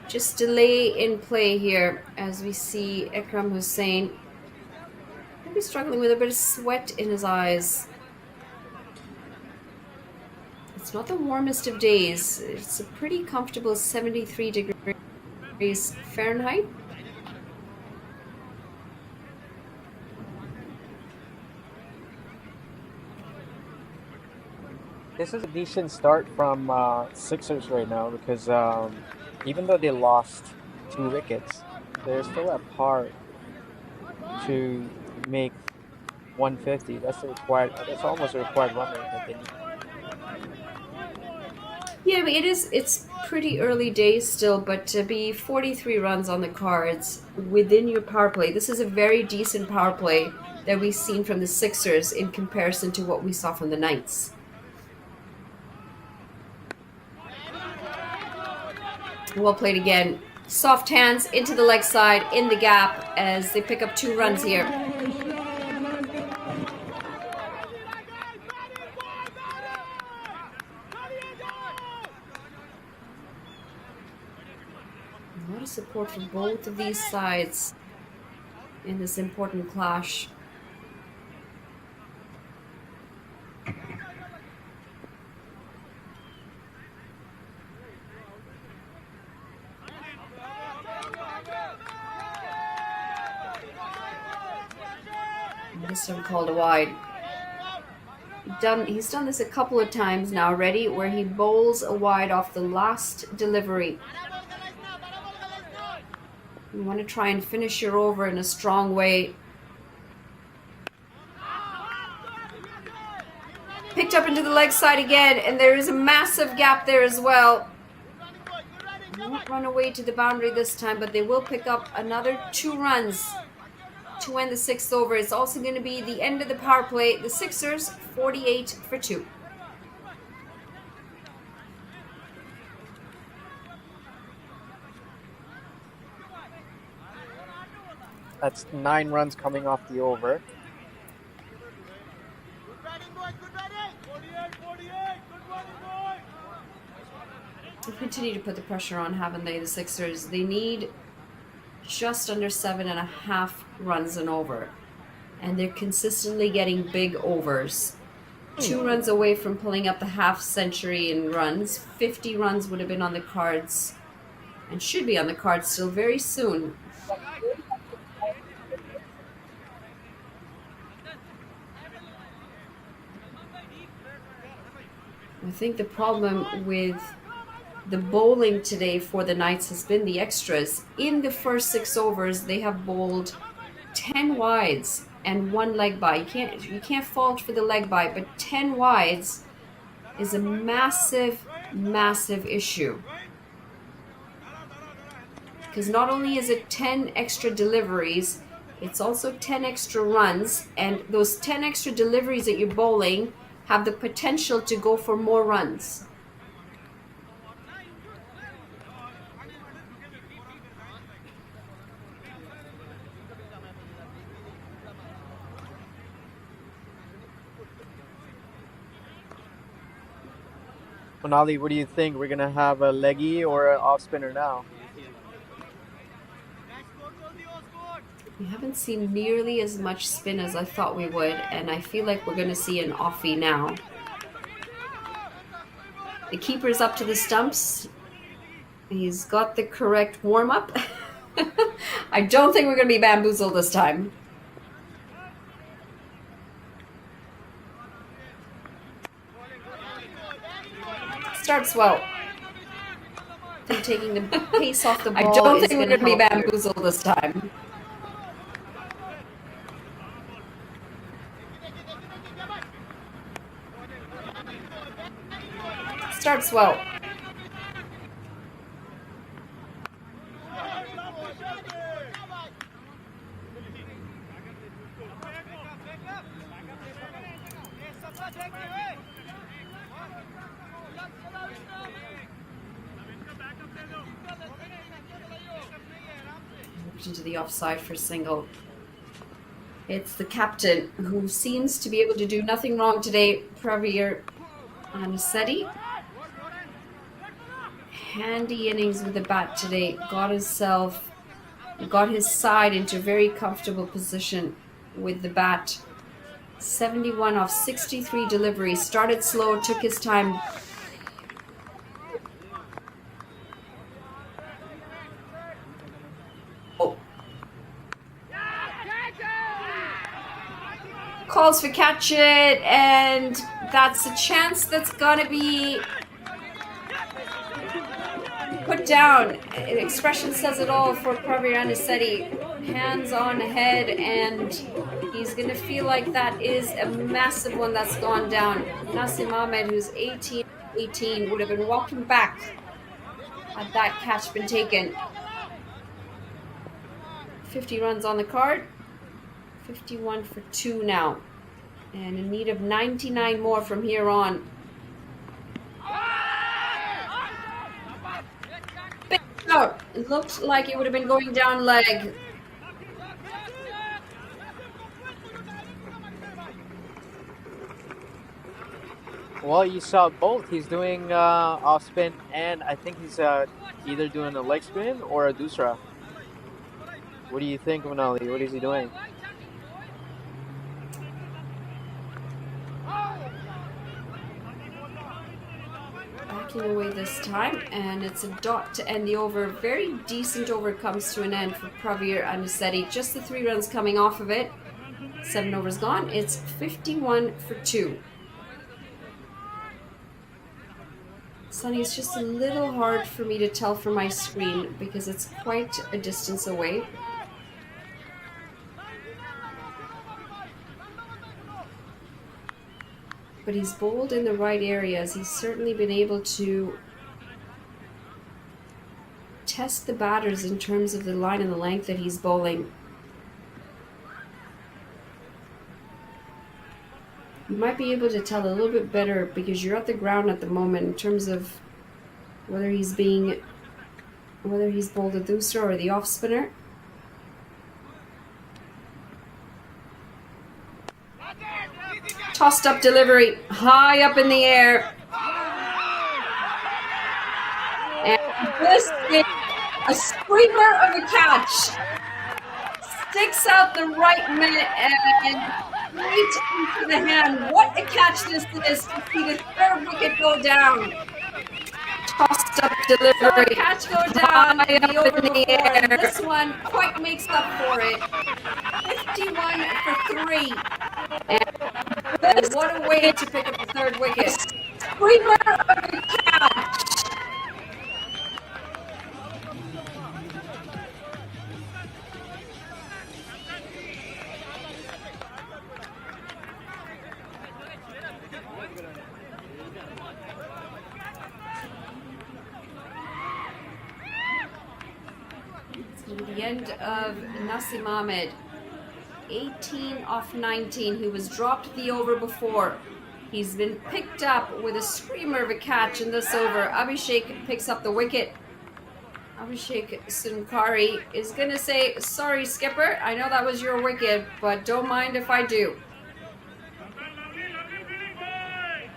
Just delay in play here as we see Ikram Hussain maybe struggling with a bit of sweat in his eyes. It's not the warmest of days. It's a pretty comfortable 73 degrees Fahrenheit. This is a decent start from Sixers right now because even though they lost 2 wickets, they're still at par to make 150. That's almost a required run rate that they need. Yeah, I mean, it's pretty early days still, but to be 43 runs on the cards within your power play, this is a very decent power play that we've seen from the Sixers in comparison to what we saw from the Knights. Well played again. Soft hands into the leg side, in the gap as they pick up 2 runs here. A lot of support from both of these sides in this important clash. This time called a wide. He's done this a couple of times now already, where he bowls a wide off the last delivery. You want to try and finish your over in a strong way. Picked up into the leg side again, and there is a massive gap there as well. Won't run away to the boundary this time, but they will pick up another 2 runs to end the 6th over. It's also going to be the end of the power play. The Sixers 48 for 2. That's 9 runs coming off the over. They continue to put the pressure on, haven't they, the Sixers? They need just under 7.5 runs and over. And they're consistently getting big overs. 2 runs away from pulling up the half century in runs. 50 runs would have been on the cards and should be on the cards still very soon. I think the problem with the bowling today for the Knights has been the extras. In the first 6 overs, they have bowled 10 wides and 1 leg by. You can't fault for the leg by, but 10 wides is a massive, massive issue. Because not only is it 10 extra deliveries, it's also 10 extra runs, and those 10 extra deliveries that you're bowling have the potential to go for more runs. Monali, what do you think? We're going to have a leggy or an off spinner now? We haven't seen nearly as much spin as I thought we would, and I feel like we're going to see an offie now. The keeper's up to the stumps. He's got the correct warm-up. I don't think we're going to be bamboozled this time. Starts well. I think taking the pace off the ball. I don't think we're going to be bamboozled this time. Starts well. knocked into the offside for single. It's the captain who seems to be able to do nothing wrong today, Pravir Anisetti. Handy innings with the bat today. Got his side into a very comfortable position with the bat. 71 off 63 deliveries. Started slow, took his time. Oh. Calls for catch it, and that's a chance that's gonna be put down. Expression says it all for Pravir Anisetti. Hands on head, and he's going to feel like that is a massive one that's gone down. Nasim Ahmed, who's 18, would have been walking back had that catch been taken. 50 runs on the card. 51 for 2 now. And in need of 99 more from here on. Oh, it looked like it would have been going down leg. Well, you saw both. He's doing off spin, and I think he's either doing a leg spin or a dusra. What do you think, Manali? What is he doing? Backing away this time, and it's a dot to end the over. Very decent over comes to an end for Pravir Anisetti. Just the 3 runs coming off of it. 7 overs gone. It's 51 for 2. Sunny, it's just a little hard for me to tell from my screen because it's quite a distance away. But he's bowled in the right areas. He's certainly been able to test the batters in terms of the line and the length that he's bowling. You might be able to tell a little bit better because you're at the ground at the moment in terms of whether he's bowled a dusra or the off spinner. Tossed up delivery, high up in the air. And this is a screamer of a catch. Sticks out the right minute and right into the hand. What a catch this is to see the 3rd wicket go down. Tossed up delivery. Catch go down in the over the air. This one quite makes up for it. 51 for 3. And what a way to pick up the 3rd wicket. Screamer of a catch. The end of Nasim Ahmed. 18 off 19, who was dropped the over before. He's been picked up with a screamer of a catch in this over. Abhishek picks up the wicket. Abhishek Sunkari is going to say, sorry, skipper, I know that was your wicket, but don't mind if I do.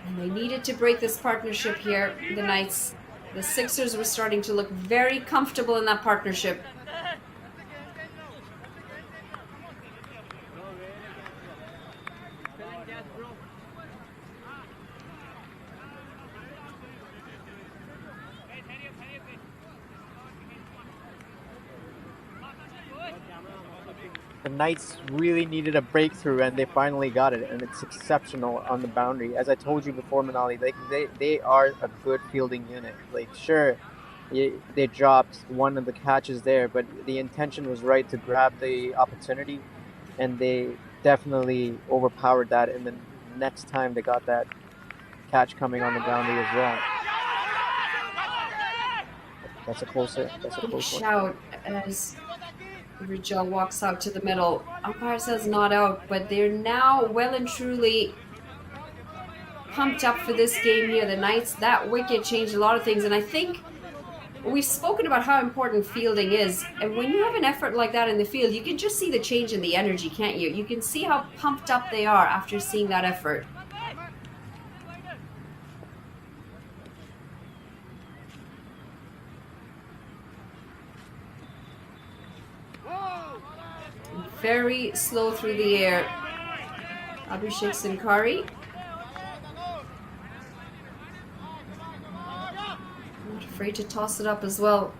And they needed to break this partnership here, the Knights. The Sixers were starting to look very comfortable in that partnership. The Knights really needed a breakthrough, and they finally got it, and it's exceptional on the boundary. As I told you before, Manali, they are a good fielding unit. Like, sure, they dropped one of the catches there, but the intention was right to grab the opportunity, and they definitely overpowered that. And then next time they got that catch coming on the boundary as well. That's a closer. That's a close one. Shout as Rijal walks out to the middle. Umpire says not out, but they're now well and truly pumped up for this game here. The Knights, that wicket changed a lot of things, and I think we've spoken about how important fielding is, and when you have an effort like that in the field, you can just see the change in the energy, can't you? You can see how pumped up they are after seeing that effort. Very slow through the air. Abhishek Sankari. Not afraid to toss it up as well.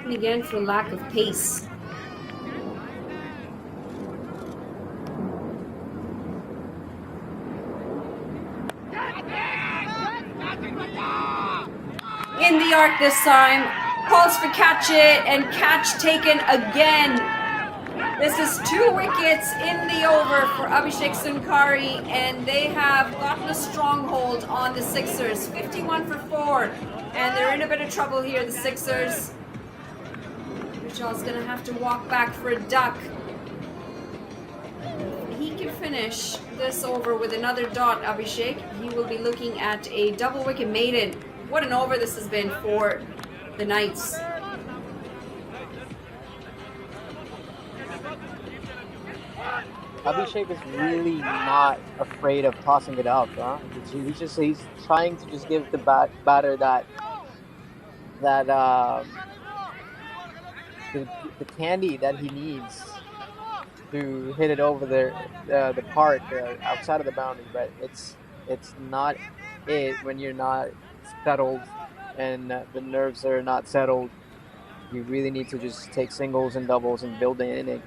And again, for lack of pace. In the arc this time, calls for catch it, and catch taken again. This is 2 wickets in the over for Abhishek Sankari, and they have gotten a stronghold on the Sixers. 51 for 4, and they're in a bit of trouble here, the Sixers. Vijay's gonna have to walk back for a duck. He can finish this over with another dot, Abhishek. He will be looking at a double wicket maiden. What an over this has been for the Knights. Abhishek is really not afraid of tossing it up. Huh? He's trying to just give the batter that the candy that he needs to hit it over the park outside of the boundary. But it's not it when you're not settled and the nerves are not settled. You really need to just take singles and doubles and build an inning.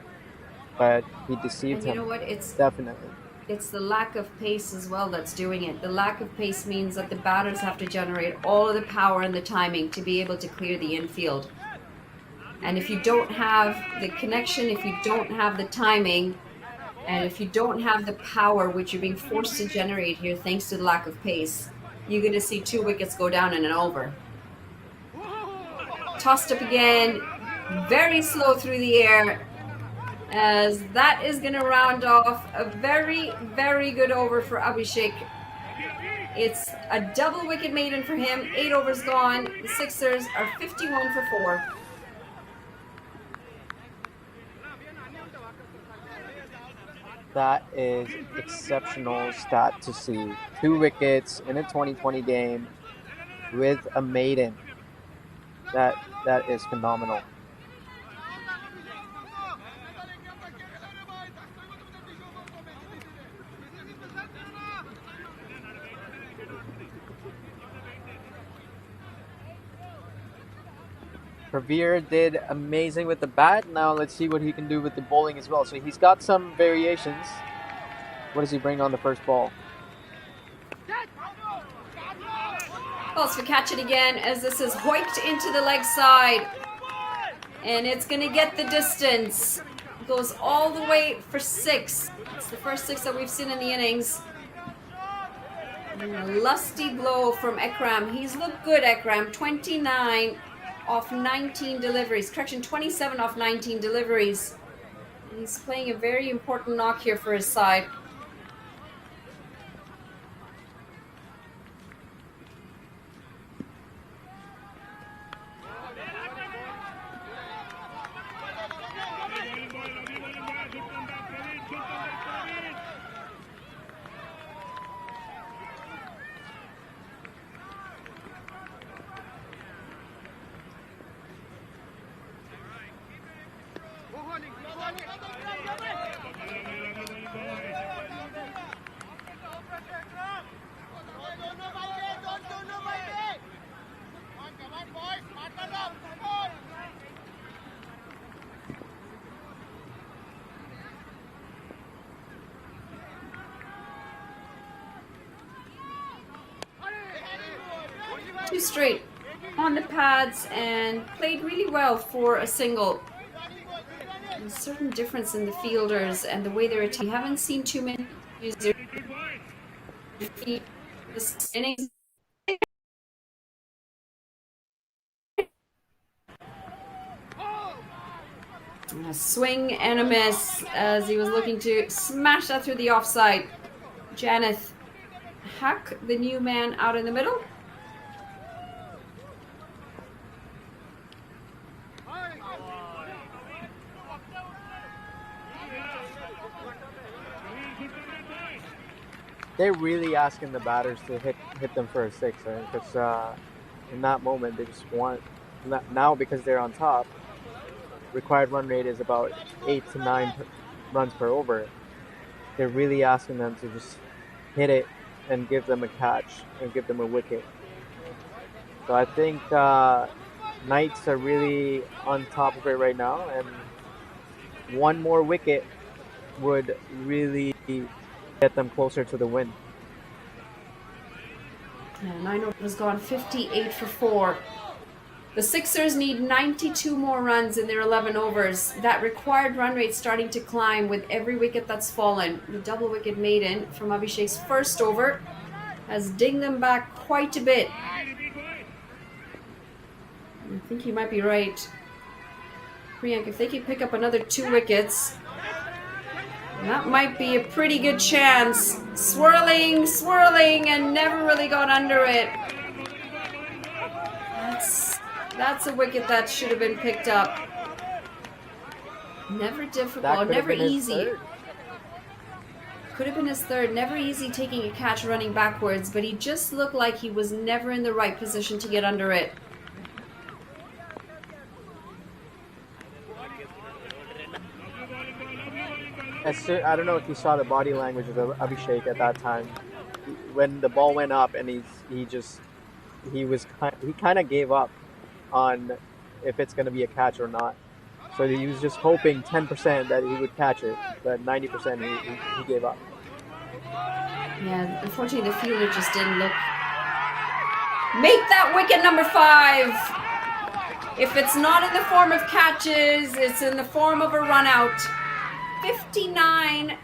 But he deceived him. And you know what? Definitely. It's the lack of pace as well that's doing it. The lack of pace means that the batters have to generate all of the power and the timing to be able to clear the infield. And if you don't have the connection, if you don't have the timing, and if you don't have the power, which you're being forced to generate here thanks to the lack of pace, you're going to see 2 wickets go down in an over. Tossed up again, very slow through the air, as that is going to round off a very, very good over for Abhishek. It's a double wicket maiden for him. 8 overs gone. The Sixers are 51 for 4. That is exceptional stat to see. 2 wickets in a 2020 game with a maiden. That is phenomenal. Pravir did amazing with the bat. Now let's see what he can do with the bowling as well. So he's got some variations. What does he bring on the first ball? Calls for catch it again, as this is hoiked into the leg side. And it's going to get the distance. Goes all the way for 6. It's the first 6 that we've seen in the innings. And a lusty blow from Ekram. He's looked good, Ekram. 29 off 19 deliveries. Correction, 27 off 19 deliveries. He's playing a very important knock here for his side. Two straight on the pads and played really well for a single. A certain difference in the fielders and the way they're attacking. We haven't seen too many users this innings. A swing and a miss as he was looking to smash that through the offside. Janeth Hack, the new man out in the middle. They're really asking the batters to hit them for a six, right? Because in that moment they just want now, because they're on top. Required run rate is about 8 to 9 runs per over. They're really asking them to just hit it and give them a catch and give them a wicket. So I think Knights are really on top of it right now, and one more wicket would really get them closer to the win. And 9 overs gone, 58 for 4. The Sixers need 92 more runs in their 11 overs. That required run rate starting to climb with every wicket that's fallen. The double wicket maiden from Abhishek's first over has dinged them back quite a bit. I think you might be right, Priyank. If they can pick up another 2 wickets, that might be a pretty good chance. Swirling, and never really got under it. That's a wicket that should have been picked up. Never difficult, never easy. Could have been his third. Never easy taking a catch running backwards, but he just looked like he was never in the right position to get under it. I don't know if you saw the body language of Abhishek at that time. When the ball went up and he kind of gave up on if it's going to be a catch or not. So he was just hoping 10% that he would catch it, but 90% he gave up. Yeah, unfortunately the fielder just didn't look. Make that wicket number 5. If it's not in the form of catches, it's in the form of a run out. 59,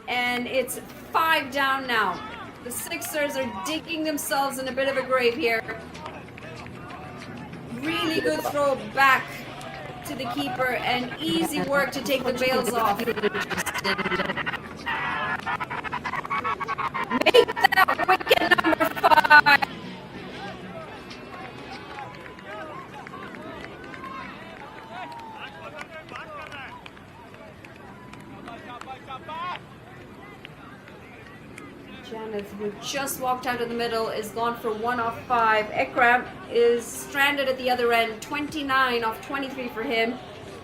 and it's 5 down now. The Sixers are digging themselves in a bit of a grave here. Really good throw back to the keeper and easy work to take the bails off. Make that wicket number 5. Janeth, who just walked out of the middle, is gone for 1 off 5. Ikram is stranded at the other end, 29 off 23 for him.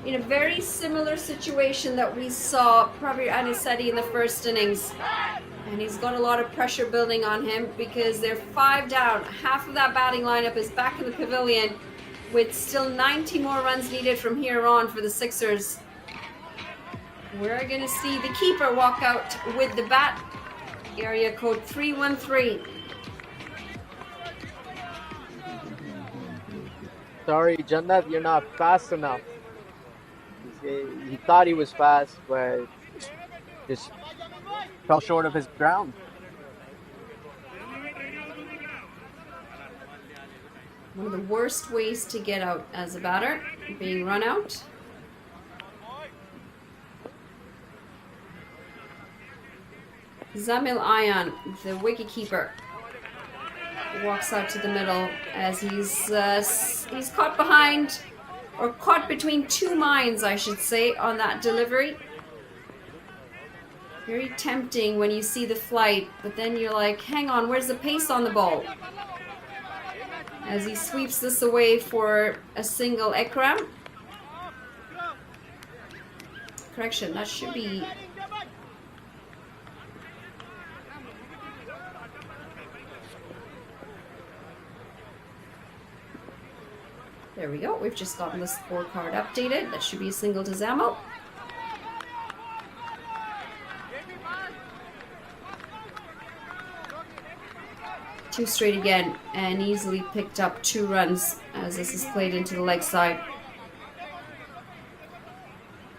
In a very similar situation that we saw Pravir Anisetti in the first innings. And he's got a lot of pressure building on him because they're 5 down. Half of that batting lineup is back in the pavilion with still 90 more runs needed from here on for the Sixers. We're going to see the keeper walk out with the bat. Area code 313. Sorry, Jannat, you're not fast enough. He thought he was fast, but just fell short of his ground. One of the worst ways to get out as a batter, being run out. Zamil Ayan, the wicketkeeper, walks out to the middle as he's caught behind, or caught between 2 minds, I should say, on that delivery. Very tempting when you see the flight, but then you're like, hang on, where's the pace on the ball? As he sweeps this away for a single. Ikram. Correction, that should be... There we go. We've just gotten the scorecard updated. That should be a single to Zamil. Two straight again, and easily picked up 2 runs as this is played into the leg side.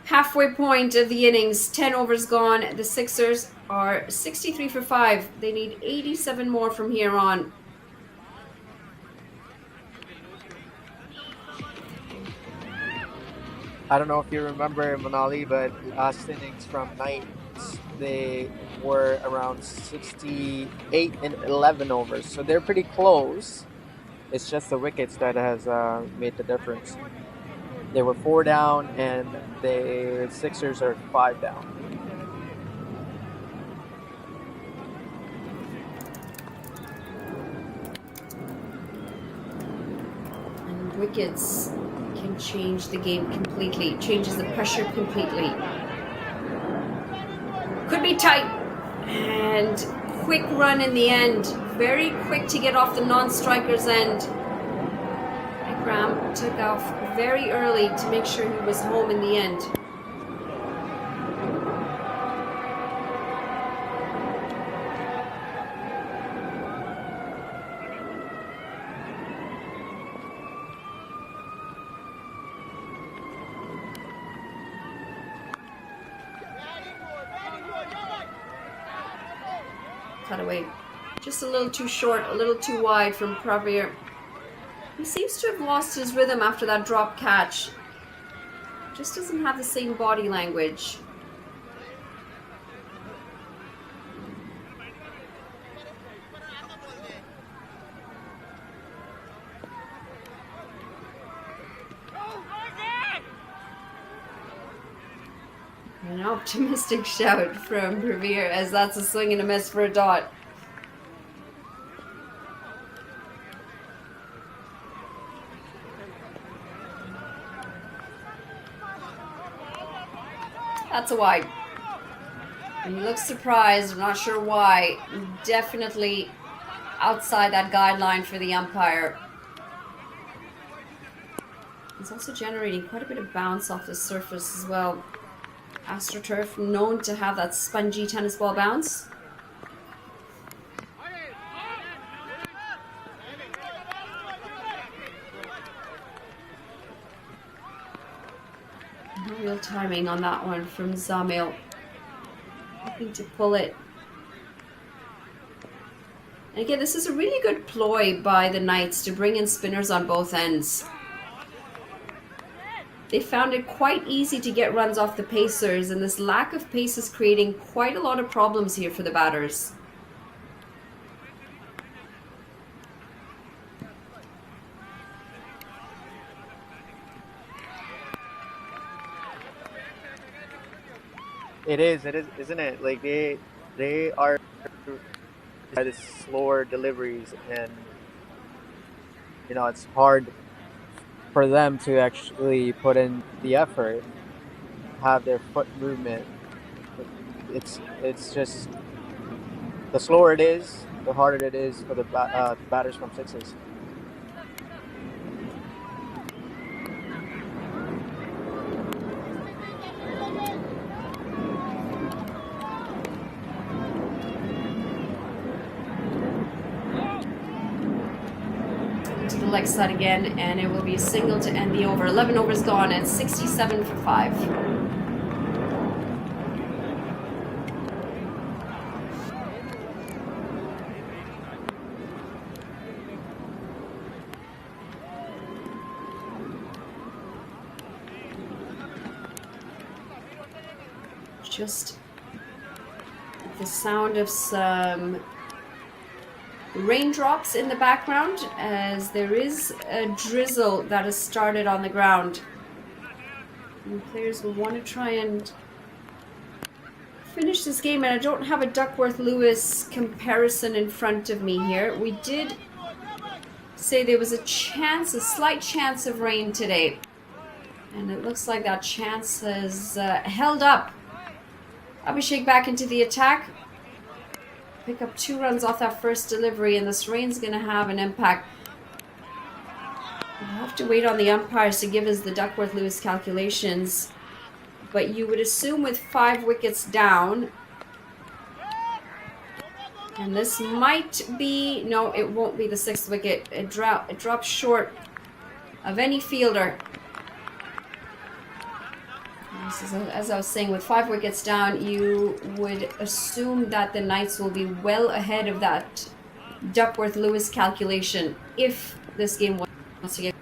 Halfway point of the innings, 10 overs gone. The Sixers are 63 for 5. They need 87 more from here on. I don't know if you remember Manali, but last innings from Knights, they were around 68 and 11 overs. So they're pretty close. It's just the wickets that has made the difference. They were 4 down, and the Sixers are 5 down. And wickets can change the game completely, changes the pressure completely. Could be tight, and quick run in the end. Very quick to get off the non-striker's end. Graham took off very early to make sure he was home in the end. Cut away. Just a little too short, a little too wide from Praveer. He seems to have lost his rhythm after that drop catch. Just doesn't have the same body language. An optimistic shout from Praveer, as that's a swing and a miss for a dot. That's a wide. And he looks surprised. I'm not sure why. Definitely outside that guideline for the umpire. He's also generating quite a bit of bounce off the surface as well. AstroTurf, known to have that spongy tennis ball bounce. No real timing on that one from Zamil. Hoping to pull it. And again, this is a really good ploy by the Knights to bring in spinners on both ends. They found it quite easy to get runs off the pacers, and this lack of pace is creating quite a lot of problems here for the batters. It is, isn't it? Like they are by the slower deliveries, and it's hard for them to actually put in the effort, have their foot movement. It's just the slower it is, the harder it is for the batters from sixes. Leg side again, and it will be a single to end the over. 11 overs gone and 67 for 5. Just the sound of some raindrops in the background, as there is a drizzle that has started on the ground. And players will want to try and finish this game, and I don't have a Duckworth-Lewis comparison in front of me here. We did say there was a slight chance of rain today, and it looks like that chance has held up. Abhishek back into the attack. Pick up 2 runs off that first delivery, and this rain's going to have an impact. We'll have to wait on the umpires to give us the Duckworth-Lewis calculations, but you would assume with 5 wickets down, and this might be, no, it won't be the 6th wicket. It drops short of any fielder. As I was saying, with 5 wickets down, you would assume that the Knights will be well ahead of that Duckworth-Lewis calculation if this game wants to get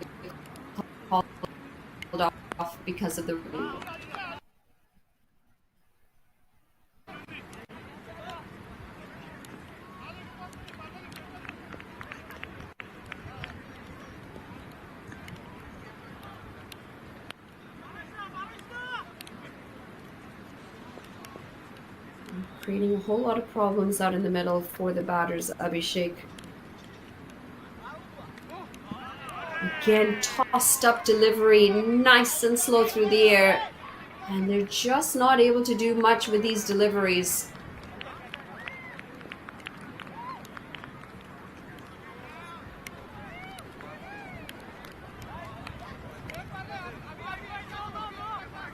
called off. because of the rule. Creating a whole lot of problems out in the middle for the batters, Abhishek. Again, tossed up delivery, nice and slow through the air. And they're just not able to do much with these deliveries.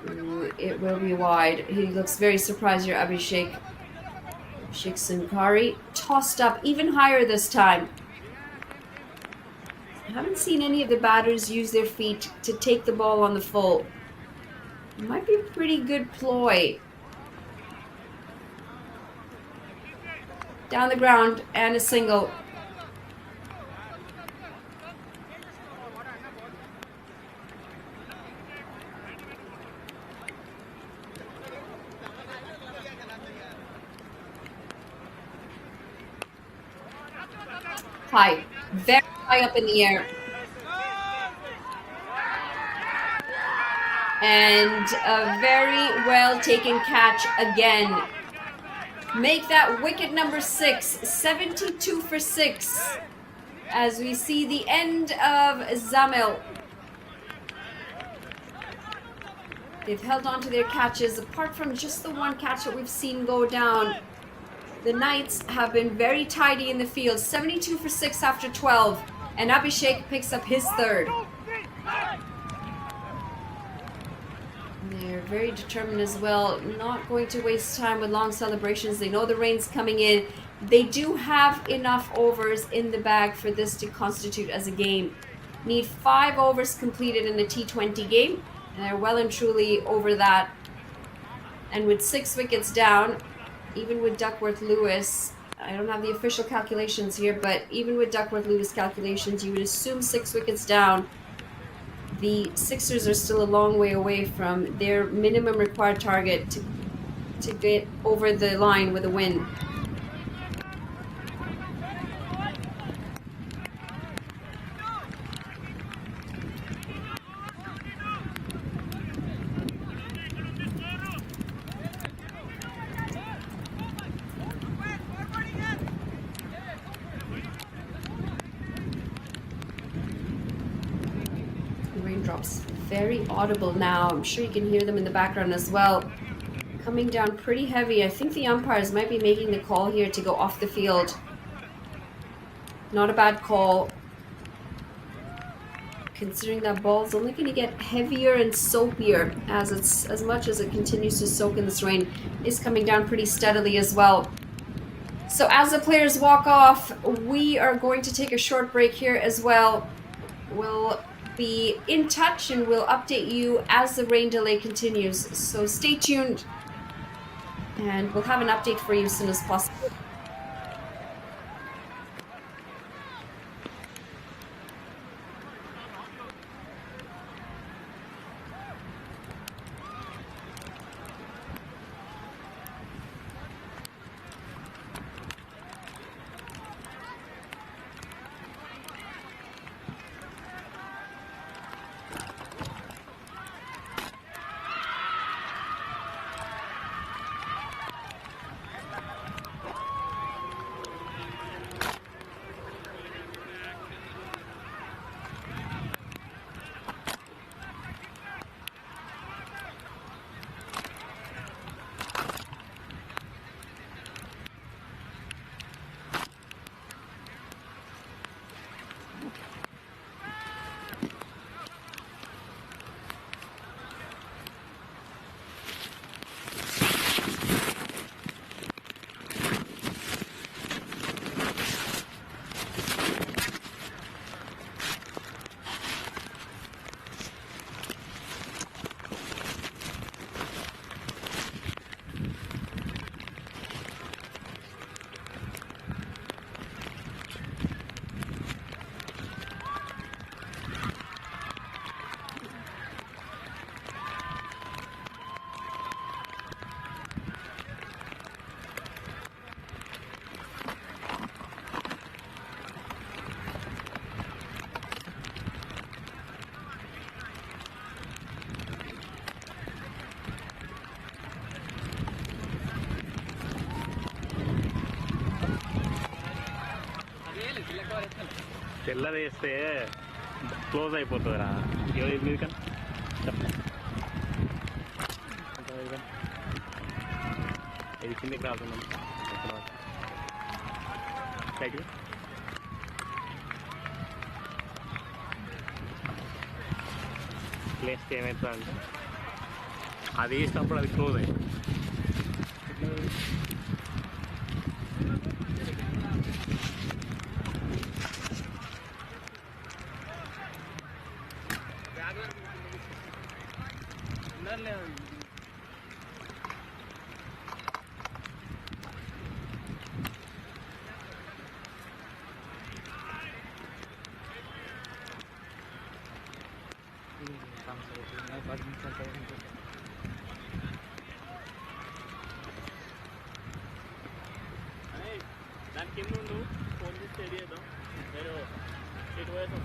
Ooh, it will be wide. He looks very surprised here, Abhishek. Abhishek Sankari tossed up even higher this time. I haven't seen any of the batters use their feet to take the ball on the full. It might be a pretty good ploy. Down the ground and a single. High, very high up in the air. And a very well taken catch again. Make that wicket number 6, 72 for 6. As we see the end of Zamil. They've held on to their catches, apart from just the one catch that we've seen go down. The Knights have been very tidy in the field, 72 for 6 after 12, and Abhishek picks up his third. They're very determined as well, not going to waste time with long celebrations. They know the rain's coming in. They do have enough overs in the bag for this to constitute as a game. Need 5 overs completed in a T20 game, and they're well and truly over that. And with 6 wickets down, even with Duckworth-Lewis, I don't have the official calculations here, but even with Duckworth-Lewis calculations, you would assume 6 wickets down. The Sixers are still a long way away from their minimum required target to get over the line with a win. Raindrops very audible now. I'm sure you can hear them in the background as well. Coming down pretty heavy. I think the umpires might be making the call here to go off the field. Not a bad call, considering that ball's only going to get heavier and soapier as much as it continues to soak in this rain. Is coming down pretty steadily as well. So as the players walk off, we are going to take a short break here as well. We'll be in touch and we'll update you as the rain delay continues. So stay tuned and we'll have an update for you as soon as possible. తెల్లది వేస్తే close అయిపోతుందిరా. ఇది మీరు కానీ ఇది కిందకి రాతున్నాం. పైకి ప్లేస్కి ఏమవుతుందంటే అది వేసినప్పుడు అది క్లోజ్ అయింది. దాని కింద ఉండు, ఫోన్ చేసి తెలియదాం. నేను ఇటు పోయేస్తాం.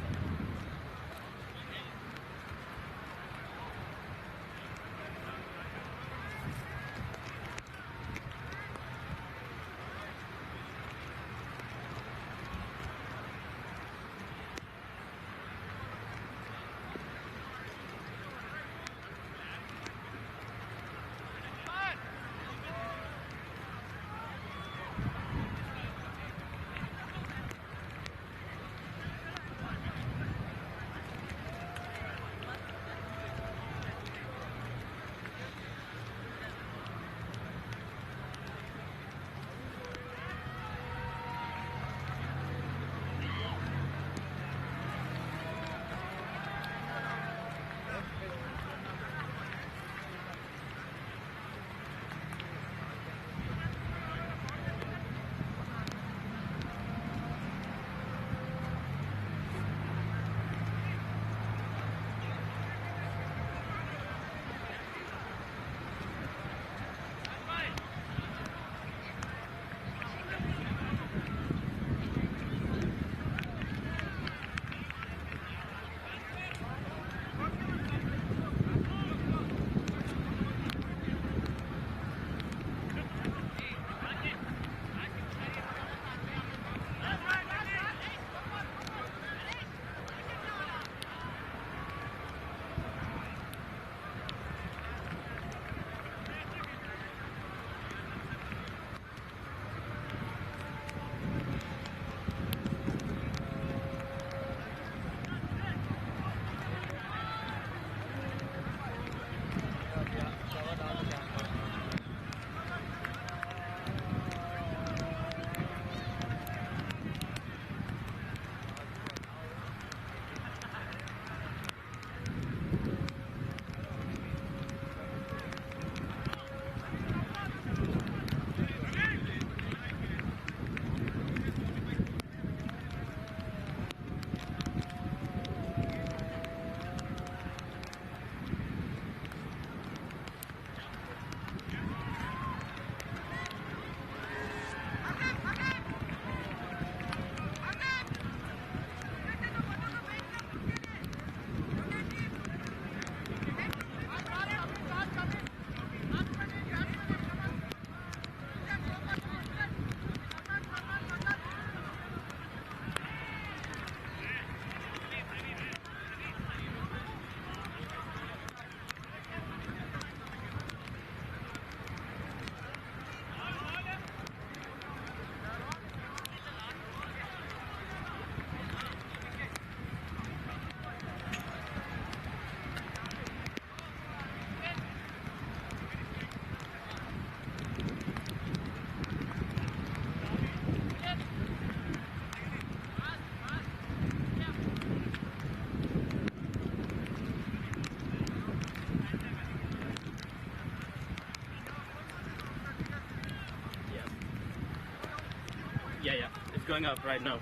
Yeah, it's going up right now.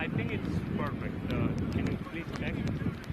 I think it's perfect. Can you please check?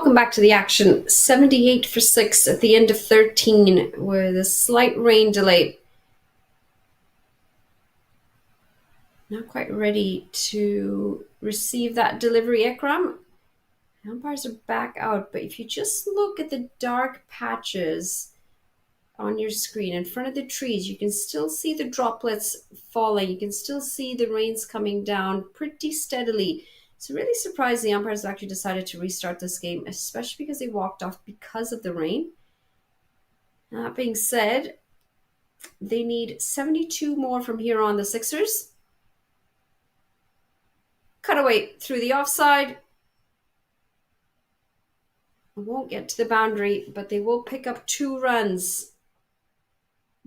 welcome back to the action. 78 for 6 at the end of 13 with a slight rain delay. Not quite ready to receive that delivery, Ikram. Umpires are back out, but if you just look at the dark patches on your screen in front of the trees, you can still see the droplets falling. You can still see the rains coming down pretty steadily. It's really surprised the umpires actually decided to restart this game, especially because they walked off because of the rain. That being said, they need 72 more from here on, the Sixers. Cutaway through the offside. Won't get to the boundary, but they will pick up 2 runs.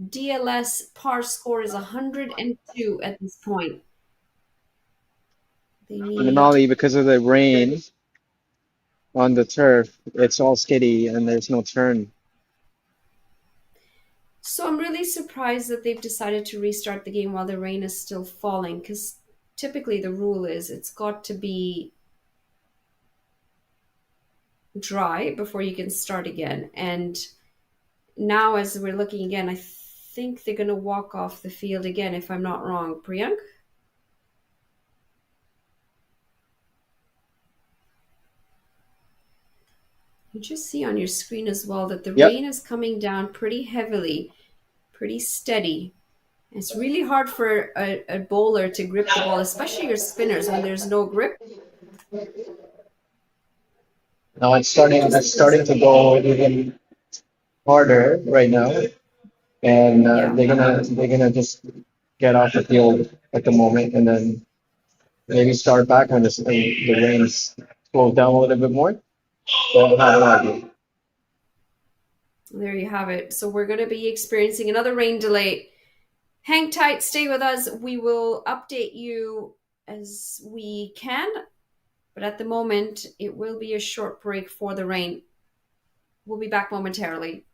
DLS par score is 102 at this point. They need... Manali, because of the rain on the turf, it's all skiddy and there's no turn. So I'm really surprised that they've decided to restart the game while the rain is still falling, because typically the rule is it's got to be dry before you can start again. And now as we're looking again, I think they're going to walk off the field again, if I'm not wrong. Priyank? You just see on your screen as well that the rain is coming down pretty heavily, pretty steady. It's really hard for a bowler to grip the ball, especially your spinners, when there's no grip. Now it's starting to go even harder right now, and they're gonna just get off the field at the moment, and then maybe start back on this. The rains slow down a little bit more. So I have no idea. There you have it. So we're going to be experiencing another rain delay. Hang tight, stay with us. We will update you as we can, but at the moment, it will be a short break for the rain. We'll be back momentarily.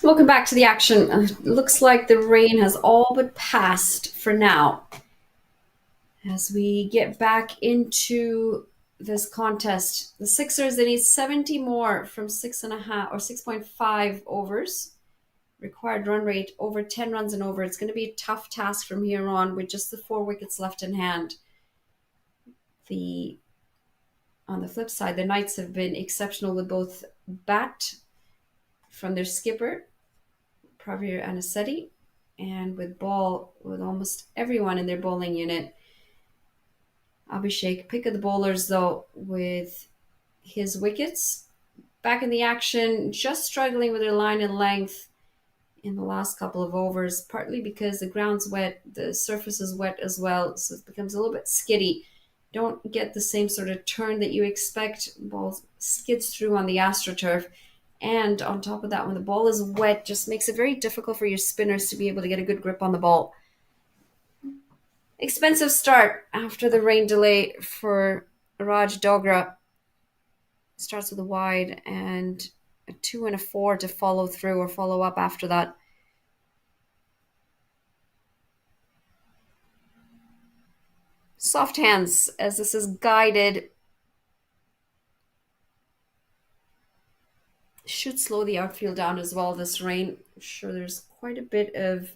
Welcome back to the action. Looks like the rain has all but passed for now. As we get back into this contest, the Sixers, they need 70 more from 6.5 or 6.5 overs. Required run rate over 10 runs and over. It's going to be a tough task from here on with just the 4 wickets left in hand. On the flip side, the Knights have been exceptional with both bat from their skipper, Pravir Anisetti, and with ball with almost everyone in their bowling unit. Abhishek, pick of the bowlers though, with his wickets. Back in the action, just struggling with their line and length in the last couple of overs, partly because the ground's wet, the surface is wet as well, so it becomes a little bit skiddy. Don't get the same sort of turn that you expect. Ball skids through on the AstroTurf. And on top of that, when the ball is wet, just makes it very difficult for your spinners to be able to get a good grip on the ball. Expensive start after the rain delay for Raj Dogra. Starts with a wide and a 2 and a 4 to follow through or follow up after that. Soft hands as this is guided. Should slow the outfield down as well, this rain. I'm sure there's quite a bit of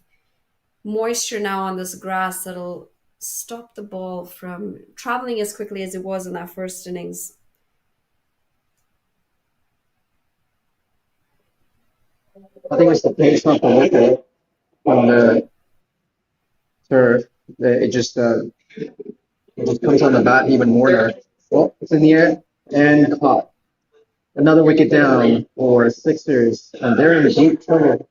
moisture now on this grass that'll stop the ball from traveling as quickly as it was in that first innings. I think it's the pace of the wicket on the turf. It just comes on the bat even more there. Well, it's in the air and caught. Another wicket down for Sixers, and they're in deep trouble.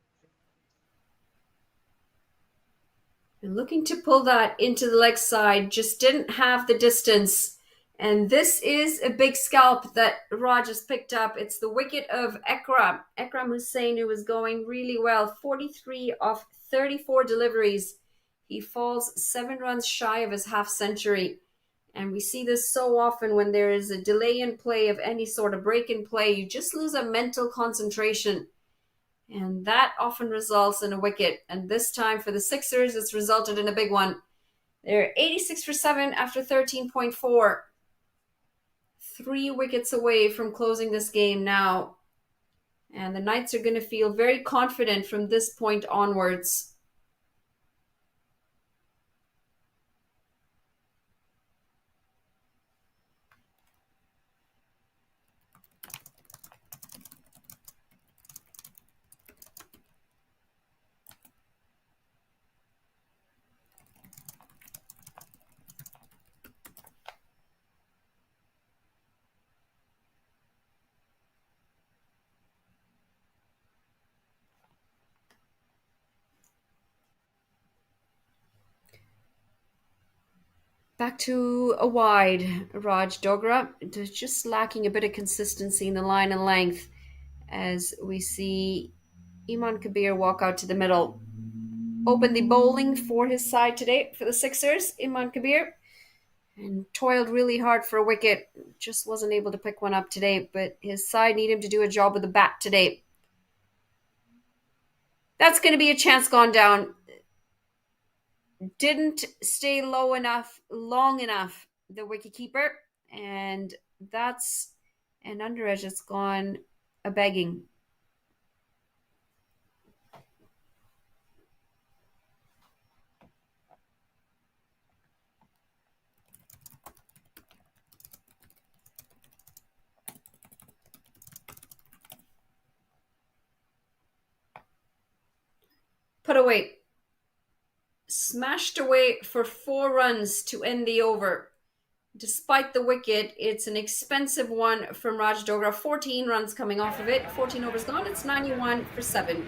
And looking to pull that into the leg side, just didn't have the distance. And this is a big scalp that Raj has picked up. It's the wicket of Ekram Hussain, who was going really well. 43 of 34 deliveries. He falls 7 runs shy of his half century. And we see this so often when there is a delay in play of any sort of break in play. You just lose a mental concentration. And that often results in a wicket. And this time for the Sixers, it's resulted in a big one. They're 86 for 7 after 13.4. 3 wickets away from closing this game now. And the Knights are going to feel very confident from this point onwards. Back to a wide Raj Dogra. Just lacking a bit of consistency in the line and length as we see Iman Kabir walk out to the middle. Opened the bowling for his side today for the Sixers, Iman Kabir. And toiled really hard for a wicket. Just wasn't able to pick one up today, but his side need him to do a job with the bat today. That's going to be a chance gone down. Didn't stay low enough, long enough, the wicketkeeper, and that's an under edge that's gone a begging. Put away. Smashed away for 4 runs to end the over. Despite the wicket, it's an expensive one from Raj Dogra. 14 runs coming off of it. 14 overs gone. It's 91 for 7.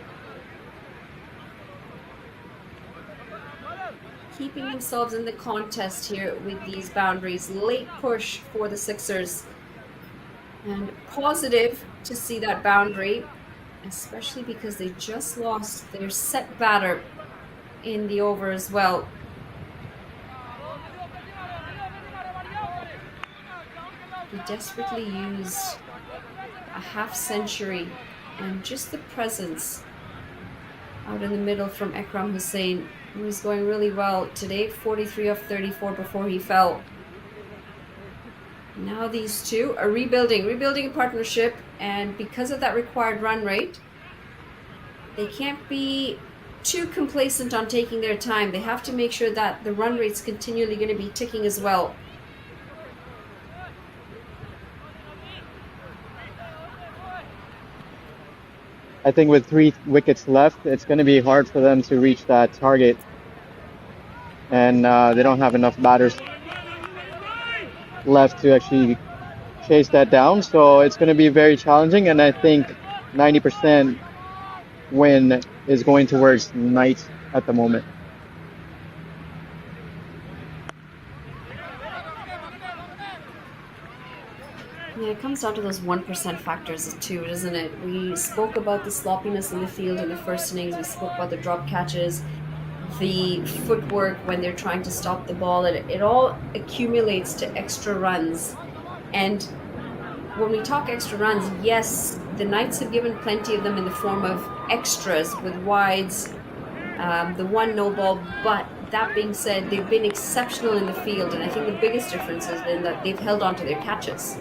Keeping themselves in the contest here with these boundaries. Late push for the Sixers. And positive to see that boundary, especially because they just lost their set batter in the over as well. He desperately used a half century and just the presence out in the middle from Ekram Hussain, who was going really well today, 43 off 34 before he fell. Now these two are rebuilding a partnership, and because of that required run rate, they can't be too complacent on taking their time. They have to make sure that the run rate's continually going to be ticking as well. I think with 3 wickets left, it's going to be hard for them to reach that target. And they don't have enough batters left to actually chase that down. So it's going to be very challenging. And I think 90% win is going towards Knights at the moment. Yeah, it comes down to those 1% factors too, doesn't it? We spoke about the sloppiness in the field in the first innings. We spoke about the drop catches, the footwork when they're trying to stop the ball. It all accumulates to extra runs. And when we talk extra runs, yes, the Knights have given plenty of them in the form of extras with wides, the one no ball. But that being said, they've been exceptional in the field. And I think the biggest difference has been that they've held on to their catches.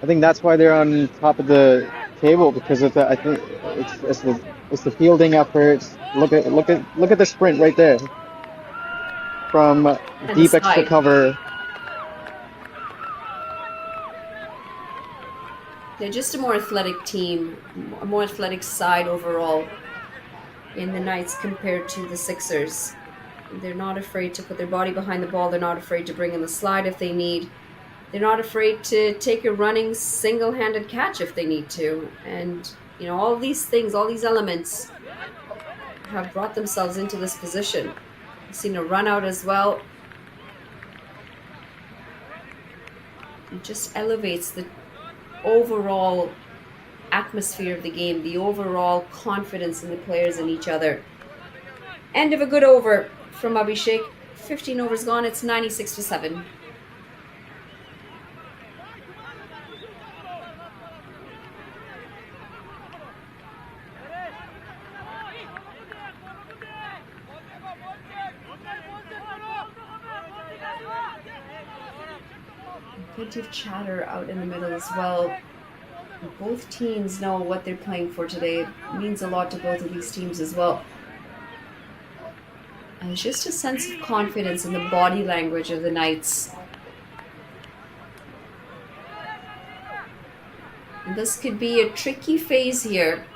I think that's why they're on top of the table, because of the, I think it's the fielding efforts. Look at the sprint right there from And deep the extra slide. cover. They're just a more athletic team, a more athletic side overall in the Knights compared to the Sixers. They're not afraid to put their body behind the ball. They're not afraid to bring in the slide if they need. They're not afraid to take a running single-handed catch if they need to. And, you know, all these things, all these elements have brought themselves into this position. We've seen a run out as well. It just elevates the overall atmosphere of the game, the overall confidence in the players and each other. End of a good over from Abhishek. 15 overs gone. It's 96-7. Plenty of chatter out in the middle as well. Both teams know what they're playing for today. It means a lot to both of these teams as well. And it's just a sense of confidence in the body language of the Knights. And this could be a tricky phase here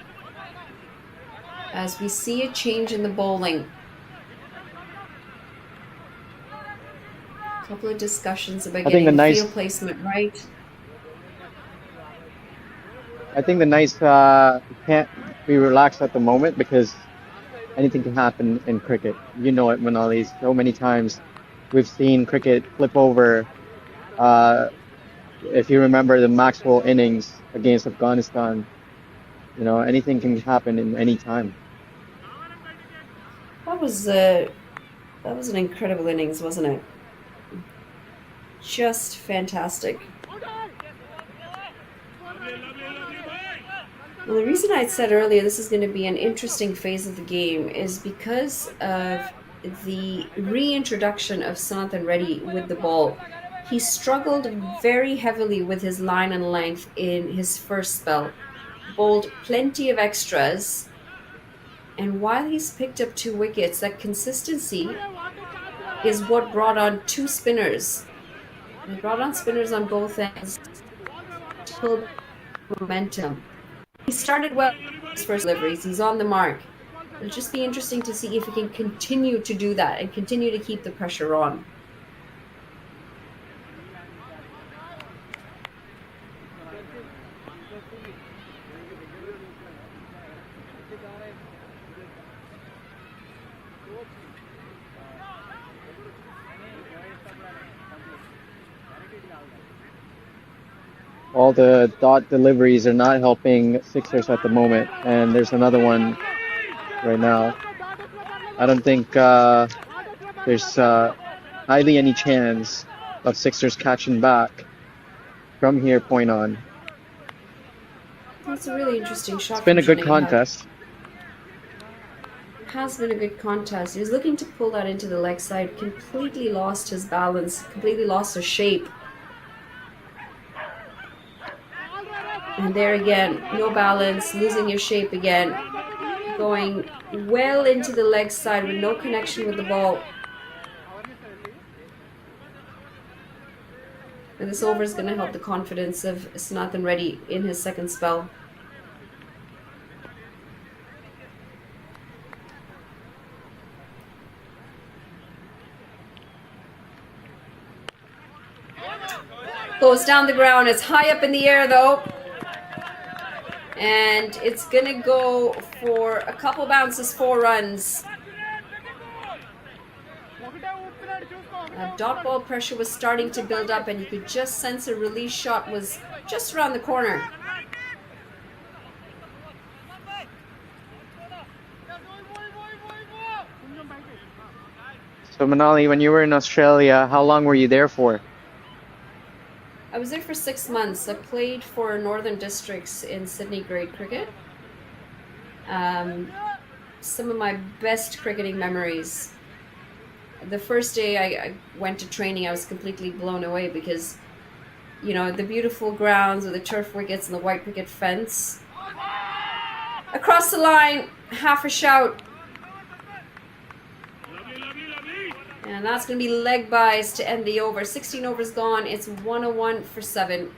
as we see a change in the bowling. A couple of discussions about getting the field placement right. I think the Knights can't be relaxed at the moment because anything can happen in cricket. You know it, Manali. So many times we've seen cricket flip over. If you remember the Maxwell innings against Afghanistan, you know, anything can happen in any time. That was an incredible innings, wasn't it? Just fantastic. Well, the reason I said earlier this is going to be an interesting phase of the game is because of the reintroduction of Sanathan Reddy with the ball. He struggled very heavily with his line and length in his first spell, bowled plenty of extras, and while he's picked up 2 wickets, that consistency is what brought on 2 spinners. They brought on spinners on both ends to build momentum. He started well with his first deliveries. He's on the mark. It'll just be interesting to see if he can continue to do that and continue to keep the pressure on. All the dot deliveries are not helping Sixers at the moment, and there's another one right now. I don't think there's hardly any chance of Sixers catching back from here point on. That's a really interesting shot. It's been a from good Janae. contest. Has been a good contest. He was looking to pull that into the leg side, completely lost his balance, completely lost his shape. And there again, no balance, losing your shape again, going well into the leg side with no connection with the ball. And this over is going to help the confidence of Sanathan Reddy in his second spell. Goes down the ground. It's high up in the air though. And it's going to go for a couple bounces, 4 runs. Dot ball pressure was starting to build up, and you could just sense a release shot was just around the corner. So Manali, when you were in Australia, how long were you there for? I was there for 6 months. I played for Northern Districts in Sydney grade cricket. Some of my best cricketing memories. The first day I went to training, I was completely blown away because, you know, the beautiful grounds with the turf wickets and the white picket fence. Across the line, half a shout. And that's going to be leg buys to end the over. 16 overs gone. It's 101 for 7.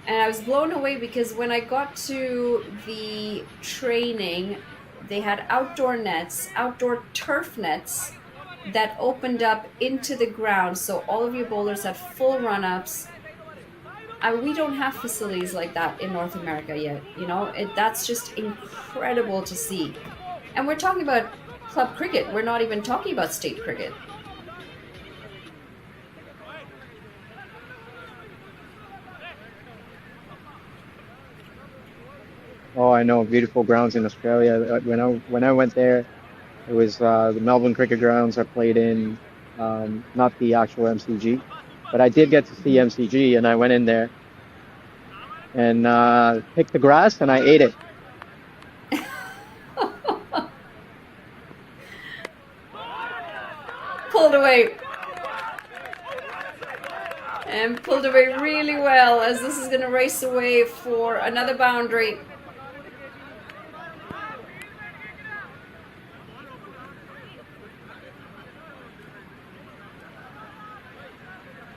And I was blown away because when I got to the training, they had outdoor nets, outdoor turf nets that opened up into the ground. So all of your bowlers had full run-ups. We don't have facilities like that in North America yet. You know, that's just incredible to see. And we're talking about club cricket. We're not even talking about state cricket. Oh, I know, beautiful grounds in Australia. When I went there, it was the Melbourne Cricket Grounds I played in, not the actual MCG, but I did get to see MCG, and I went in there and picked the grass and I ate it. Pulled away. And pulled away really well as this is going to race away for another boundary.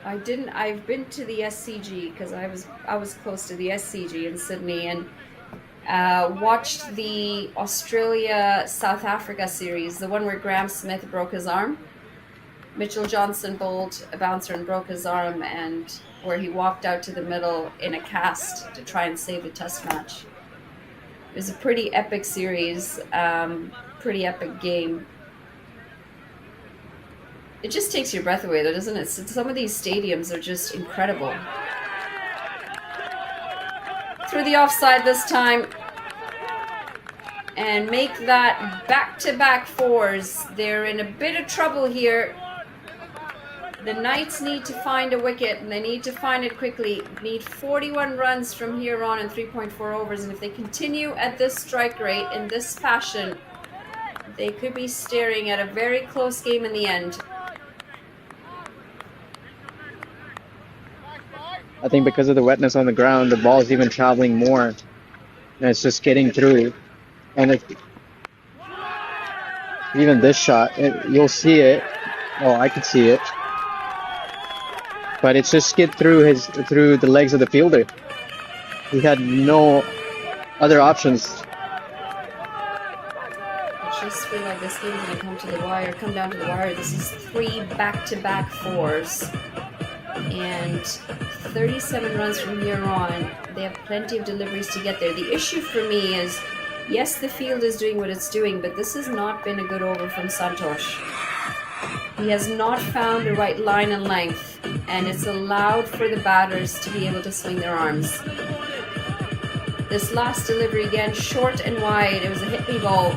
I've been to the SCG because I was close to the SCG in Sydney and watched the Australia-South Africa series, the one where Graham Smith broke his arm. Mitchell Johnson bowled a bouncer and broke his arm, and where he walked out to the middle in a cast to try and save the test match. It was a pretty epic series, pretty epic game. It just takes your breath away though, doesn't it? Some of these stadiums are just incredible. Through the offside this time. And make that back-to-back 4s. They're in a bit of trouble here. The Knights need to find a wicket, and they need to find it quickly. Need 41 runs from here on in 3.4 overs, and if they continue at this strike rate in this fashion, they could be staring at a very close game in the end. I think because of the wetness on the ground, the ball is even traveling more, and it's just getting through. And even this shot, you'll see it. Oh, I could see it. But it's just skid through the legs of the fielder. He had no other options. I just feel like this game is going to come down to the wire. This is 3 back-to-back 4s. And 37 runs from here on. They have plenty of deliveries to get there. The issue for me is, yes, the field is doing what it's doing, but this has not been a good over from Santosh. He has not found the right line and length, and it's allowed for the batters to be able to swing their arms. This last delivery again, short and wide. It was a hit-me ball.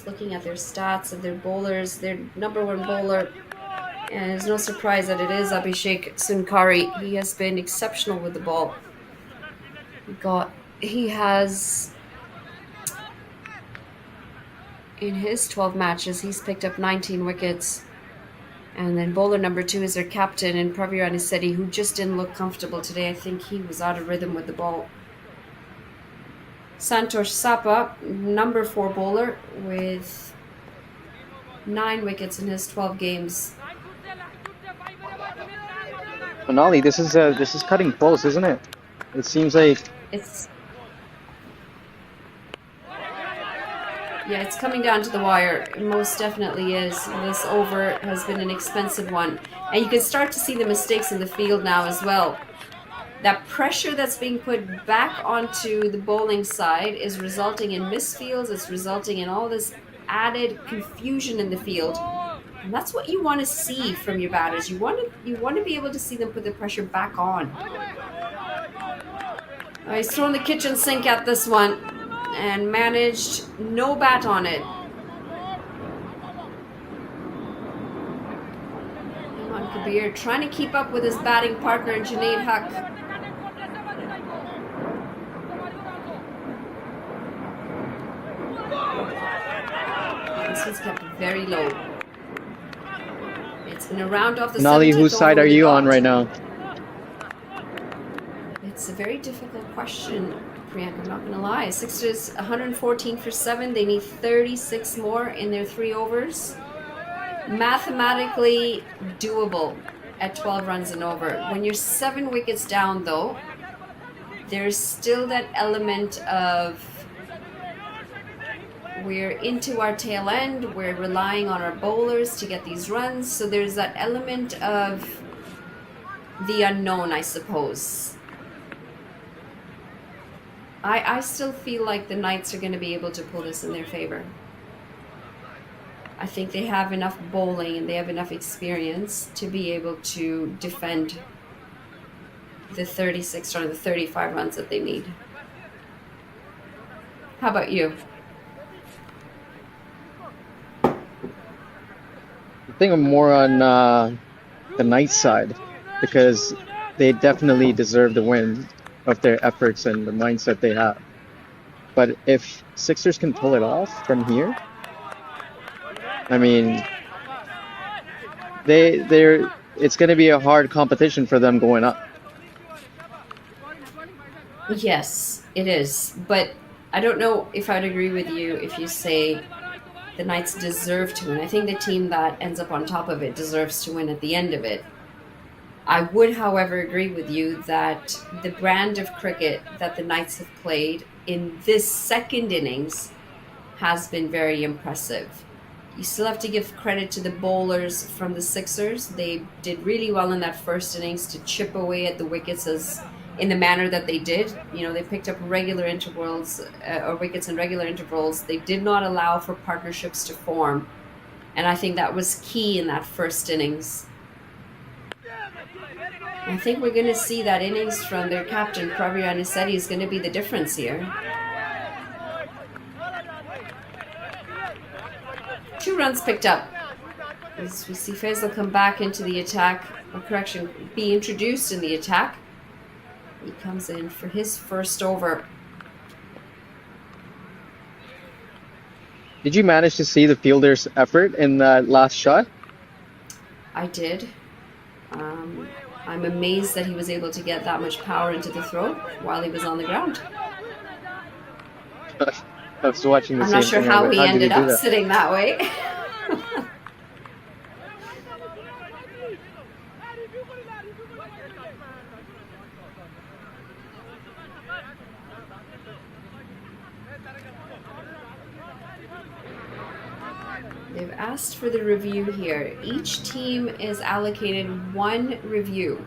just looking at their stats of their bowlers, their number one bowler, and it's no surprise that it is Abhishek Sunkari. He has been exceptional with the ball. He has, in his 12 matches, he's picked up 19 wickets. And then bowler number 2 is their captain, and Pravir Anisetti, who just didn't look comfortable today. I think he was out of rhythm with the ball. Santosh Sapa, number 4 bowler, with 9 wickets in his 12 games. Manali, this is cutting close, isn't it? It seems like it's coming down to the wire. It most definitely is. This over has been an expensive one. And you can start to see the mistakes in the field now as well. That pressure that's being put back onto the bowling side is resulting in misfields. It's resulting in all this added confusion in the field. And that's what you want to see from your batters. You want to be able to see them put the pressure back on. He's thrown the kitchen sink at this one and managed no bat on it. Iman Kabir trying to keep up with his batting partner, Junaid Haq. This one's kept very low. It's been a round off the Manali, 17th whose side over are with you the on dot. right now? It's a very difficult question, Priyanka, I'm not going to lie. Sixers 114 for 7. They need 36 more in their 3 overs. Mathematically doable at 12 runs and over. When you're 7 wickets down, though, there's still that element of we're into our tail end. We're relying on our bowlers to get these runs. So there's that element of the unknown, I suppose. I still feel like the Knights are going to be able to pull this in their favor. I think they have enough bowling and they have enough experience to be able to defend the 36 or the 35 runs that they need. How about you? I think I'm more on the Knights side because they definitely deserve the win of their efforts and the mindset they have. But if Sixers can pull it off from here, I mean, it's going to be a hard competition for them going up. Yes, it is. But I don't know if I'd agree with you if you say the Knights deserve to win. I think the team that ends up on top of it deserves to win at the end of it. I would, however, agree with you that the brand of cricket that the Knights have played in this second innings has been very impressive. You still have to give credit to the bowlers from the Sixers. They did really well in that first innings to chip away at the wickets in the manner that they did. You know, they picked up regular intervals or wickets in regular intervals. They did not allow for partnerships to form. And I think that was key in that first innings. I think we're going to see that innings from their captain, Pravir Anisetti, is going to be the difference here. 2 runs picked up. As we see Faisal come back into the attack, or correction, be introduced in the attack. He comes in for his first over. Did you manage to see the fielder's effort in that last shot? I did. I'm amazed that he was able to get that much power into the throw while he was on the ground. I was watching the I'm same not sure thing. how he did ended do up that? sitting that way. They've asked for the review here. Each team is allocated 1 review.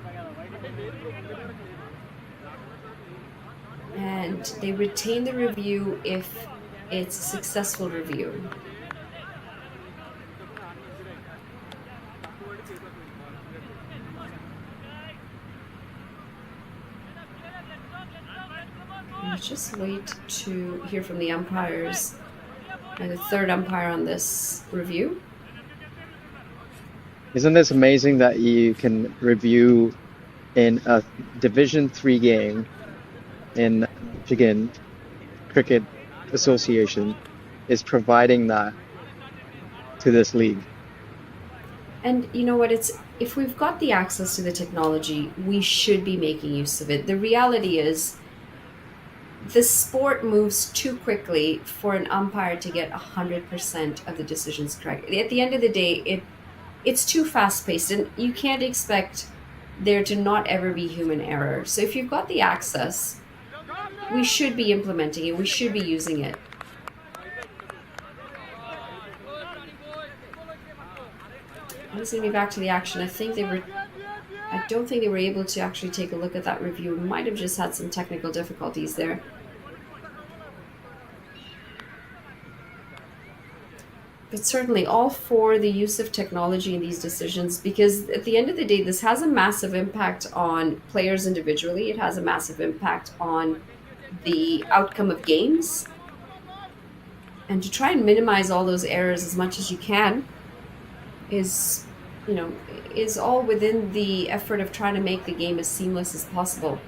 And they retain the review if it's a successful review. Let's just wait to hear from the umpires. and the third umpire on this review. Isn't this amazing that you can review in a Division 3 game in Michigan Cricket Association is providing that to this league? And you know what? If we've got the access to the technology, we should be making use of it. The reality is, the sport moves too quickly for an umpire to get 100% of the decisions correct. At the end of the day, it's too fast-paced, and you can't expect there to not ever be human error. So if you've got the access, we should be implementing it. We should be using it. I'm just going to be back to the action. I don't think they were able to actually take a look at that review. We might have just had some technical difficulties there. But certainly all for the use of technology in these decisions, because at the end of the day, this has a massive impact on players individually. It has a massive impact on the outcome of games. And to try and minimize all those errors as much as you can is all within the effort of trying to make the game as seamless as possible.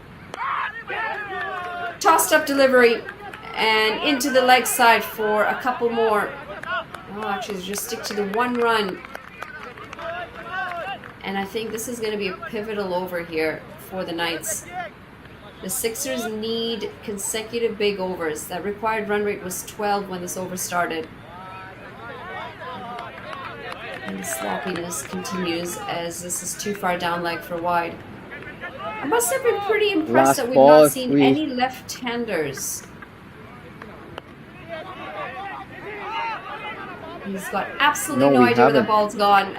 Tossed up delivery and into the leg side for a couple more. Oh, actually, just stick to the 1 run. And I think this is going to be a pivotal over here for the Knights. The Sixers need consecutive big overs. That required run rate was 12 when this over started. And the sloppiness continues as this is too far down leg for wide. I must have been pretty impressed that we've not seen any left-handers. He's got absolutely no idea where the ball's gone.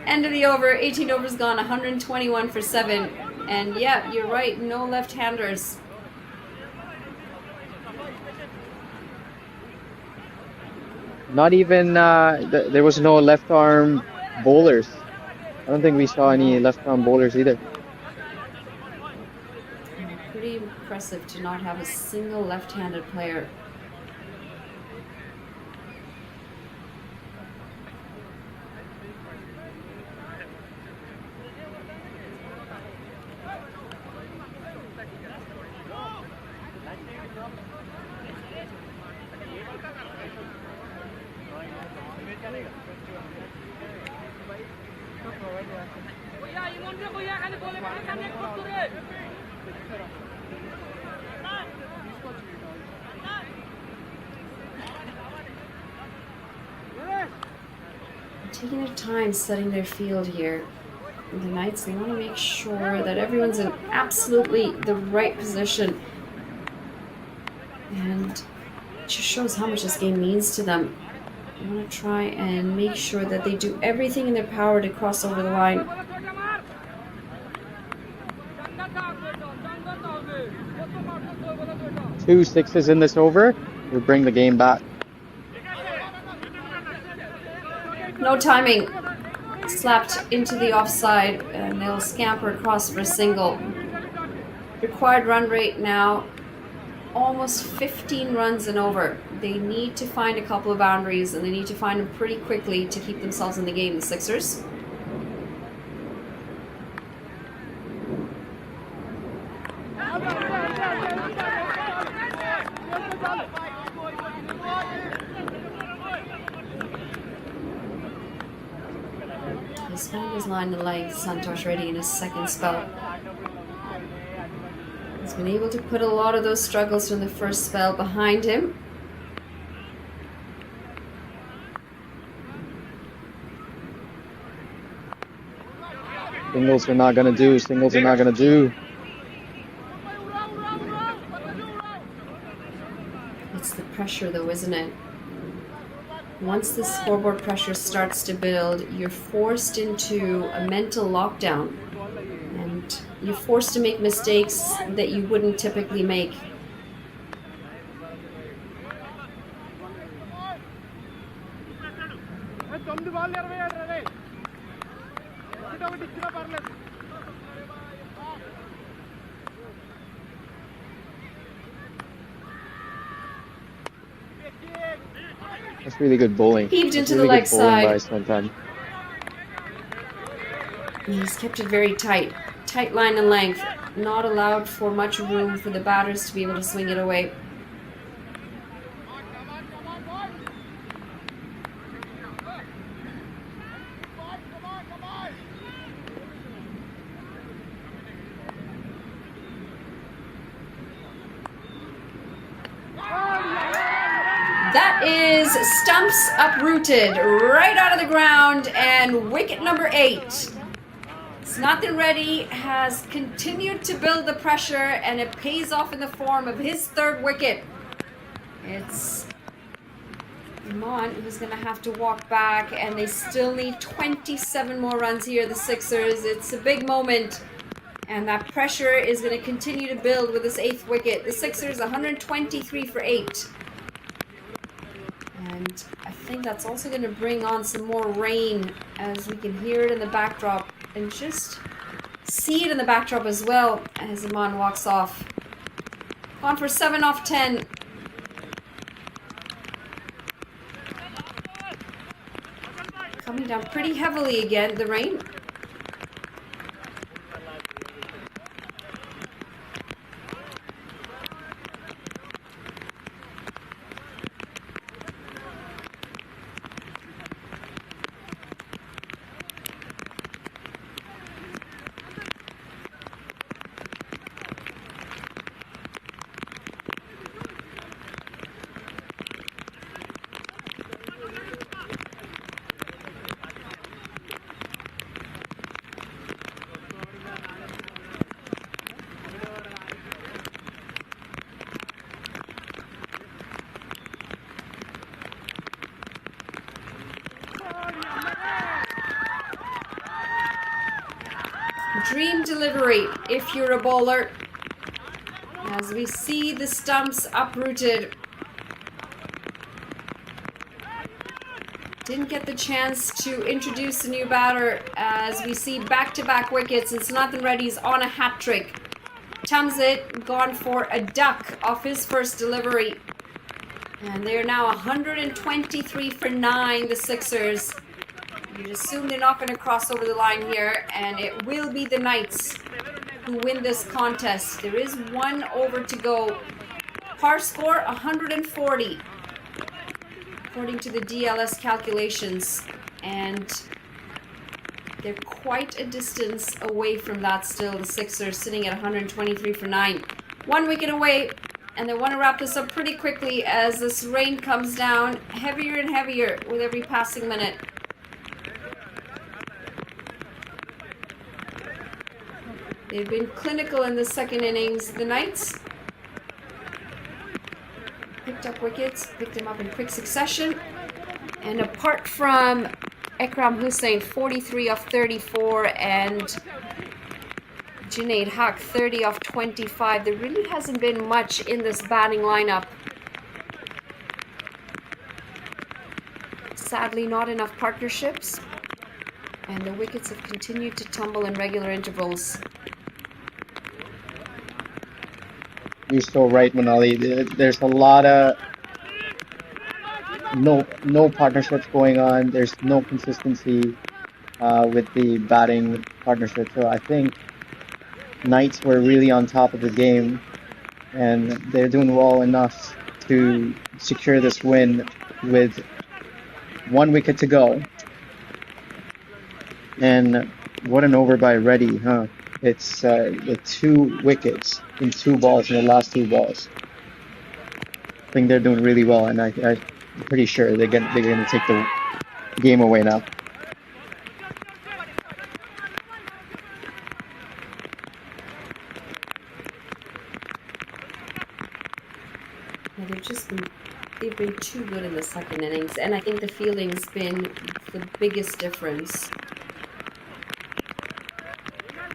End of the over. 18 overs gone. 121 for 7. And yeah, you're right. No left-handers. Not even, there was no left arm bowlers. I don't think we saw any left arm bowlers either. Pretty impressive to not have a single left-handed player. Taking their time setting their field here. And the Knights, they want to make sure that everyone's in absolutely the right position. And it just shows how much this game means to them. They want to try and make sure that they do everything in their power to cross over the line. Two sixes in this over will bring the game back. No timing. Slapped into the offside, and they'll scamper across for a single. Required run rate now, almost 15 runs and over. They need to find a couple of boundaries, and they need to find them pretty quickly to keep themselves in the game, the Sixers. He's found his line and leg, Santosh ready in his second spell. He's been able to put a lot of those struggles from the first spell behind him. Singles are not going to do. Singles are not going to do. It's the pressure though, isn't it? Once the scoreboard pressure starts to build, you're forced into a mental lockdown. And you're forced to make mistakes that you wouldn't typically make. That's really good bowling. Heaved That's into the really leg good bowling by side. Swantan. He's kept it very tight. Tight line and length. Not allowed for much room for the batters to be able to swing it away. That is stumps uprooted right out of the ground, and wicket number 8. Snothin Reddy has continued to build the pressure, and it pays off in the form of his 3rd wicket. It's Iman who's going to have to walk back, and they still need 27 more runs here, the Sixers. It's a big moment, and that pressure is going to continue to build with this 8th wicket. The Sixers 123 for 8. And I think that's also going to bring on some more rain, as we can hear it in the backdrop and just see it in the backdrop as well as Iman walks off. Gone for 7 off 10. Coming down pretty heavily again, the rain. Dream delivery if you're a bowler. As we see the stumps uprooted. Didn't get the chance to introduce a new batter, as we see back-to-back wickets, and Snothin Reddy's on a hat trick. Tamzit gone for a duck off his first delivery. And they're now 123 for 9, the Sixers. You'd assume they're not going to cross over the line here, and it will be the Knights who win this contest. There is 1 over to go. Par score 140, according to the DLS calculations, and they're quite a distance away from that still. The Sixers sitting at 123 for 9. 1 wicket away, and they want to wrap this up pretty quickly as this rain comes down heavier and heavier with every passing minute. They've been clinical in the 2nd innings. The Knights picked up wickets, picked them up in quick succession. And apart from Ekram Hussain, 43 off 34, and Junaid Haq, 30 off 25, there really hasn't been much in this batting lineup. Sadly, not enough partnerships, and the wickets have continued to tumble in regular intervals. You're so right, Manali. There's a lot of no partnerships going on. There's no consistency with the batting partnership. So I think Knights were really on top of the game, and they're doing well enough to secure this win with 1 wicket to go. And what an over by Reddy, huh? It's with 2 wickets in 2 balls, in the last 2 balls. I think they're doing really well, and I'm pretty sure they're going to take the game away now. Yeah, they've been too good in the 2nd innings, and I think the fielding's been the biggest difference.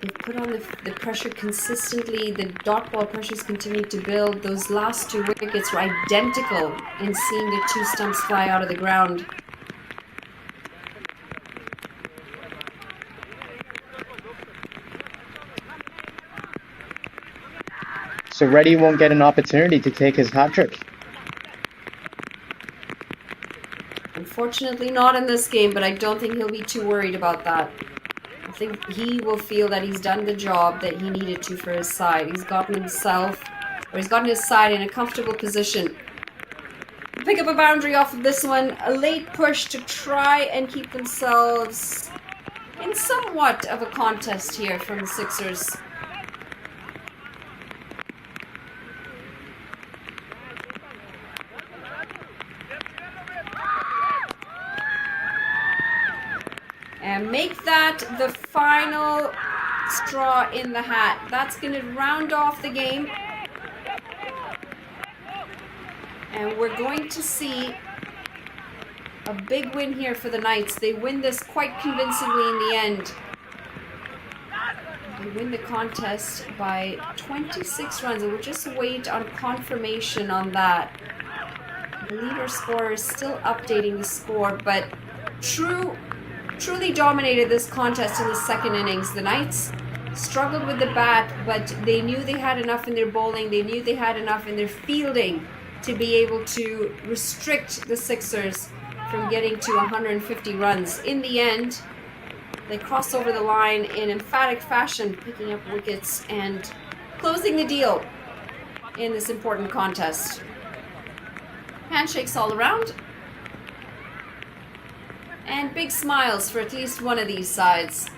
They've put on the pressure consistently. The dot ball pressures continue to build. Those last 2 wickets were identical in seeing the 2 stumps fly out of the ground. So Reddy won't get an opportunity to take his hat trick. Unfortunately not in this game, but I don't think he'll be too worried about that. I think he will feel that he's done the job that he needed to for his side. He's gotten his side in a comfortable position. Pick up a boundary off of this one. A late push to try and keep themselves in somewhat of a contest here from the Sixers. And make that the final straw in the hat. That's going to round off the game. And we're going to see a big win here for the Knights. They win this quite convincingly in the end. They win the contest by 26 runs. And we'll just wait on confirmation on that. I believe our scorer is still updating the score, but truly dominated this contest in the second innings. The Knights struggled with the bat, but they knew they had enough in their bowling. They knew they had enough in their fielding to be able to restrict the Sixers from getting to 150 runs. In the end, they crossed over the line in emphatic fashion, picking up wickets and closing the deal in this important contest. Handshakes all around. And big smiles for at least one of these sides.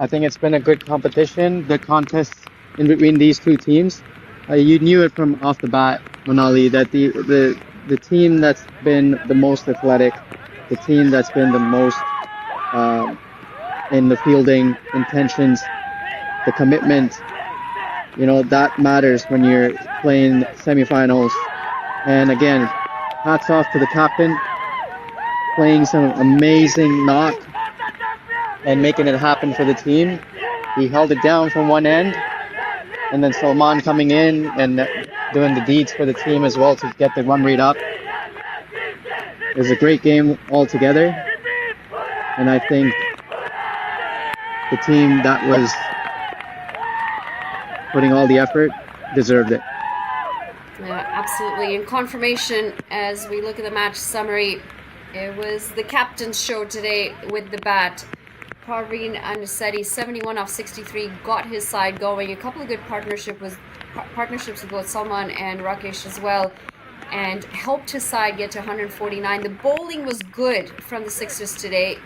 I think it's been a good competition. The contest in between these two teams, you knew it from off the bat, Manali, that the team that's been the most athletic, the team that's been the most in the fielding intentions, the commitment, that matters when you're playing semifinals. And again, hats off to the captain, playing some amazing knock and making it happen for the team. He held it down from one end, and then Salman coming in and doing the deeds for the team as well to get the run rate up. It was a great game altogether, and I think the team that was putting all the effort deserved it. Yeah, absolutely. In confirmation, as we look at the match summary, it was the captain's show today with the bat. Parveen Anisetti, 71 off 63, got his side going. A couple of good partnerships with both Salman and Rakesh as well, and helped his side get to 149. The bowling was good from the Sixers today.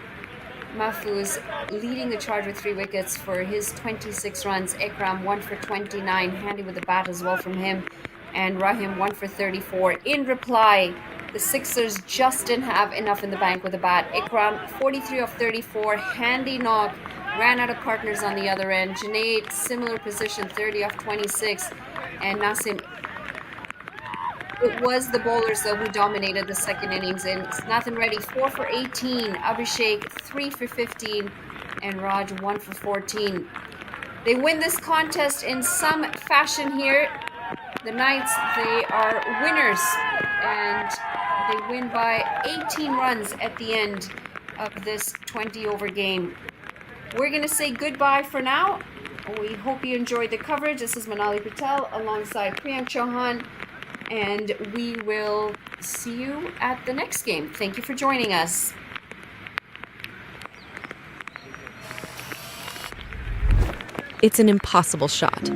Mahfouz leading the charge with 3 wickets for his 26 runs. Ikram 1 for 29, handy with the bat as well from him. And Rahim 1 for 34. In reply, the Sixers just didn't have enough in the bank with the bat. Ikram 43 off 34, handy knock, ran out of partners on the other end. Junaid, similar position, 30 off 26. And Nasim, it was the bowlers though who dominated the second innings. And Nathan Reddy 4 for 18, Abhishek 3 for 15, and Raj 1 for 14. They win this contest in some fashion here. The Knights, they are winners, and they win by 18 runs at the end of this 20-over game. We're going to say goodbye for now. We hope you enjoyed the coverage. This is Manali Patel alongside Priyank Chauhan, and we will see you at the next game. Thank you for joining us. It's an impossible shot.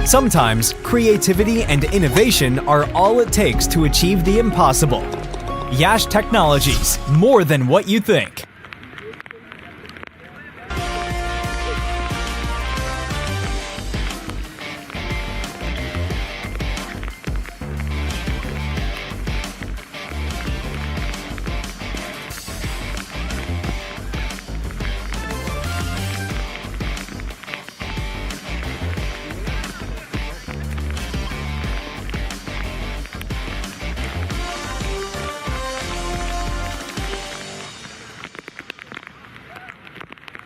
Sometimes creativity and innovation are all it takes to achieve the impossible. Yash Technologies, more than what you think.